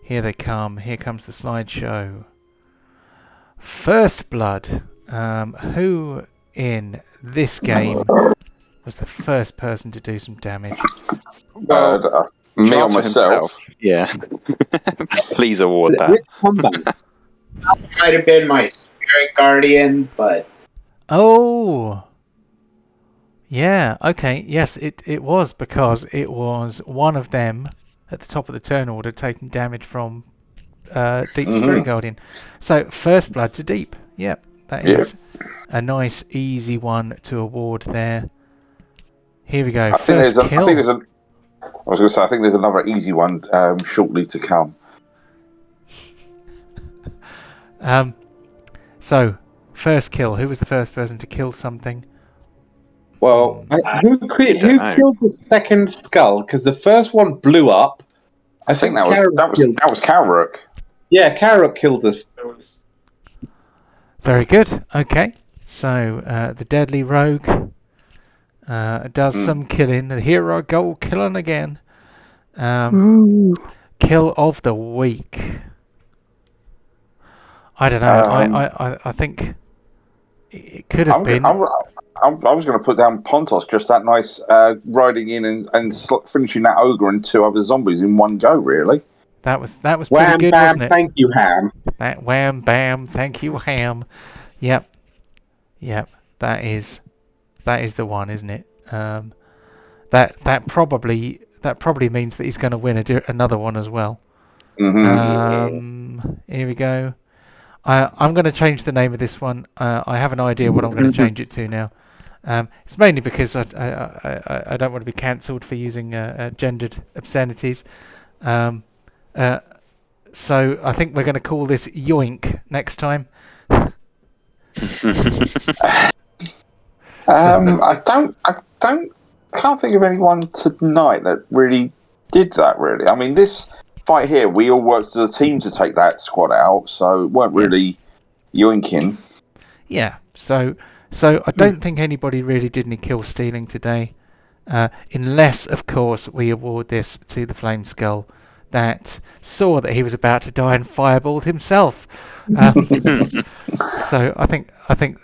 Here they come. Here comes the slideshow. First blood. Who in this game was the first person to do some damage? Me or myself. Yeah. Please award that. Might have been my spirit guardian, but Oh. Yeah, okay. Yes, it was, because it was one of them at the top of the turn order taking damage from Deep Spirit Guardian. So, first blood to Deep. Yep, that is a nice, easy one to award there. Here we go. I think there's another easy one shortly to come. So, first kill. Who was the first person to kill something? Well, who killed the second skull? Because the first one blew up. I think that was Calrook. Yeah, Calrook killed us. Very good. Okay. So, the Deadly Rogue does some killing. The hero goal killing again. Kill of the week. I don't know. I think It could have been. I was going to put down Pontos, just that nice riding in and finishing that ogre and 2 other zombies in one go. Really, That was pretty Wham, good, bam, wasn't it? thank you, Ham. That wham bam, thank you, ham. Yep. That is the one, isn't it? That probably means that he's going to win another one as well. Mm-hmm. Here we go. I'm going to change the name of this one. I have an idea what I'm going to change it to now. It's mainly because I don't want to be cancelled for using gendered obscenities. So I think we're going to call this Yoink next time. Can't think of anyone tonight that really did that. Really, I mean, this fight here, we all worked as a team to take that squad out, so it weren't really yoinking. Yeah. So I don't think anybody really did any kill stealing today, unless, of course, we award this to the Flame Skull that saw that he was about to die and fireballed himself. So I think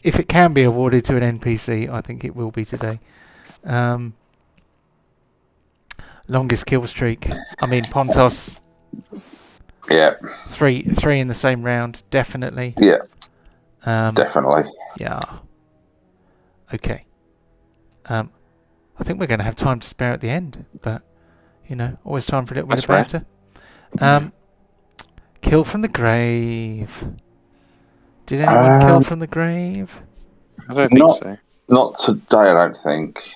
if it can be awarded to an NPC, I think it will be today. Longest kill streak. I mean, Pontos. Yeah. Three in the same round, definitely. Yeah. Definitely. Yeah. Okay. I think we're going to have time to spare at the end, but always time for a little bit of banter. Kill from the grave. Did anyone kill from the grave? I don't think so. Not today, I don't think.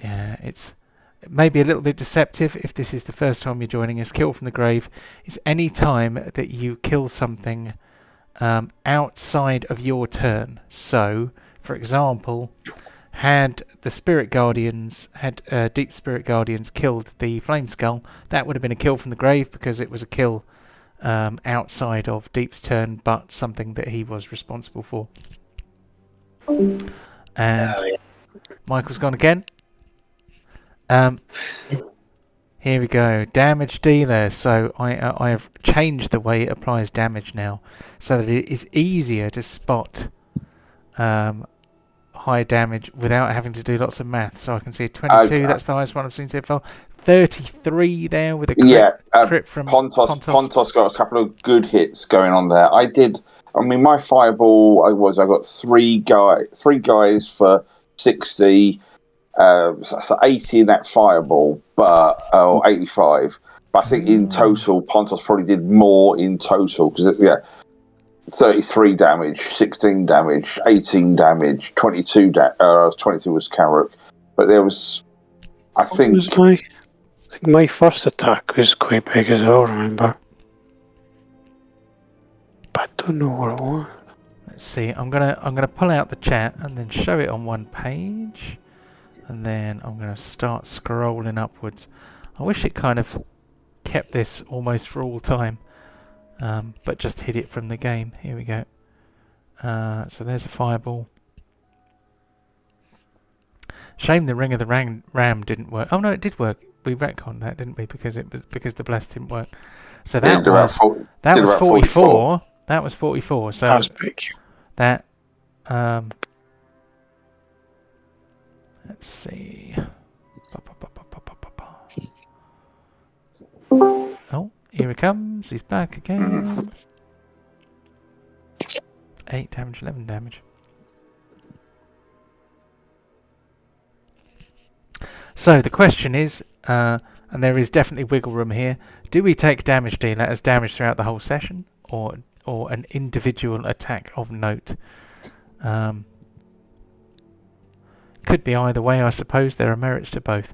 Yeah, it's maybe a little bit deceptive if this is the first time you're joining us. Kill from the grave is any time that you kill something outside of your turn. So, for example, had the Spirit Guardians, Deep Spirit Guardians killed the Flame Skull, that would have been a kill from the grave because it was a kill outside of Deep's turn, but something that he was responsible for. And Michael's gone again. Here we go. Damage dealer. So I have changed the way it applies damage now, so that it is easier to spot high damage without having to do lots of math. So I can see 22. That's the highest one I've seen so far. 33 there with a crit from Pontos. Pontos got a couple of good hits going on there. I mean, my fireball. I got three guys for 60. So 80 in that fireball, but 85. But I think in total, Pontos probably did more in total because 33 damage, 16 damage, 18 damage, 22 22 was Carrick, but there was, I think my first attack was quite big as well. Remember, but I don't know what it was. Let's see. I'm gonna pull out the chat and then show it on one page. And then I'm going to start scrolling upwards. I wish it kind of kept this almost for all time, but just hid it from the game. Here we go. So there's a fireball. Shame the Ring of the Ram didn't work. Oh no, it did work. We retconned that, didn't we? Because the bless didn't work. So that was 44. That was 44. So that was big. That. Let's see. Oh, here he comes. He's back again. 8 damage, 11 damage. So the question is, and there is definitely wiggle room here, do we take damage dealer as damage throughout the whole session, or an individual attack of note? Could be either way, I suppose. There are merits to both.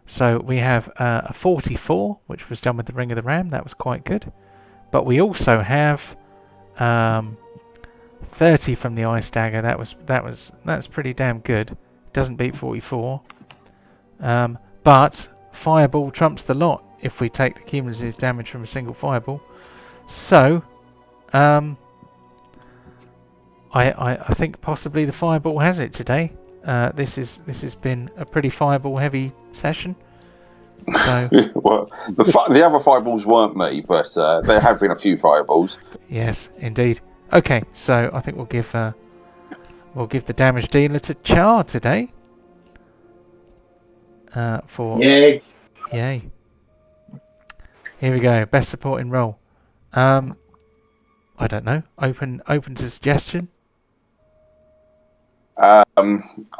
So we have a 44, which was done with the Ring of the Ram. That was quite good. But we also have 30 from the Ice Dagger. That's pretty damn good. Doesn't beat 44. But Fireball trumps the lot if we take the cumulative damage from a single Fireball. So I think possibly the Fireball has it today. This has been a pretty fireball heavy session. So well, the other fireballs weren't me, but there have been a few fireballs. Yes, indeed. Okay, so I think we'll give the damage dealer to Char today. For Yay. yay. Here we go. Best supporting role. I don't know. Open to suggestion. I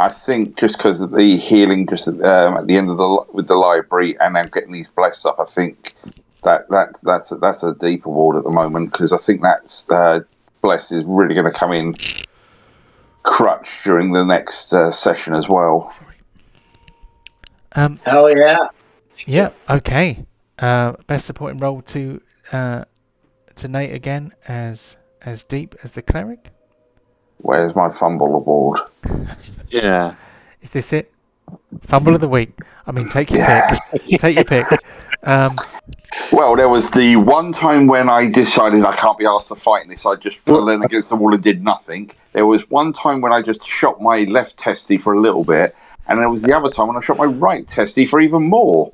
think just because of the healing, just at the end of with the library, and then getting these blessed up, I think that's a deep award at the moment, because I think that's blessed is really going to come in crutch during the next session as well. Hell yeah. Yeah. Okay. Best supporting role to Nate again as deep as the cleric. Where's my fumble award? Yeah. Is this it? Fumble of the week. I mean, take your pick. Take your pick. Well, there was the one time when I decided I can't be asked to fight in this. I just fell in against the wall and did nothing. There was one time when I just shot my left testy for a little bit, and there was the other time when I shot my right testy for even more.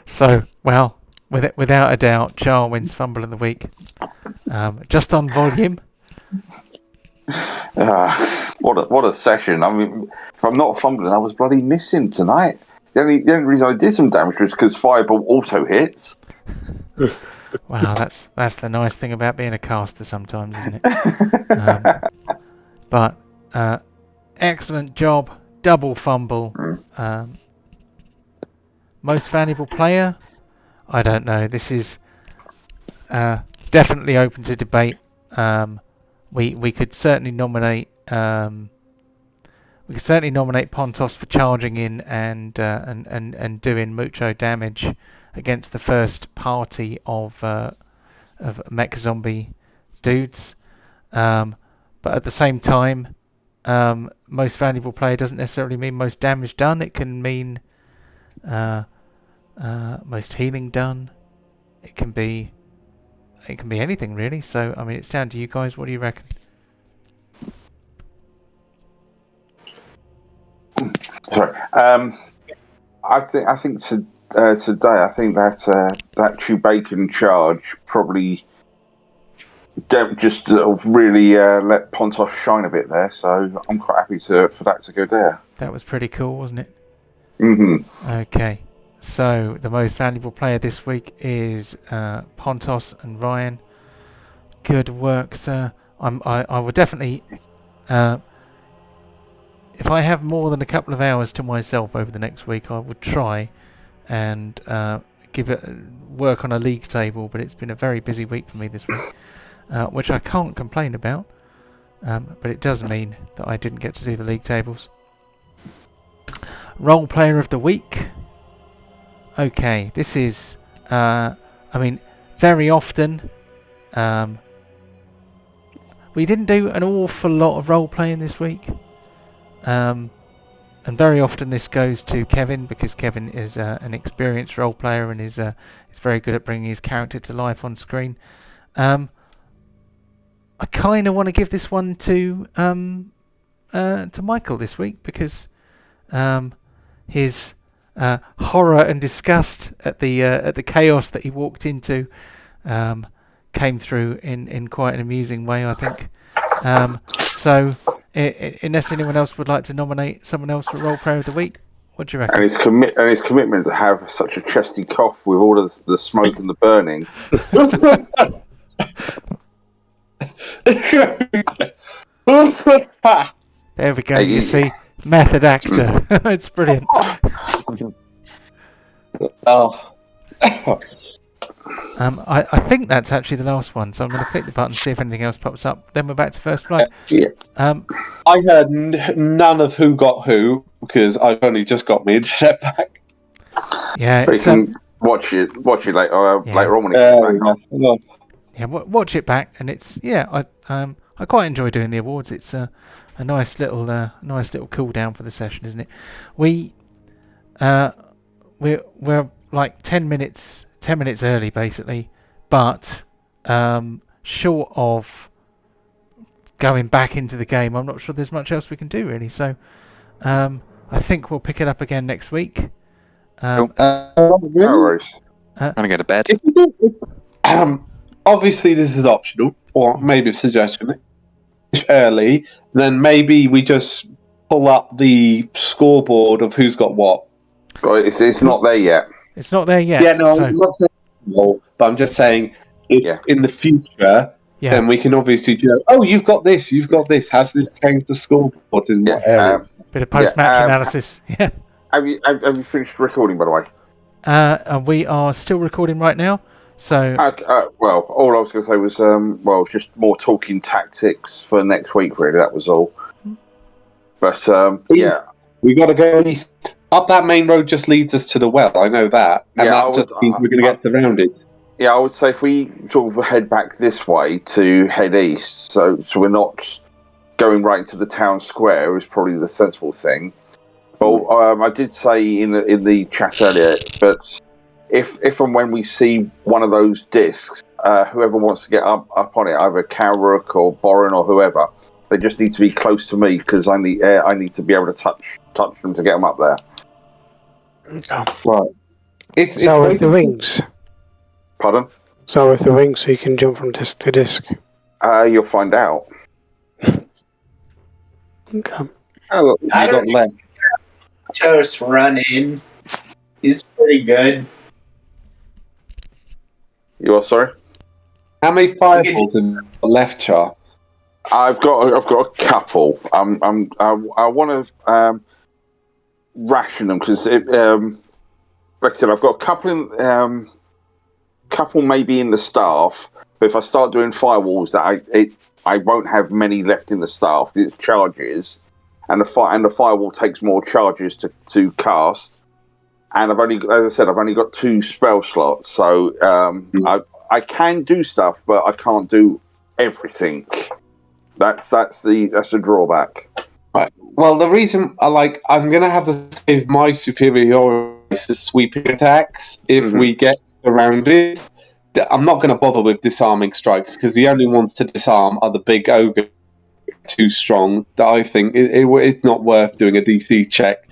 So, well, without a doubt, Char wins fumble of the week. Just on volume. What a session! I mean, if I'm not fumbling, I was bloody missing tonight. The only reason I did some damage was because Fireball auto hits. Wow, that's the nice thing about being a caster sometimes, isn't it? But excellent job, double fumble. Most valuable player? I don't know. This is definitely open to debate. We could certainly nominate Pontos for charging in and doing mucho damage against the first party of mech zombie dudes. But at the same time, most valuable player doesn't necessarily mean most damage done. It can mean most healing done. It can be anything really. So I mean, it's down to you guys. What do you reckon? Sorry. I think today I think that Chewbacca charge probably don't just really let Pontos shine a bit there. So I'm quite happy for that to go there. That was pretty cool, wasn't it? Mm-hmm. Okay. So the most valuable player this week is Pontos and Ryan. Good work, sir. I will definitely. If I have more than a couple of hours to myself over the next week, I would try and give it work on a league table. But it's been a very busy week for me this week, which I can't complain about. But it does mean that I didn't get to do the league tables. Role player of the week. Okay, this is. I mean, very often. We didn't do an awful lot of role playing this week. And very often this goes to Kevin, because Kevin is an experienced role player and is very good at bringing his character to life on screen. I kind of want to give this one to Michael this week, because his horror and disgust at the chaos that he walked into came through in quite an amusing way, I think. So. Unless anyone else would like to nominate someone else for Role Player of the Week, what do you reckon? And his commitment to have such a chesty cough with all of the smoke and the burning. There we go. You see, method actor. It's brilliant. Oh. I think that's actually the last one, so I'm going to click the button, see if anything else pops up. Then we're back to First Blood. Yeah. I heard none of who got who, because I've only just got my internet back. Yeah, but you can watch it later on when it comes back. Yeah, watch it back, and it's I quite enjoy doing the awards. It's a nice little cool down for the session, isn't it? We're like 10 minutes early basically, but short of going back into the game, I'm not sure there's much else we can do really. So I think we'll pick it up again next week. No worries. I'm gonna go to bed. obviously this is optional, or maybe a suggestion. If early, then maybe we just pull up the scoreboard of who's got what. Well, it's not there yet. It's not there yet. Yeah, no, so, I'm not saying, but I'm just saying, if in the future, yeah. then we can obviously go, oh, you've got this. Has this changed the scoreboard in what area? Bit of post-match analysis. Yeah. Have you finished recording, by the way? And we are still recording right now. So. Well, all I was going to say was, just more talking tactics for next week. Really, that was all. But yeah, we got to go east. Up that main road just leads us to the well. I know that, and that just means we're going to get surrounded. Yeah, I would say if we sort of head back this way to head east, so we're not going right into the town square, is probably the sensible thing. But I did say in the chat earlier, but if and when we see one of those discs, whoever wants to get up on it, either Calrook or Boren or whoever, they just need to be close to me because I need to be able to touch them to get them up there. Okay. Right. It's with the wings. Pardon? So with the wings, so you can jump from disc to disc. You'll find out. Okay. Oh, look, you got left. Toast running. He's pretty good. You are sorry? How many fireballs in the left, Char? I've got a couple. I want to ration them because like I said, I've got a couple in couple maybe in the staff. But if I start doing firewalls, I won't have many left in the staff. It charges, and the firewall takes more charges to cast. And I've only got 2 spell slots, so I can do stuff, but I can't do everything. That's the drawback. Right. Well, the reason I'm going to have to save my superiority for sweeping attacks if we get surrounded. I'm not going to bother with disarming strikes because the only ones to disarm are the big ogre, too strong. That I think it's not worth doing a DC check.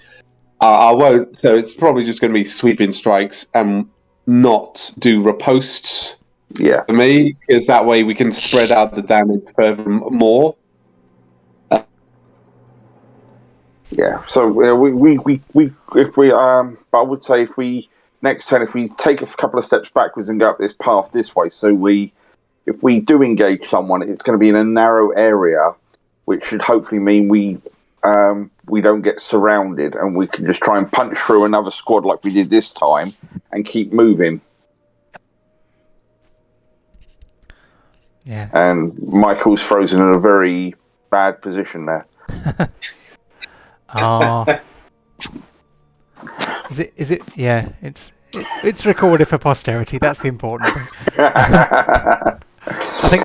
I won't. So it's probably just going to be sweeping strikes and not do riposts. Yeah. For me, because that way we can spread out the damage further more. Yeah. So we if we but I would say if we next turn if we take a couple of steps backwards and go up this path this way, so if we do engage someone, it's going to be in a narrow area, which should hopefully mean we don't get surrounded and we can just try and punch through another squad like we did this time and keep moving. Yeah. And Michael's frozen in a very bad position there. Is it? Yeah. It's recorded for posterity. That's the important thing. I think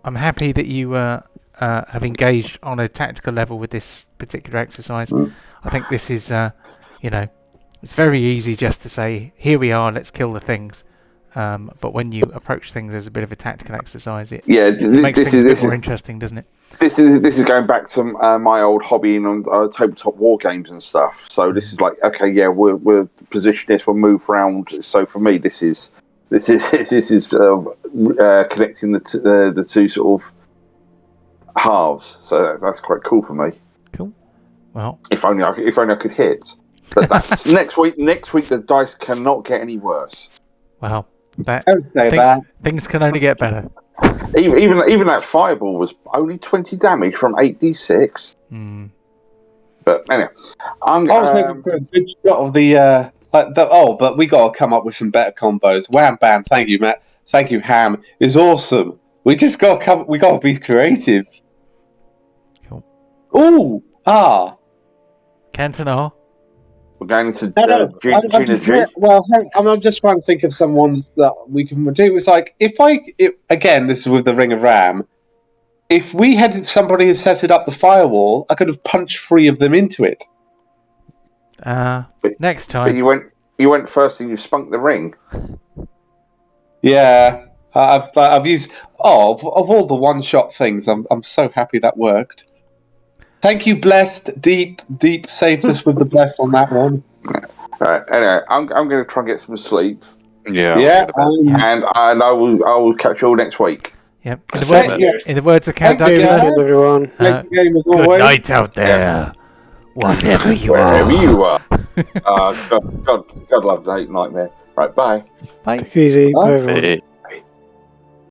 I'm happy that you have engaged on a tactical level with this particular exercise. I think this is it's very easy just to say, here we are, let's kill the things. But when you approach things as a bit of a tactical exercise, it makes things a bit more interesting, doesn't it? This is going back to my old hobby on tabletop war games and stuff. So this is like, okay, yeah, we'll position this, we'll move around. So for me, this is connecting the two sort of halves. So that's quite cool for me. Cool. Well, if only I could hit. But that's next week. Next week, the dice cannot get any worse. Wow. Things can only get better. Even that fireball was only 20 damage from 8d6. But anyway, I'm a good shot of the but we got to come up with some better combos. Wham bam! Thank you, Matt. Thank you, Ham. It's awesome. We just got to come. We got to be creative. Cool. Ooh, Cantonar. We're going into Gina G. Well, I'm just trying to think of someone that we can do. It's like if again, this is with the Ring of Ram. If we had somebody had set it up the firewall, I could have punched 3 of them into it. Next time. But you went first and you spunked the ring. Yeah, I've used of all the one-shot things. I'm so happy that worked. Thank you, Blessed. Deep saved us with the bless on that one. All right. Anyway, I'm going to try and get some sleep. Yeah. Yeah, I'll forget about and I will catch you all next week. Yep. That's it. In the words of Count Game Duckula, with everyone. Play the game as good always. night out there, whatever you Wherever are. you are. God love Nightmare. Right, bye. Bye. Take it easy. Huh? Bye, everyone. it.